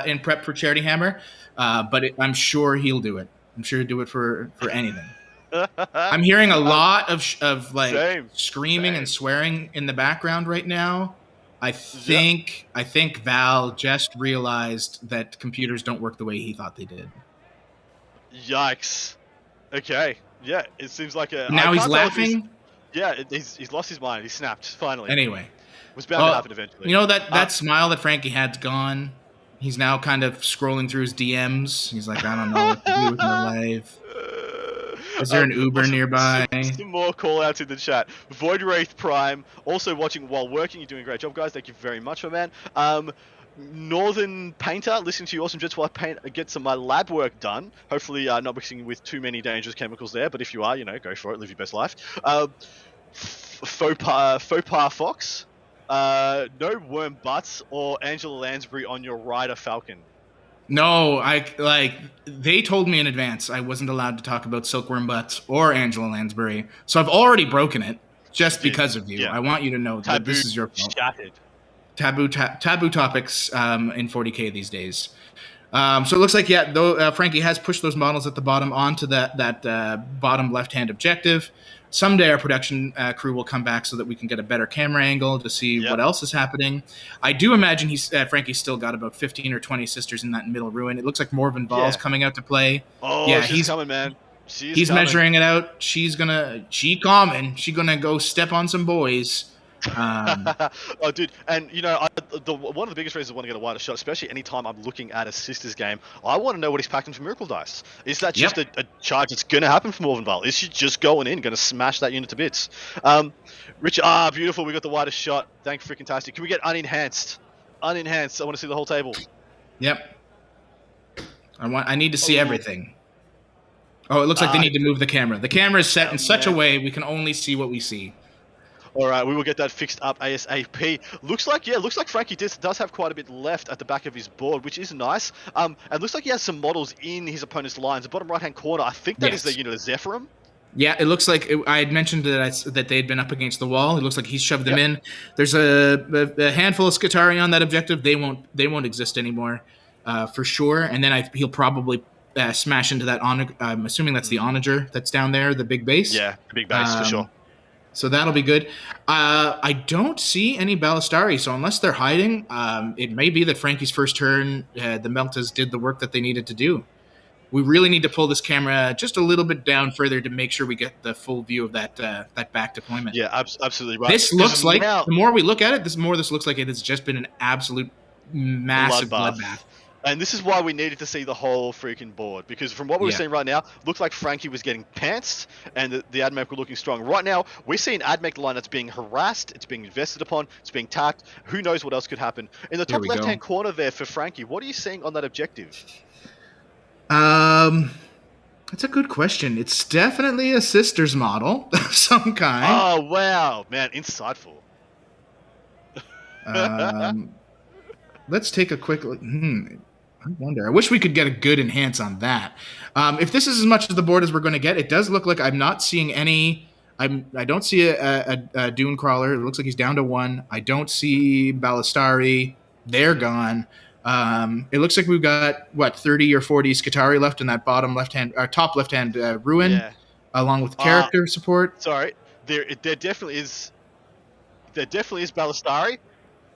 in prep for Charity Hammer, but I'm sure he'll do it. I'm sure he'll do it for anything. I'm hearing a lot of screaming and swearing in the background right now. I think Val just realized that computers don't work the way he thought they did. Yikes. Okay. Yeah, it seems like a... Now he's laughing? He's lost his mind. He snapped, finally. Anyway. It was bound to happen eventually. You know, that smile that Frankie had's gone. He's now kind of scrolling through his DMs. He's like, I don't know what to do with my life. Is there an Uber nearby? Some more call outs in the chat. Void Wraith Prime, also watching while working. You're doing a great job, guys. Thank you very much, my man. Northern Painter, listening to you awesome jets while I get some of my lab work done. Hopefully not mixing with too many dangerous chemicals there, but if you are, go for it. Live your best life. Faux pas Fox. No worm butts or Angela Lansbury on your Rider Falcon. No, they told me in advance I wasn't allowed to talk about Silkworm Butts or Angela Lansbury, so I've already broken it just because of you. Yeah. I want you to know that this is your fault. Shattered. Taboo topics in 40K these days. So it looks like Frankie has pushed those models at the bottom onto that bottom left-hand objective. Someday our production crew will come back so that we can get a better camera angle to see what else is happening. I do imagine Frankie's still got about 15 or 20 sisters in that middle ruin. It looks like Morven Val's coming out to play. Oh, yeah, he's coming, man. He's coming. Measuring it out. She's gonna go step on some boys. Oh, dude, and one of the biggest reasons I want to get a wider shot, especially anytime I'm looking at a sisters game, I want to know what he's packing for Miracle Dice. Is that just a charge that's going to happen for Morven Val? Is she just going in, going to smash that unit to bits? Richard, beautiful, we got the widest shot. Thank freaking tastic. Can we get unenhanced? Unenhanced, I want to see the whole table. Yep. I need to see everything. Oh, it looks like they need to move the camera. The camera is set in such a way we can only see what we see. All right, we will get that fixed up ASAP. Looks like Frankie does have quite a bit left at the back of his board, which is nice. And looks like he has some models in his opponent's lines. The bottom right-hand corner, I think that is the unit of Zephyrum. Yeah, it looks like I had mentioned that they had been up against the wall. It looks like he's shoved them in. There's a handful of Scutari on that objective. They won't exist anymore, for sure. And then he'll probably smash into that. I'm assuming that's the Onager that's down there, the big base. Yeah, the big base for sure. So that'll be good. I don't see any Ballistari, so unless they're hiding, it may be that Frankie's first turn, the Meltas did the work that they needed to do. We really need to pull this camera just a little bit down further to make sure we get the full view of that back deployment. Yeah, absolutely right. This looks like, the more we look at it, the more this looks like it has just been an absolute massive bloodbath. And this is why we needed to see the whole freaking board, because from what we're seeing right now, looked like Frankie was getting pantsed and the AdMech were looking strong. Right now, we're seeing AdMech line that's being harassed, it's being invested upon, it's being tacked. Who knows what else could happen? In the top left-hand corner there for Frankie, what are you seeing on that objective? That's a good question. It's definitely a sisters model of some kind. Oh, wow. Man, insightful. Let's take a quick look. I wonder. I wish we could get a good enhance on that. If this is as much of the board as we're going to get, it does look like I'm not seeing any. I don't see a Dune Crawler. It looks like he's down to 1. I don't see Ballistari. They're gone. It looks like we've got 30 or 40 Scutari left in that bottom left-hand, top left-hand ruin, along with character support. Sorry, there definitely is. There definitely is Ballistari.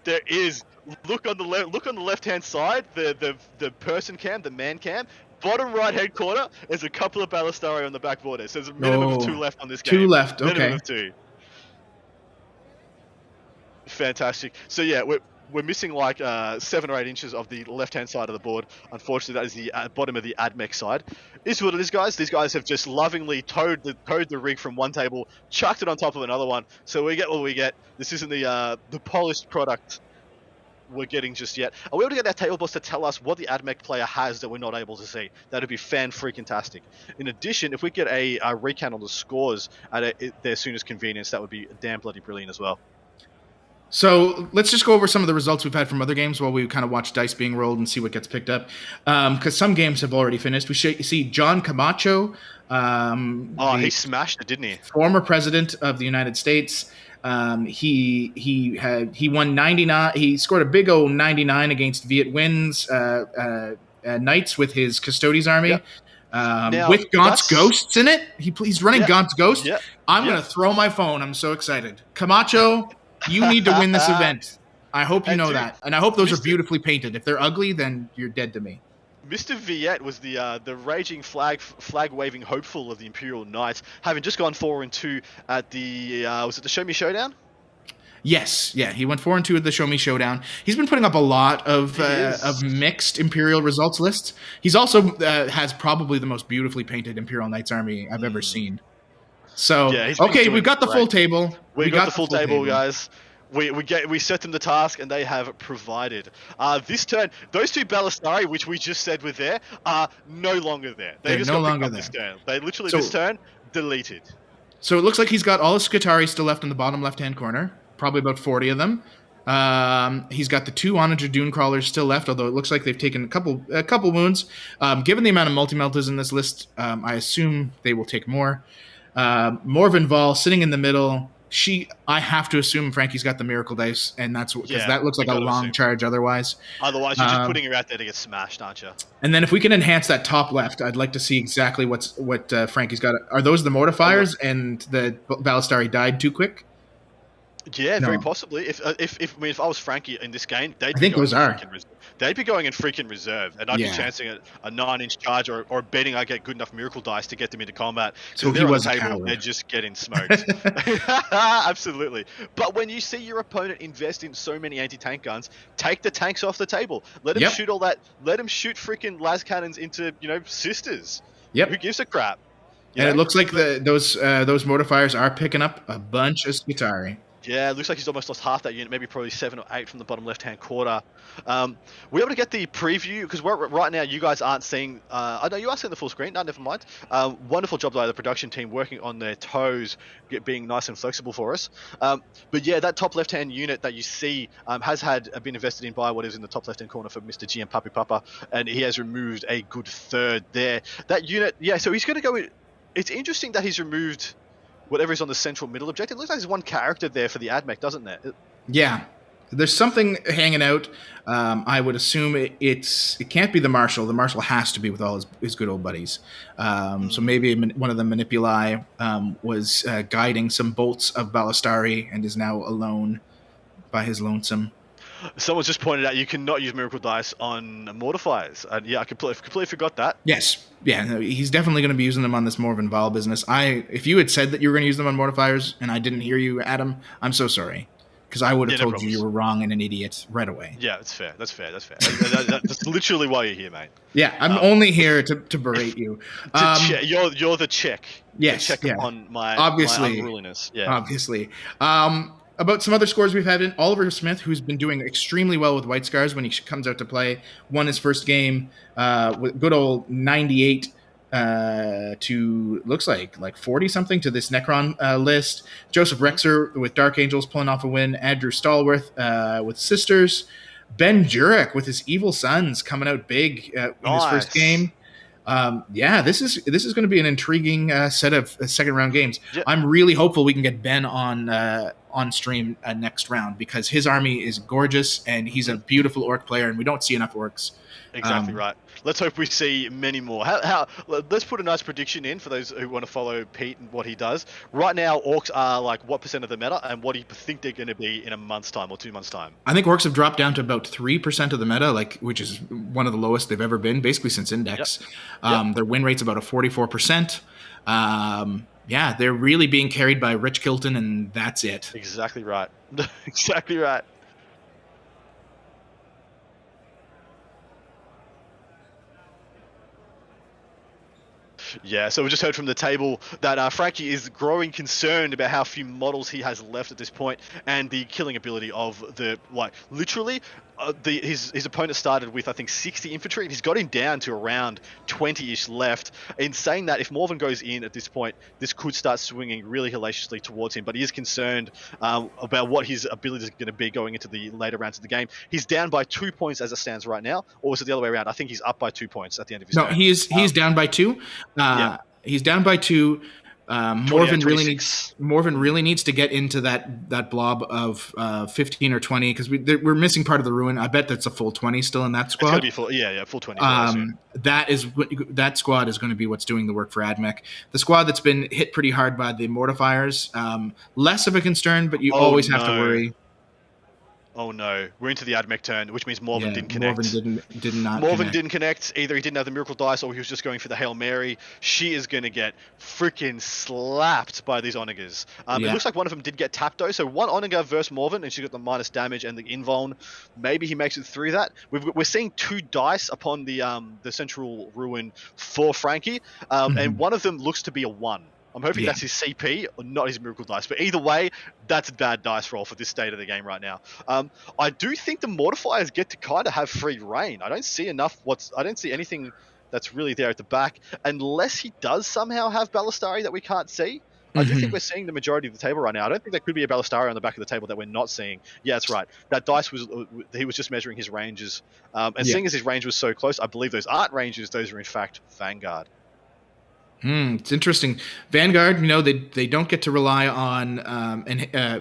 There is. Look on the left-hand side, the person cam, the man cam. Bottom right-hand corner, there's a couple of Ballistari on the back border. So there's a minimum of 2 left on this game. 2 left, okay. Minimum of 2. Fantastic. So yeah, we're missing like 7 or 8 inches of the left-hand side of the board. Unfortunately, that is the bottom of the AdMech side. Is what it is, guys. These guys have just lovingly towed the rig from one table, chucked it on top of another one. So we get what we get. This isn't the polished product we're getting just yet. Are we able to get our table boss to tell us what the AdMech player has that we're not able to see? That'd be fan-freaking-tastic. In addition, if we get a recount on the scores at their soonest convenience, that would be damn bloody brilliant as well. So let's just go over some of the results we've had from other games while we kind of watch dice being rolled and see what gets picked up. Because some games have already finished. We see John Camacho. He smashed it, didn't he? Former president of the United States. He won 99. He scored a big old 99 against Viet Win's Knights with his Custodes army. Yep. With Gaunt's Ghosts in it. He's running Gaunt's Ghost. Yep. I'm going to throw my phone. I'm so excited. Camacho, you need to win this event. I hope you know that. And I hope those are beautifully painted. If they're ugly, then you're dead to me. Mr. Viet was the raging flag-waving hopeful of the Imperial Knights, having just gone 4-2 at the was it the Show Me Showdown? Yes, yeah, he went 4-2 at the Show Me Showdown. He's been putting up a lot of mixed Imperial results lists. He's also has probably the most beautifully painted Imperial Knights army I've ever seen. So okay, we've got the full table. We got the full table, guys. We set them the task, and they have provided. This turn, those 2 Ballistari, which we just said were there, are no longer there. They're just no longer there. This turn. They literally this turn deleted. So it looks like he's got all his Scutari still left in the bottom left-hand corner, probably about 40 of them. He's got the 2 Onager Dune Crawlers still left, although it looks like they've taken a couple wounds. Given the amount of multi-meltas in this list, I assume they will take more. Morven Vol sitting in the middle. I have to assume Frankie's got the miracle dice, and that's because that looks like a long charge otherwise. Otherwise, you're just putting her out there to get smashed, aren't you? And then if we can enhance that top left, I'd like to see exactly what Frankie's got. Are those the mortifiers and the Ballistari died too quick? Yeah, very possibly. If I was Frankie in this game, I think those are. They'd be going in freaking reserve, and I'd be chancing a 9-inch charge or betting I get good enough miracle dice to get them into combat. So if he was a coward, they're just getting smoked. Absolutely. But when you see your opponent invest in so many anti-tank guns, take the tanks off the table. Let him shoot all that. Let him shoot freaking las cannons into sisters. Yep. Who gives a crap? And it looks like those mortifiers are picking up a bunch of Scutari. Yeah, it looks like he's almost lost half that unit, maybe probably 7 or 8 from the bottom left-hand quarter. We're able to get the preview, because right now you guys aren't seeing... I know you are seeing the full screen. No, never mind. Wonderful job by the production team working on their toes, being nice and flexible for us. But yeah, that top left-hand unit that you see has been invested in by what is in the top left-hand corner for Mr. G and Papi Papa, and he has removed a good third there. That unit, yeah, so he's going to go... It's interesting that he's removed... whatever is on the central middle objective. It looks like there's one character there for the AdMech, doesn't there? Yeah. There's something hanging out. I would assume it can't be the Marshal. The Marshal has to be with all his good old buddies. So maybe one of the Manipuli was guiding some bolts of Ballistari and is now alone by his lonesome. Someone's just pointed out you cannot use Miracle Dice on Mortifiers. Yeah, I completely forgot that. Yes. Yeah, no, he's definitely going to be using them on this Morven Vile business. If you had said that you were going to use them on Mortifiers and I didn't hear you, Adam, I'm so sorry. Because I would have told you were wrong and an idiot right away. Yeah, that's fair. That's that's literally why you're here, mate. Yeah, I'm only here to berate you. You're the check. Yes. The check on my unruliness. Yeah. Obviously. About some other scores we've had in, Oliver Smith, who's been doing extremely well with White Scars when he comes out to play, won his first game with good old 98 to looks like 40 something to this Necron list. Joseph Rexer with Dark Angels pulling off a win. Andrew Stallworth with Sisters. Ben Jurek with his Evil Sons coming out big in his first game. This is going to be an intriguing set of second round games. Yeah. I'm really hopeful we can get Ben on stream next round because his army is gorgeous and he's a beautiful orc player and we don't see enough orcs. Exactly right. Let's hope we see many more. Let's put a nice prediction in for those who want to follow Pete and what he does. Right now, orcs are like what % of the meta, and what do you think they're going to be in a month's time or 2 months' time? I think orcs have dropped down to about 3% of the meta, which is one of the lowest they've ever been, basically since Index. Yep. Their win rate's about a 44%. They're really being carried by Rich Kilton, and that's it. Exactly right. Exactly right. Yeah, so we just heard from the table that Frankie is growing concerned about how few models he has left at this point, and the killing ability of literally his opponent started with I think 60 infantry, and he's got him down to around 20-ish left. In saying that, if Morven goes in at this point, this could start swinging really hellaciously towards him, but he is concerned about what his ability is going to be going into the later rounds of the game. He's down by 2 points as it stands right now, or is it the other way around? I think he's up by 2 points at the end of his turn. He's down by 2. He's down by 2. Morven really needs to get into that blob of 15 or 20 because we're missing part of the ruin. I bet that's a full 20 still in that squad. It's gonna be full 20. That squad is going to be what's doing the work for AdMech. The squad that's been hit pretty hard by the mortifiers, less of a concern, but you always have to worry. Oh no, we're into the AdMech turn, which means Morven didn't connect. Morven didn't connect. Either he didn't have the Miracle Dice or he was just going for the Hail Mary. She is going to get freaking slapped by these Onagers. It looks like one of them did get tapped though, so one Onager versus Morven, and she got the minus damage and the invuln. Maybe he makes it through that. We're seeing 2 dice upon the central ruin for Frankie, and one of them looks to be a 1. I'm hoping that's his CP, or not his Miracle Dice. But either way, that's a bad dice roll for this state of the game right now. I do think the Mortifiers get to kind of have free reign. I don't see anything that's really there at the back, unless he does somehow have Ballistari that we can't see. I do think we're seeing the majority of the table right now. I don't think there could be a Ballistari on the back of the table that we're not seeing. Yeah, that's right. That dice he was just measuring his ranges. Seeing as his range was so close, I believe those aren't ranges, those are in fact Vanguard. It's interesting. Vanguard, they don't get to rely on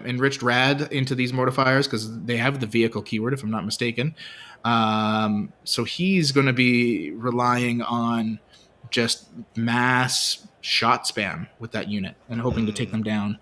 enriched rad into these mortifiers because they have the vehicle keyword, if I'm not mistaken. So he's going to be relying on just mass shot spam with that unit and hoping to take them down.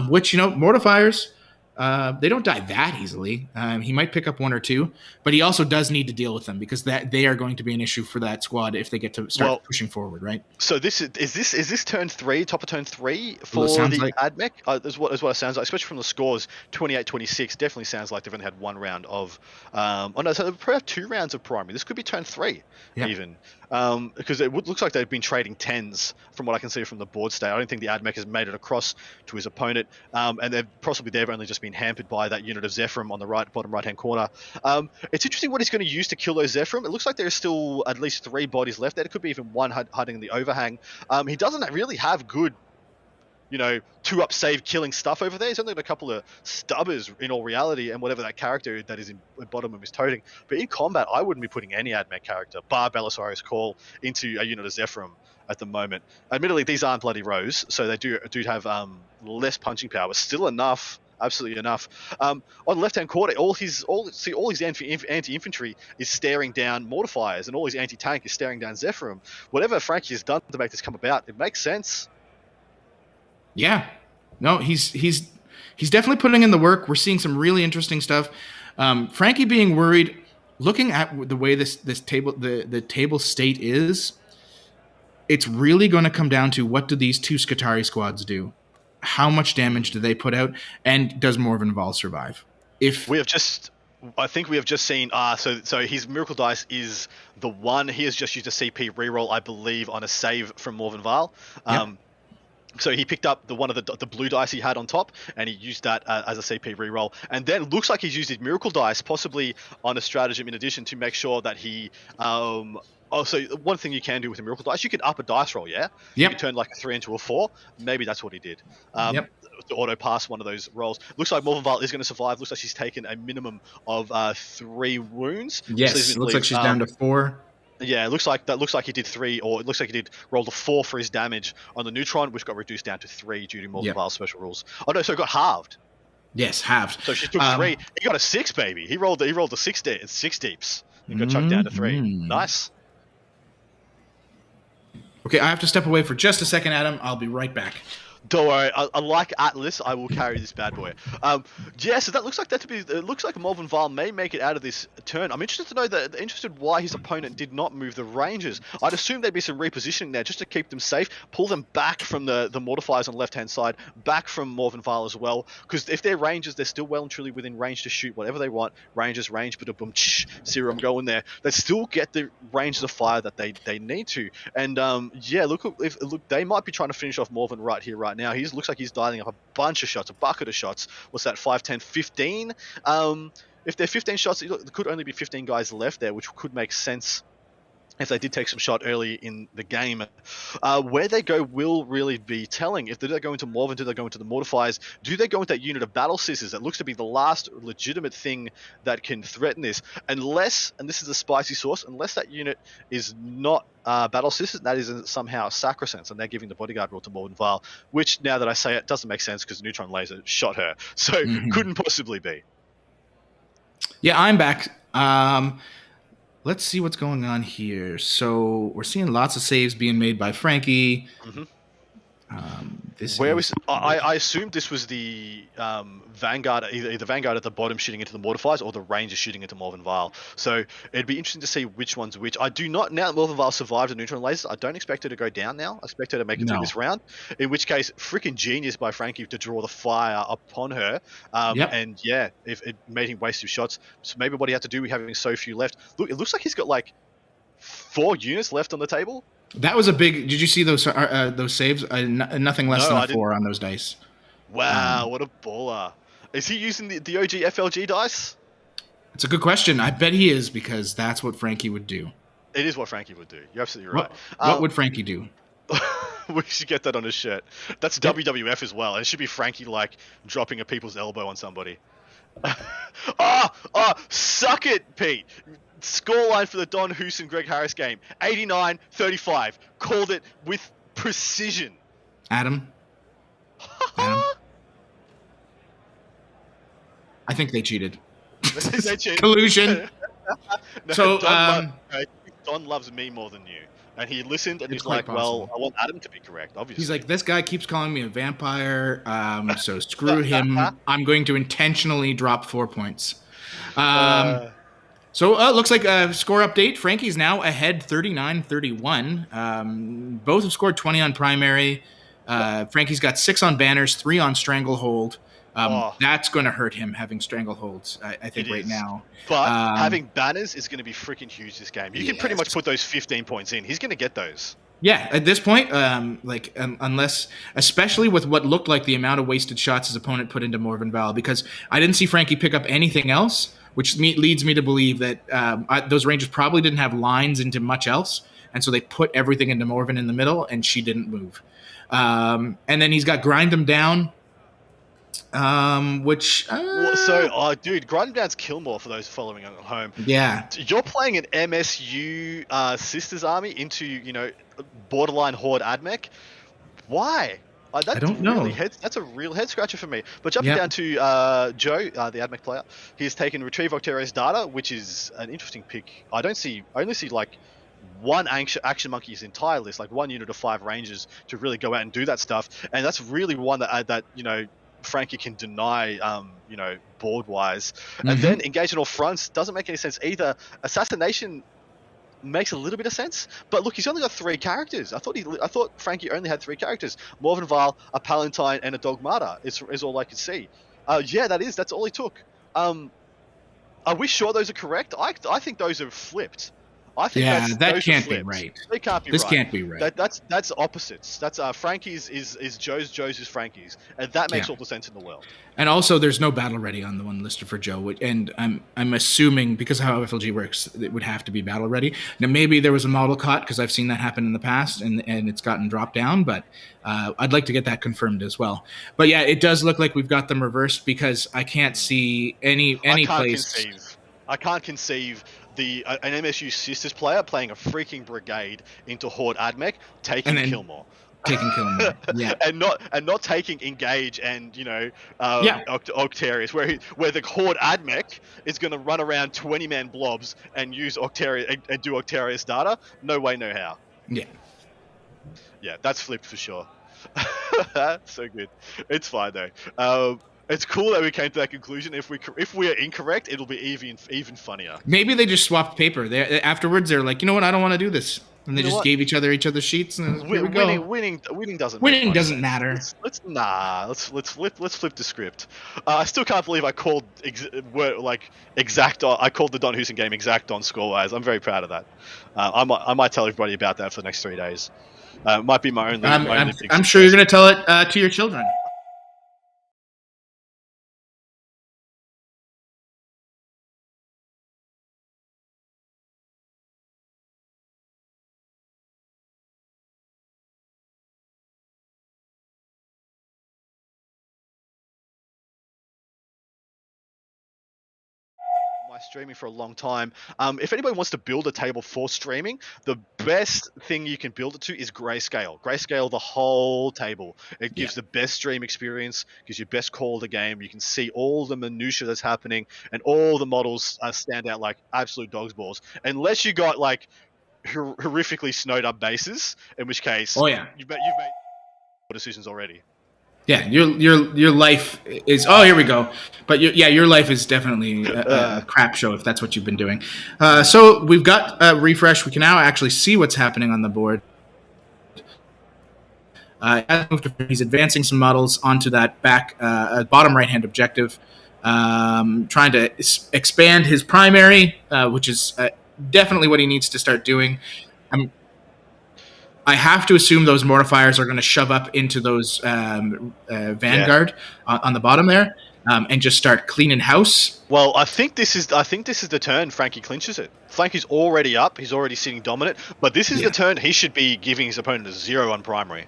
Which, mortifiers, They don't die that easily. He might pick up one or two, but he also does need to deal with them because that they are going to be an issue for that squad if they get to start pushing forward, right? So this is this turn 3, top of turn 3 for the like AdMech? Is what it sounds like, especially from the scores 28-26. Definitely sounds like they've only had one round of. So they probably have 2 rounds of primary. This could be turn 3 even. Because it looks like they've been trading 10s from what I can see from the board state. I don't think the AdMech has made it across to his opponent, and they've only just been hampered by that unit of Zephyr on the bottom right hand corner. It's interesting what he's going to use to kill those Zephyr. It looks like there's still at least 3 bodies left there. There could be even one hiding in the overhang. He doesn't really have good 2-up save killing stuff over there. He's only got a couple of stubbers in all reality, and whatever that character that is in the bottom of his toting. But in combat, I wouldn't be putting any AdMech character, bar Belisarius Call, into a unit of Zephyr at the moment. Admittedly, these aren't bloody Rose, so they do have less punching power, but still enough. Absolutely enough. On the left-hand quarter, all his anti-infantry is staring down mortifiers, and all his anti-tank is staring down Zephyr. Whatever Frankie has done to make this come about, it makes sense. Yeah, no, he's definitely putting in the work. We're seeing some really interesting stuff. Frankie being worried, looking at the way this table the table state is, it's really going to come down to what do these 2 Scutari squads do? How much damage do they put out, and does Morvenval survive? I think we have just seen. So his Miracle Dice is the one. He has just used a CP reroll, I believe, on a save from Morvenval. So he picked up one of the blue dice he had on top, and he used that as a CP reroll. And then it looks like he's used his Miracle Dice, possibly on a stratagem in addition, to make sure that he. Also, one thing you can do with a Miracle Dice, you can up a dice roll, yeah? You can turn like a 3 into a 4. Maybe that's what he did. To auto pass one of those rolls. Looks like Morvenval is going to survive. Looks like she's taken a minimum of 3 wounds. Yes, looks like she's down to 4. Yeah, it looks like he did 3, or it looks like he did roll a 4 for his damage on the neutron, which got reduced down to 3 due to Morvenval's special rules. Oh no, so it got halved. Yes, halved. So she took 3. He got a 6, baby. He rolled a 6 deeps. He got chucked down to 3. Nice. Okay, I have to step away for just a second, Adam. I'll be right back. Don't worry, I like Atlas. I will carry this bad boy. So that looks like it looks like Morvenval may make it out of this turn. I'm interested to know why his opponent did not move the Rangers. I'd assume there'd be some repositioning there just to keep them safe, pull them back from the mortifiers on the left-hand side, back from Morvenval as well. Because if they're Rangers, they're still well and truly within range to shoot whatever they want. Rangers, range, but boom, serum going there. They still get the range of fire that they need to. And look, they might be trying to finish off Morven right now. He looks like he's dialing up a bunch of shots, a bucket of shots. What's that, 5, 10, 15? If they're 15 shots, there could only be 15 guys left there, which could make sense if they did take some shot early in the game. Where they go will really be telling. If they go into Morven, do they go into the Mortifiers? Do they go into that unit of Battle Scissors? That looks to be the last legitimate thing that can threaten this. Unless, and this is a spicy sauce, unless that unit is not Battle Scissors, that is somehow Sacrosanct, and they're giving the Bodyguard rule to Morvenval, which, now that I say it, doesn't make sense because the Neutron Laser shot her. So couldn't possibly be. Yeah, I'm back. Let's see what's going on here. So we're seeing lots of saves being made by Frankie. I assumed this was the Vanguard, either Vanguard at the bottom shooting into the Mortifiers, or the Rangers shooting into Morvenval. So it'd be interesting to see which one's which. I do not, now that Morvenval survived the neutron lasers, I don't expect her to go down now. I expect her to make it through this round. In which case, freaking genius by Frankie to draw the fire upon her. And yeah, if it made him waste his shots. So maybe what he had to do with having so few left. Look, it looks like he's got like 4 units left on the table. That was a big. Did you see those saves? Nothing less than a 4 on those dice. Wow, what a baller! Is he using the OG FLG dice? It's a good question. I bet he is, because that's what Frankie would do. It is what Frankie would do. You're absolutely right. What would Frankie do? We should get that on his shirt. That's WWF as well. It should be Frankie like dropping a people's elbow on somebody. Suck it, Pete. Scoreline for the Don Houston Greg Harris game, 89-35. Called it with precision. Adam? I think they cheated. They cheated. Collusion. No, So, Don loves me more than you. And he listened, and It's he's like, quite possible. well, I want Adam to be correct, obviously. He's like, this guy keeps calling me a vampire, so screw him. I'm going to intentionally drop 4 points. So looks like a score update. Frankie's now ahead 39-31. Both have scored 20 on primary. Frankie's got 6 on banners, 3 on stranglehold. That's going to hurt him having strangleholds, I think, right now. But having banners is going to be freaking huge this game. You can pretty much put those 15 points in. He's going to get those. Yeah, at this point, unless, especially with what looked like the amount of wasted shots his opponent put into Morven Val, because I didn't see Frankie pick up anything else, which leads me to believe that those Rangers probably didn't have lines into much else, and so they put everything into Morven in the middle, and she didn't move. And then he's got Grind Them Down, which... dude, Grind Them Down's Killmore for those following at home. Yeah. You're playing an MSU Sisters Army into, borderline Horde Admech. Why? I don't know. That's a real head scratcher for me. But jumping down to Joe, the Admech player, he's taken Retrieve Octarius Data, which is an interesting pick. I only see like one action monkey his entire list, like one unit of 5 rangers to really go out and do that stuff, and that's really one that Frankie can deny, board wise. And then engage on all fronts doesn't make any sense either. Assassination makes a little bit of sense, but look, he's only got 3 characters. I thought Frankie only had 3 characters: Morven Val, a Palatine, and a Dogmata. Is all I could see. That's all he took. Are we sure those are correct? I think those are flipped. I think that can't be right. They can't be this right. Can't be right. That's opposites. That's Frankie's is Joe's is Frankie's, and that makes all the sense in the world. And also, there's no battle ready on the one listed for Joe, and I'm assuming, because of how FLG works, it would have to be battle ready. Now, maybe there was a model caught, because I've seen that happen in the past, and it's gotten dropped down, but I'd like to get that confirmed as well. But yeah, it does look like we've got them reversed, because I can't see any place. I can't conceive an MSU Sisters player playing a freaking brigade into Horde Admech, taking Killmore. Yeah, and not taking Engage and Octarius, where the Horde Admech is going to run around 20-man blobs and use Octarius and do Octarius Data. No way, no how. Yeah, that's flipped for sure. So good. It's fine though. It's cool that we came to that conclusion. If we are incorrect, it'll be even funnier. Maybe they just swapped paper. Afterwards, they're like, you know what? I don't want to do this, and they just gave each other's sheets. And here we go. Winning doesn't. Winning doesn't matter. Let's flip the script. I still can't believe I called exact. I called the Don Houston game exact on score wise. I'm very proud of that. I might tell everybody about that for the next 3 days. Might be my only. I'm sure you're going to tell it to your children. Streaming for a long time. If anybody wants to build a table for streaming, the best thing you can build it to is Grayscale. Grayscale the whole table. It gives the best stream experience, gives you best call of the game. You can see all the minutia that's happening, and all the models stand out like absolute dog's balls. Unless you got like horrifically snowed up bases, in which case you've made decisions already. Yeah, your life is. Oh, here we go. But your life is definitely a crap show if that's what you've been doing. So we've got a refresh. We can now actually see what's happening on the board. He's advancing some models onto that back bottom right hand objective, trying to expand his primary, which is definitely what he needs to start doing. I have to assume those mortifiers are going to shove up into those Vanguard on the bottom there, and just start cleaning house. Well, I think this is the turn Frankie clinches it. Frankie's already up. He's already sitting dominant. But this is the turn he should be giving his opponent a 0 on primary.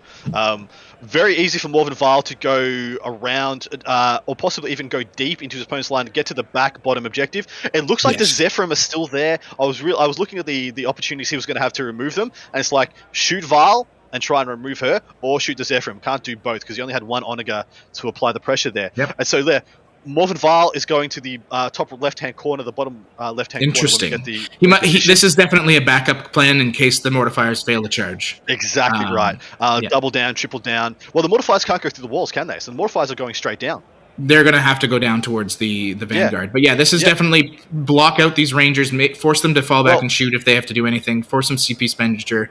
Very easy for Morven Val to go around, or possibly even go deep into his opponent's line to get to the back bottom objective. It looks like the Zephyrim are still there. I was looking at the opportunities he was going to have to remove them, and it's like shoot Val and try and remove her, or shoot the Zephyrim. Can't do both because he only had one Onager to apply the pressure there. And so there, Morven Vile is going to the top left-hand corner, the bottom left-hand corner. Interesting. When we get This is definitely a backup plan in case the mortifiers fail to charge. Exactly right. Double down, triple down. Well, the mortifiers can't go through the walls, can they? So the mortifiers are going straight down. They're going to have to go down towards the Vanguard. But yeah, this is definitely block out these Rangers, force them to fall back and shoot if they have to do anything, force some CP expenditure.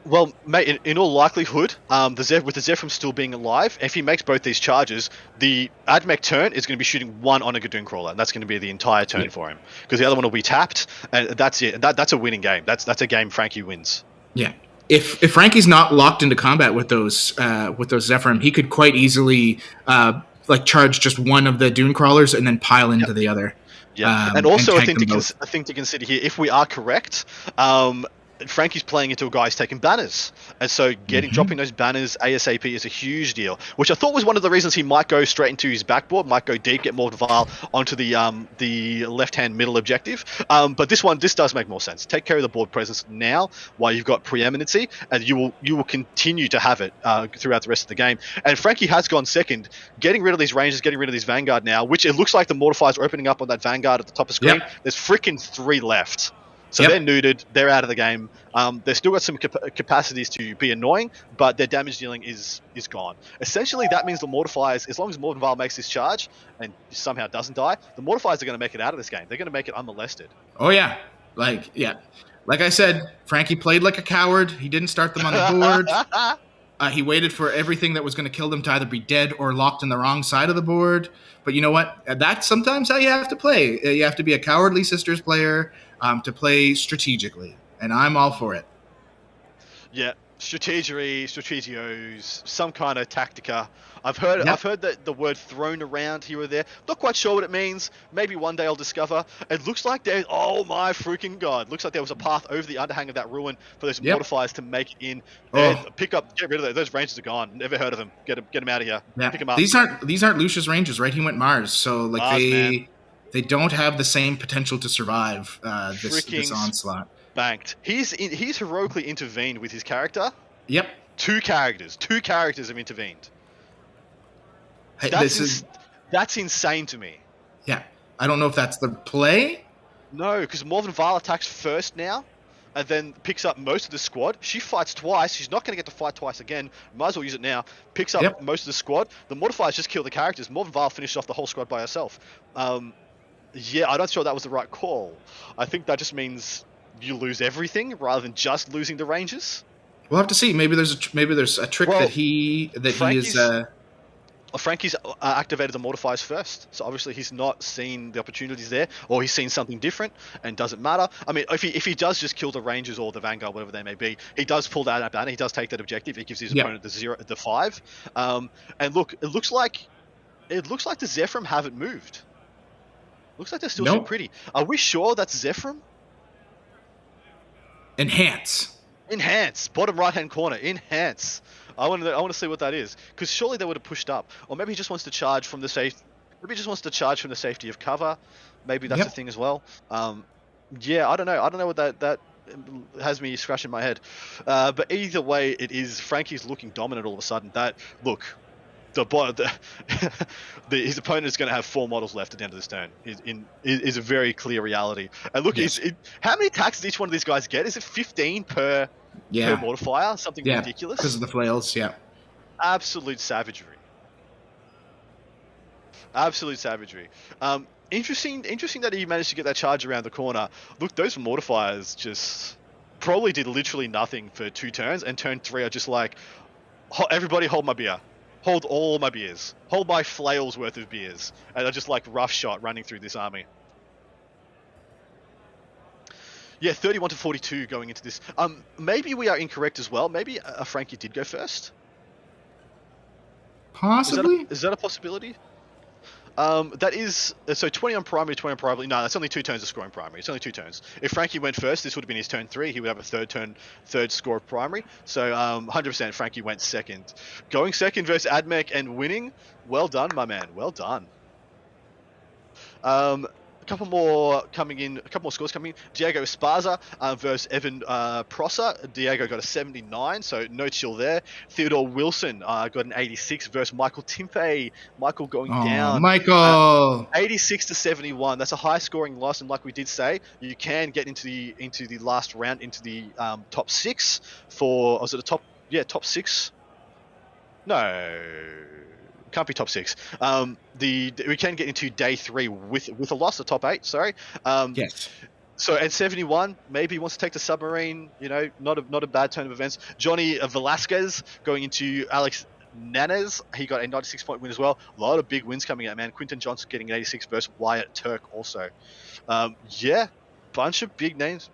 Well, mate, in all likelihood, with the Zephyr still being alive, if he makes both these charges, the Admech turn is going to be shooting one on a Gadoon Crawler, and that's going to be the entire turn for him. Because the other one will be tapped, and that's it. That's a winning game. That's a game Frankie wins. Yeah. If Frankie's not locked into combat with those Zephyrim, he could quite easily charge just one of the Dune Crawlers and then pile into the other. Yeah, and also a thing to consider here, if we are correct, Frankie's playing into a guy who's taking banners, and so dropping those banners ASAP is a huge deal, which I thought was one of the reasons he might go straight into his backboard, might go deep, get more Vile onto the left-hand middle objective. But this does make more sense. Take care of the board presence now while you've got preeminency, and you will continue to have it throughout the rest of the game. And Frankie has gone second, getting rid of these Rangers, getting rid of these Vanguard now, which it looks like the Mortifiers are opening up on that Vanguard at the top of the screen. Yep. There's freaking 3 left. So they're neutered, they're out of the game. They've still got some capacities to be annoying, but their damage dealing is gone. Essentially, that means the Mortifiers, as long as Morton Vile makes this charge and somehow doesn't die, the Mortifiers are going to make it out of this game. They're going to make it unmolested. Oh, yeah. Like I said, Frankie played like a coward. He didn't start them on the board. He waited for everything that was going to kill them to either be dead or locked in the wrong side of the board. But you know what? That's sometimes how you have to play. You have to be a cowardly Sisters player to play strategically, and I'm all for it. Yeah, strategios, some kind of tactica. I've heard that the word thrown around here or there. Not quite sure what it means. Maybe one day I'll discover. It looks like oh my freaking god! Looks like there was a path over the underhang of that ruin for those mortifiers to make it in. Get rid of those Rangers are gone. Never heard of them. Get them out of here. Yeah. Pick them up. These aren't Lucia's Rangers, right? He went Mars, so they don't have the same potential to survive this onslaught. Banked. He's heroically intervened with his character. Yep. Two characters have intervened. Hey, that's insane to me. Yeah. I don't know if that's the play. No, because Morven Vile attacks first now, and then picks up most of the squad. She fights twice. She's not going to get to fight twice again. Might as well use it now. Picks up most of the squad. The Mortifiers just kill the characters. Morven Vile finished off the whole squad by herself. Yeah, I'm not sure that was the right call. I think that just means you lose everything rather than just losing the Rangers. We'll have to see. Maybe there's a trick Frankie's activated the Mortifiers first, so obviously he's not seen the opportunities there, or he's seen something different, and doesn't matter. I mean, if he does just kill the Rangers or the Vanguard, whatever they may be, he does pull that banner. He does take that objective. He gives his opponent the 5. And look, it looks like the Zephyrim haven't moved. Looks like they're still shooting pretty. Are we sure that's Zephyrim? Enhance. Bottom right-hand corner. Enhance. I want to see what that is, because surely they would have pushed up, or maybe he just wants to charge from the safety of cover. Maybe that's a thing as well. Yeah, I don't know what that has me scratching my head. But either way, it is Frankie's looking dominant all of a sudden. His opponent is going to have 4 models left at the end of this turn. Is a very clear reality. And look, how many attacks does each one of these guys get? Is it 15 per mortifier? Something ridiculous? Because of the flails, Absolute savagery. Interesting that he managed to get that charge around the corner. Look, those mortifiers just probably did literally nothing for 2 turns, and turn 3 are just like, everybody hold my beer. Hold all my beers. Hold my flails worth of beers. And they're just like rough shot running through this army. Yeah, 31 to 42 going into this. Maybe we are incorrect as well. Maybe Frankie did go first. Possibly. Is that a possibility? That is, so 20 on primary, 20 on primary. No, that's only 2 turns of scoring primary. It's only 2 turns. If Frankie went first, this would have been his turn 3. He would have a third score of primary. So 100% Frankie went second. Going second versus Admech and winning. Well done, my man. Well done. A couple more coming in. A couple more scores coming in. Diego Esparza versus Evan Prosser. Diego got a 79, so no chill there. Theodore Wilson got an 86 versus Michael Timpe. Michael going down. Michael. 86 to 71. That's a high scoring loss, and like we did say, you can get into the last round, into the top 6 for. Was it a top? Yeah, top 6. No, can't be top 6. We can get into day 3 with a loss, the top 8. Sorry. Yes. So at 71, maybe he wants to take the submarine. You know, not a bad turn of events. Johnny Velasquez going into Alex Nanez. He got a 96-point win as well. A lot of big wins coming out, man. Quinton Johnson getting an 86 versus Wyatt Turk also. Yeah, bunch of big names.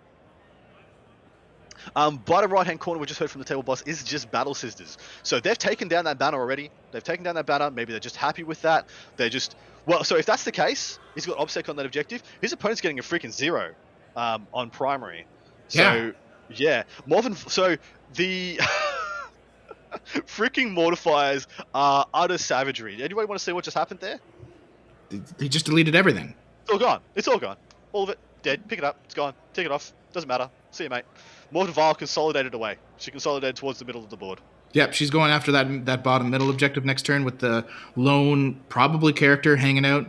Bottom right-hand corner, we just heard from the table boss, is just Battle Sisters. So they've taken down that banner already. They've taken down that banner. Maybe they're just happy with that. They're just... Well, so if that's the case, he's got OBSEC on that objective. His opponent's getting a freaking 0 on primary. So, yeah. Morphin... So, the... freaking Mortifiers are utter savagery. Anybody want to see what just happened there? He just deleted everything. It's all gone. It's all gone. All of it. Dead. Pick it up. It's gone. Take it off. Doesn't matter. See you, mate. Morton Vile consolidated away. She consolidated towards the middle of the board. Yep, she's going after that bottom middle objective next turn with the lone probably character hanging out.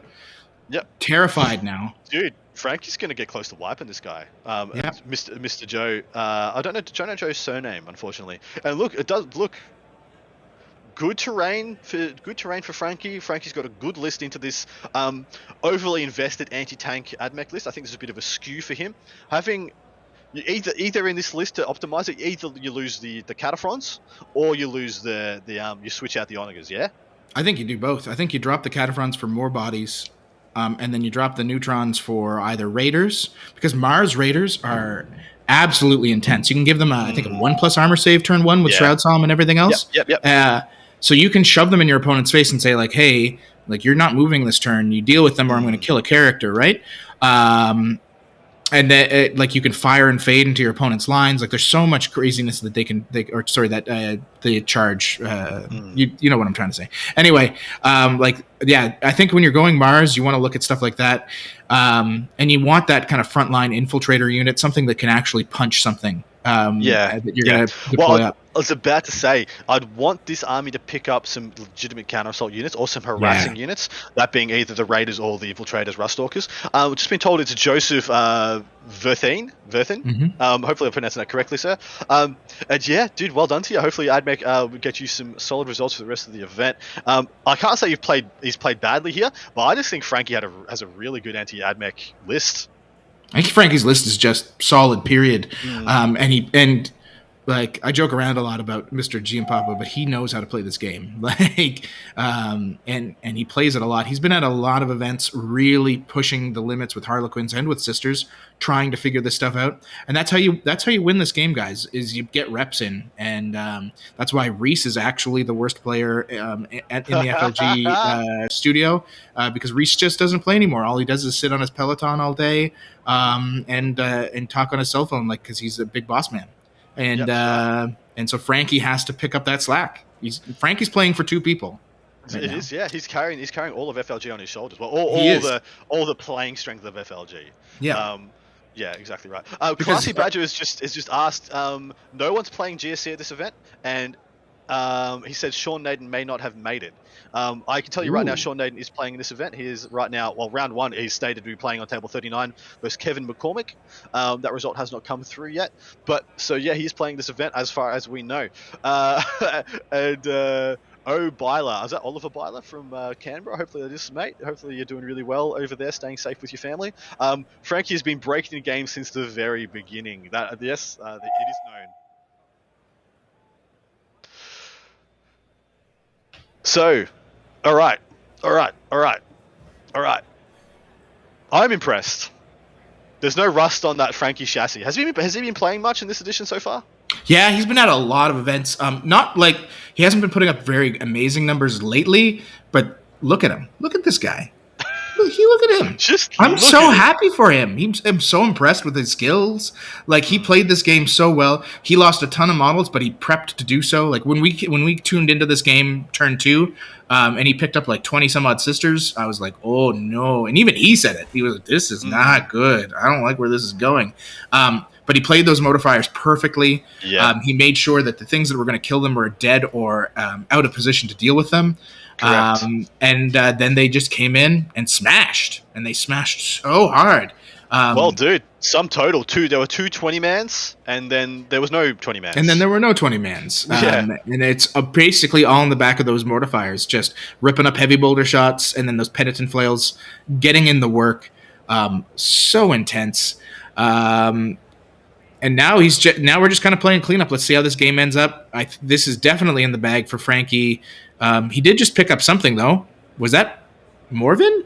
Yep. Terrified now. Dude, Frankie's going to get close to wiping this guy. Mr. Joe. I don't know Joe's surname, unfortunately. And look, it does look good terrain for Frankie. Frankie's got a good list into this overly invested anti-tank AdMech list. I think there's a bit of a skew for him. Having either in this list to optimize it, either you lose the Cataphrons or you lose you switch out the Onagers, yeah? I think you do both. I think you drop the Cataphrons for more bodies, and then you drop the Neutrons for either Raiders, because Mars Raiders are absolutely intense. You can give them, I think, a 1+ armor save turn 1 with Shroud Psalm and everything else. Yep. So you can shove them in your opponent's face and say, like, hey, like, you're not moving this turn. You deal with them or I'm going to kill a character, right? And then, like, you can fire and fade into your opponent's lines. Like, there's so much craziness that they charge. You know what I'm trying to say. Anyway, I think when you're going Mars, you want to look at stuff like that. And you want that kind of frontline infiltrator unit, something that can actually punch something. That you're going to deploy up. I was about to say, I'd want this army to pick up some legitimate counter-assault units or some harassing units, that being either the Raiders or the Infiltrators, Ruststalkers. We've just been told it's Joseph Verthin. Hopefully I'm pronouncing that correctly, sir. And yeah, dude, well done to you. Hopefully AdMech will get you some solid results for the rest of the event. I can't say he's played badly here, but I just think Frankie has a really good anti-AdMech list. I think Frankie's list is just solid, period. I joke around a lot about Mr. Giampapa, but he knows how to play this game. And he plays it a lot. He's been at a lot of events, really pushing the limits with Harlequins and with Sisters, trying to figure this stuff out. And that's how you win this game, guys. Is you get reps in, and that's why Reese is actually the worst player in the FLG studio, because Reese just doesn't play anymore. All he does is sit on his Peloton all day and talk on his cell phone, because he's a big boss man. And so Frankie has to pick up that slack. Frankie's playing for 2 people. Right now. Is, yeah. He's carrying all of FLG on his shoulders. Well, all the playing strength of FLG. Yeah. Yeah, exactly right. Classy Badger is just asked. No one's playing GSC at this event, and he said Sean Naden may not have made it. I can tell you right now, Sean Naden is playing in this event. He is right now, round 1, he's stated to be playing on table 39 versus Kevin McCormick. That result has not come through yet. But, so yeah, he's playing this event as far as we know. Byler, is that Oliver Byler from Canberra? Hopefully that is, mate. Hopefully you're doing really well over there, staying safe with your family. Frankie has been breaking the game since the very beginning. It is known. So, all right. I'm impressed. There's no rust on that Frankie chassis. Has he been playing much in this edition so far? Yeah, he's been at a lot of events. Not like he hasn't been putting up very amazing numbers lately, but look at him. Look at this guy. Look at him. Just I'm look so at him. happy for him. I'm so impressed with his skills. Like, he played this game so well. He lost a ton of models, but he prepped to do so. Like, when we tuned into this game turn 2, and he picked up like 20 some odd sisters, I was like, oh no. And even he said it. He was like, this is not good. I don't like where this is going. But he played those modifiers perfectly. Yeah. He made sure that the things that were going to kill them were dead or out of position to deal with them. And then they just came in and smashed. And they smashed so hard. Well, dude, sum total, there were two 20-mans, and then there was no 20-mans. And then there were no 20-mans. And it's basically all in the back of those mortifiers, just ripping up heavy boulder shots, and then those penitent flails, getting in the work. So intense. And now we're just kind of playing cleanup. Let's see how this game ends up. This is definitely in the bag for Frankie. He did just pick up something, though. Was that Morven?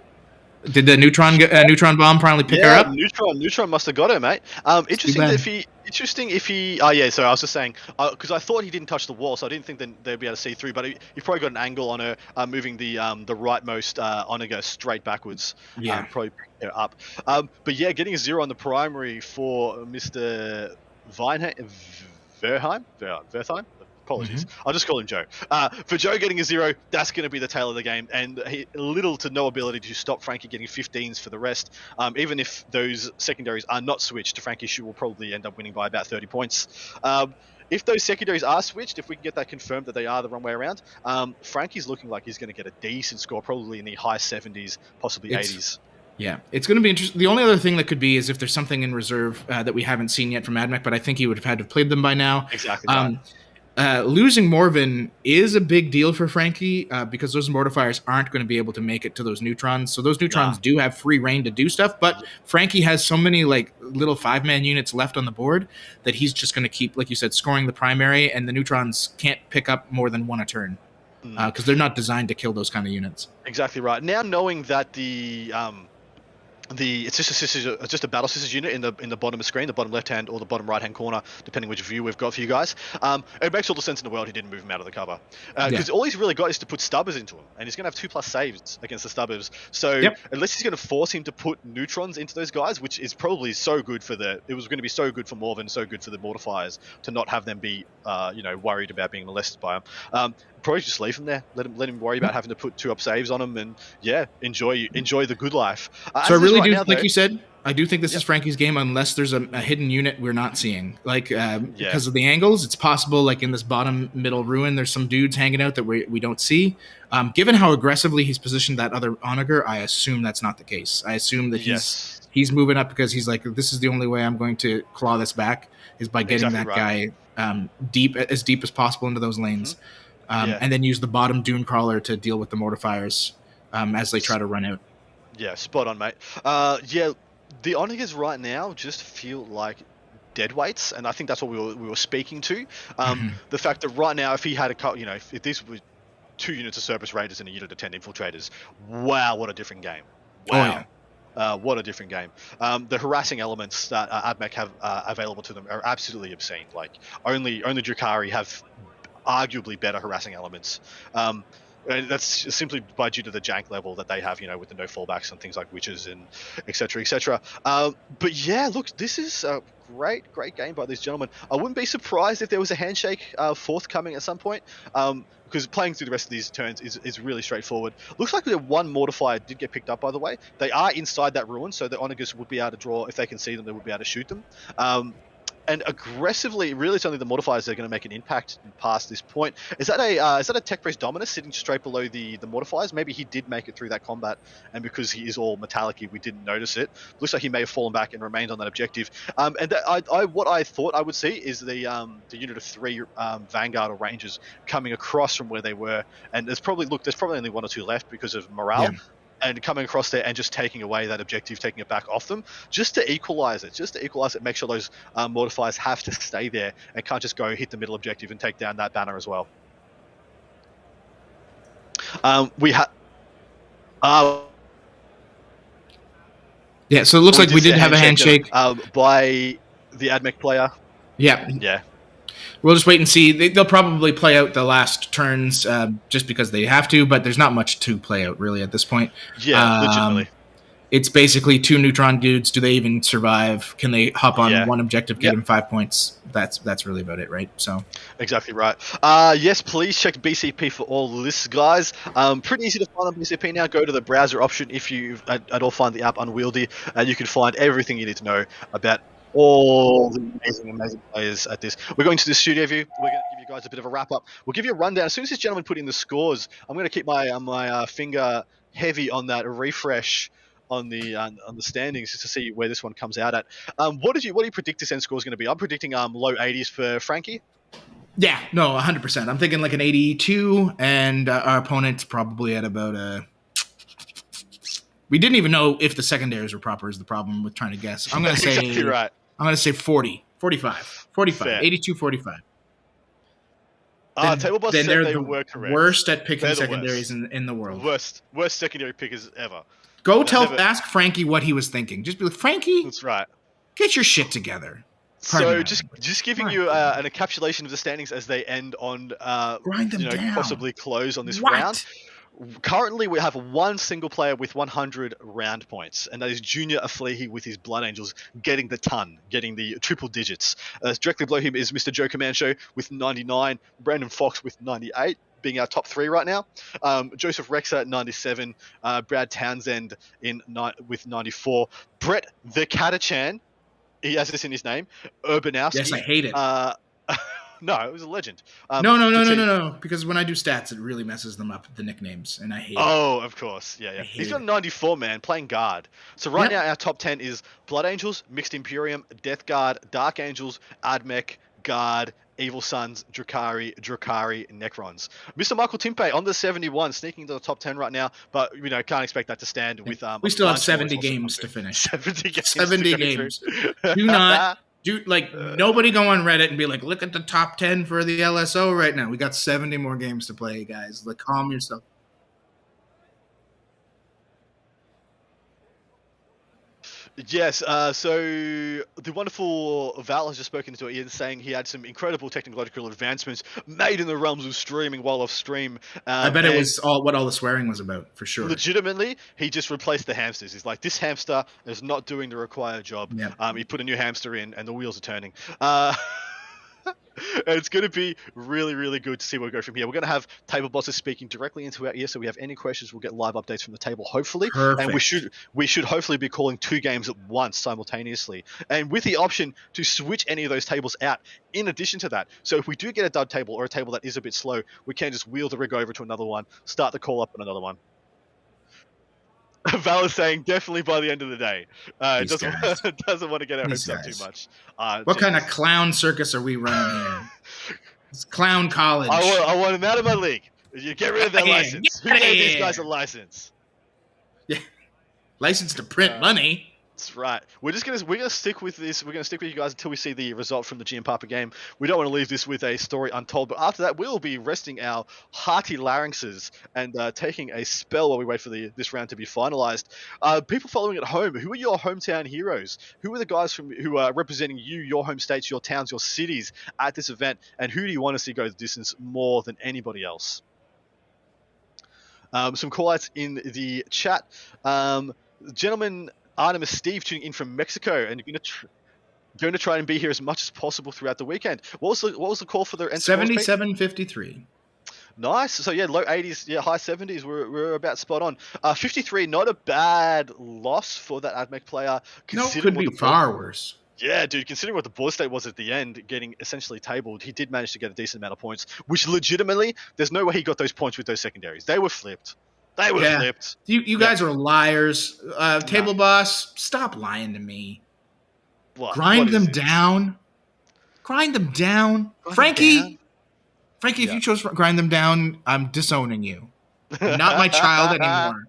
Did the neutron bomb finally pick her up? Neutron must have got her, mate. Interesting if he. Oh yeah, sorry, I was just saying because I thought he didn't touch the wall, so I didn't think that they'd be able to see through. But he probably got an angle on her, moving the rightmost Onager straight backwards. Yeah, probably pick her up. But yeah, getting a 0 on the primary for Mr. Verheim. Apologies. I'll just call him Joe. For Joe getting a 0, that's going to be the tail of the game, and little to no ability to stop Frankie getting 15s for the rest. Even if those secondaries are not switched, Frankie will probably end up winning by about 30 points. If those secondaries are switched, if we can get that confirmed that they are the wrong way around, Frankie's looking like he's going to get a decent score, probably in the high 70s, possibly 80s. Yeah, it's going to be interesting. The only other thing that could be is if there's something in reserve that we haven't seen yet from AdMech, but I think he would have had to have played them by now. Exactly. Right. Losing Morven is a big deal for Frankie because those mortifiers aren't going to be able to make it to those neutrons. So those neutrons do have free reign to do stuff, but Frankie has so many like little 5-man units left on the board that he's just going to keep, like you said, scoring the primary, and the neutrons can't pick up more than 1 a turn because they're not designed to kill those kind of units. Exactly right. Now knowing that it's just a battle sisters unit in the bottom of the screen, the bottom left hand or the bottom right hand corner, depending which view we've got for you guys. It makes all the sense in the world he didn't move him out of the cover because all he's really got is to put stubbers into him, and he's going to have 2+ saves against the stubbers. So unless he's going to force him to put neutrons into those guys, which is probably so good it was going to be so good for Morven, so good for the mortifiers to not have them be worried about being molested by him. Probably just leave him there. Let him worry about having to put 2-up saves on him, and enjoy the good life. So I really do, like you said, I do think this is Frankie's game unless there's a hidden unit we're not seeing. Like because of the angles, it's possible. Like in this bottom middle ruin, there's some dudes hanging out that we don't see. Given how aggressively he's positioned that other Onager, I assume that's not the case. I assume that he's moving up because he's like, this is the only way I'm going to claw this back is by getting that guy deep as possible into those lanes. And then use the bottom dune crawler to deal with the mortifiers as they try to run out. Yeah, spot on, mate. The Onagers right now just feel like dead weights, and I think that's what we were speaking to. The fact that right now, if he had if this was 2 units of Surplus Raiders and a unit of 10 infiltrators, wow, what a different game! Wow. What a different game. The harassing elements that AdMech have available to them are absolutely obscene. Like only Drukhari have arguably better harassing elements. And that's simply due to the jank level that they have, with the no fallbacks and things like witches and etc. etc. But yeah, look, this is a great game by these gentlemen. I wouldn't be surprised if there was a handshake forthcoming at some point, because playing through the rest of these turns is really straightforward. Looks like the 1 mortifier did get picked up, by the way. They are inside that ruin, so the Onagers would be able to draw. If they can see them, they would be able to shoot them. And aggressively, really, it's only the mortifiers that are going to make an impact past this point. Is that a Tech Priest Dominus sitting straight below the mortifiers? Maybe he did make it through that combat, and because he is all metallic-y, we didn't notice it. Looks like he may have fallen back and remained on that objective. What I thought I would see is the unit of 3 Vanguard or Rangers coming across from where they were, and there's probably only 1 or 2 left because of morale. Yeah. And coming across there and just taking away that objective, taking it back off them, just to equalize it, make sure those mortifiers have to stay there and can't just go hit the middle objective and take down that banner as well. Yeah, so it looks like we did have a handshake by the AdMech player. Yeah. We'll just wait and see. They'll probably play out the last turns just because they have to, but there's not much to play out really at this point. Yeah, legitimately. It's basically 2 neutron dudes. Do they even survive? Can they hop on Yeah. one objective, get them 5 points? That's really about it, right? So Exactly right. Yes, please check BCP for all lists, guys. Pretty easy to find on BCP now. Go to the browser option if you at all find the app unwieldy, and you can find everything you need to know about all the amazing players at this. We're going to the studio view. We're going to give you guys a bit of a wrap up. We'll give you a rundown. As soon as this gentleman put in the scores, I'm going to keep my finger heavy on that refresh on the standings just to see where this one comes out at. What do you predict this end score is going to be? I'm predicting low 80s for Frankie. yeah, no, 100%. I'm thinking like an 82, and our opponent's probably at about a. We didn't even know if the secondaries were proper. Is the problem with trying to guess? I'm going to say exactly right. I'm going to say 40, 45, 45, Fair. 82, 45. Table boss said they were correct. Worst at picking They're the secondaries in the world. Worst secondary pickers ever. Go ask Frankie what he was thinking. Just be like, Frankie, That's right. get your shit together. So just giving you an encapsulation of the standings as they end on Grind them down. possibly close on this round. Currently, we have one single player with 100 round points, and that is Junior Aflehi with his Blood Angels getting the ton, getting the triple digits. Directly below him is Mr. Joe Comancho with 99, Brandon Fox with 98, being our top 3 right now. Joseph Rexer at 97, Brad Townsend with 94, Brett the Catachan, he has this in his name, Urbanowski. Yes, I hate it. No, it was a legend. No. Because when I do stats, it really messes them up, the nicknames, and I hate it. Oh, of course. Yeah. He's got 94, man, playing guard. So right now, our top 10 is Blood Angels, Mixed Imperium, Death Guard, Dark Angels, Admech, Guard, Evil Sons, Drakari, Necrons. Mr. Michael Timpe on the 71, sneaking into the top 10 right now, but can't expect that to stand with. We still have 70 games to finish. 70 games. 70 games. Do not. Nobody go on Reddit and be like, look at the top 10 for the LSO right now. We got 70 more games to play, guys. Like, calm yourself. Yes, so the wonderful Val has just spoken to Ian, saying he had some incredible technological advancements made in the realms of streaming while off stream. I bet it was what all the swearing was about, for sure. Legitimately, he just replaced the hamsters. He's like, this hamster is not doing the required job. Yep. He put a new hamster in, and the wheels are turning. It's going to be really, really good to see where we go from here. We're going to have table bosses speaking directly into our ear, so we have any questions, we'll get live updates from the table, hopefully. Perfect. And we should hopefully be calling 2 games at once simultaneously, and with the option to switch any of those tables out in addition to that. So if we do get a dud table or a table that is a bit slow, we can just wheel the rig over to another one, start the call up on another one. Val is saying definitely by the end of the day. Doesn't want to get our hopes up too much. What kind of clown circus are we running here? It's clown college. I want him out of my league. You get rid of their license. Who gave these guys a license? Yeah, license to print money. That's right. We're gonna stick with this. We're gonna stick with you guys until we see the result from the GM Papa game. We don't want to leave this with a story untold. But after that, we'll be resting our hearty larynxes and taking a spell while we wait for this round to be finalized. People following at home, who are your hometown heroes? Who are the guys who are representing you, your home states, your towns, your cities at this event? And who do you want to see go the distance more than anybody else? Some call-outs in the chat. Gentlemen, Artemis Steve tuning in from Mexico, and you're going to try and be here as much as possible throughout the weekend. What was the call for the 77.53? Nice. So yeah, low 80s, high 70s. We're about spot on. 53, not a bad loss for that Admech player. No, could be far worse. Yeah, dude, considering what the board state was at the end, getting essentially tabled, he did manage to get a decent amount of points, which legitimately, there's no way he got those points with those secondaries. They were flipped. Flipped. You guys are liars. Table boss, stop lying to me. Grind them down. Frankie, if you chose grind them down, I'm disowning you. You're not my child anymore.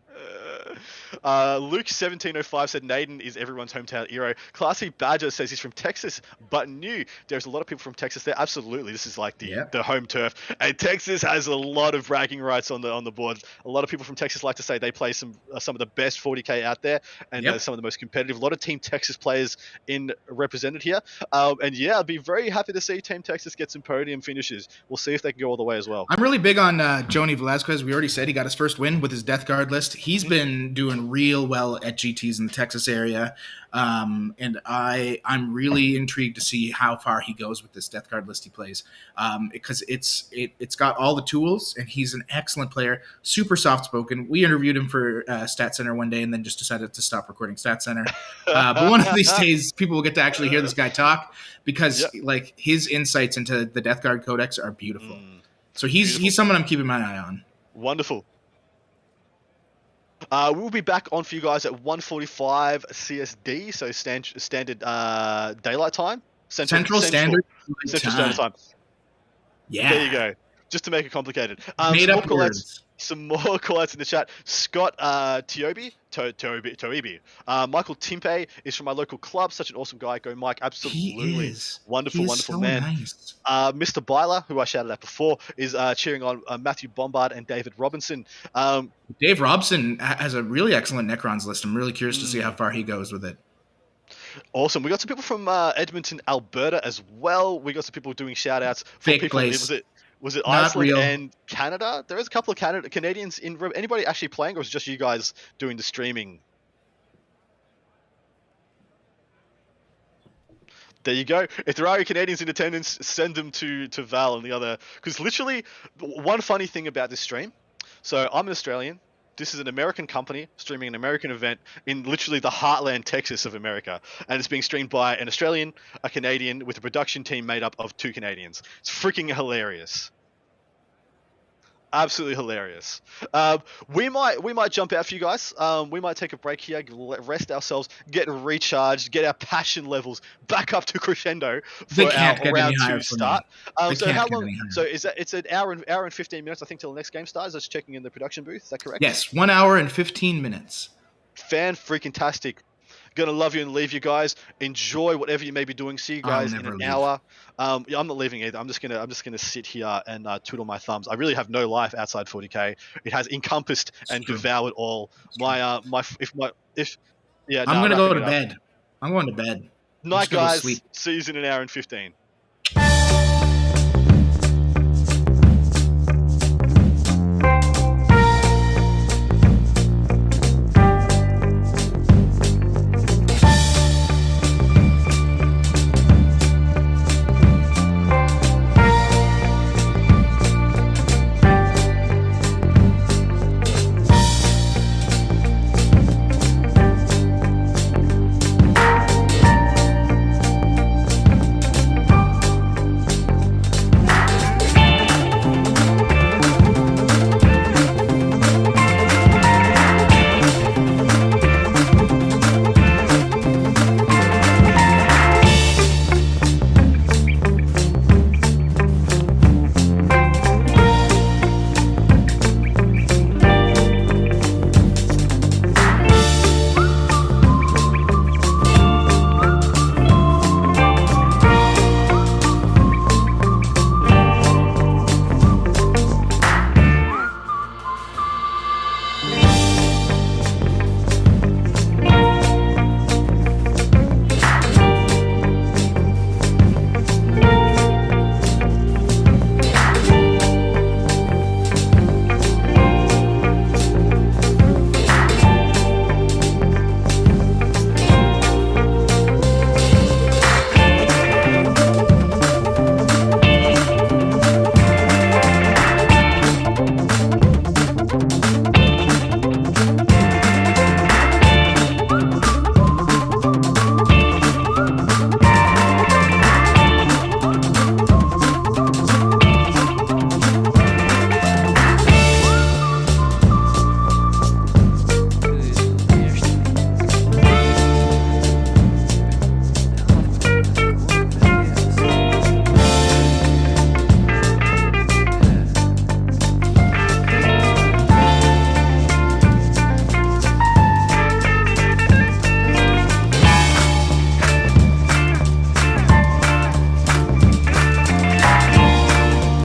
Luke 1705 said Naden is everyone's hometown hero. Classy Badger says he's from Texas, but new. There's a lot of people from Texas there. Absolutely, this is like the home turf, and Texas has a lot of bragging rights on the board. A lot of people from Texas like to say they play some of the best 40k out there, and some of the most competitive. A lot of Team Texas players represented here, and I'd be very happy to see Team Texas get some podium finishes. We'll see if they can go all the way as well. I'm really big on Joni Velasquez. We already said he got his first win with his Death Guard list. He's been doing real well at GTs in the Texas area, and I'm really intrigued to see how far he goes with this Death Guard list he plays, because it's got all the tools, and he's an excellent player, super soft spoken. We interviewed him for Stat Center one day, and then just decided to stop recording Stat Center. But one of these days, people will get to actually hear this guy talk, because like his insights into the Death Guard Codex are beautiful. So he's someone I'm keeping my eye on. Wonderful. We'll be back on for you guys at 1:45 CSD, so standard daylight time. Central Standard Time. Yeah. There you go. Just to make it complicated. Made up words. Some more call-outs in the chat. Scott Toibi. Michael Timpe is from my local club. Such an awesome guy. Go, Mike. Absolutely. He is. Wonderful so man. Nice. Mr. Byler, who I shouted at before, is cheering on Matthew Bombard and David Robinson. Dave Robson has a really excellent Necrons list. I'm really curious to see how far he goes with it. Awesome. We got some people from Edmonton, Alberta as well. We got some people doing shout-outs for Fake people. place. Was it Not Iceland real. and Canada? There is a couple of Canadians in. Anybody actually playing, or is it just you guys doing the streaming? There you go. If there are any Canadians in attendance, send them to Val and the other. Because literally, one funny thing about this stream. So I'm an Australian. This is an American company streaming an American event in literally the heartland, Texas of America. And it's being streamed by an Australian, a Canadian, with a production team made up of 2 Canadians. It's freaking hilarious. Absolutely hilarious. We might jump out for you guys. We might take a break here, rest ourselves, get recharged, get our passion levels back up to crescendo for our round 2 start. So how long? So it's an hour and 15 minutes, I think, till the next game starts. Just checking in the production booth. Is that correct? Yes, 1 hour and 15 minutes. Fan-freaking-tastic. Gonna love you and leave you guys. Enjoy whatever you may be doing. See you guys in an hour. I'm not leaving either. I'm just gonna sit here and twiddle my thumbs. I really have no life outside 40k. It has encompassed and devoured all. I'm gonna go to bed. I'm going to bed. Night, guys. See you in an hour and 15.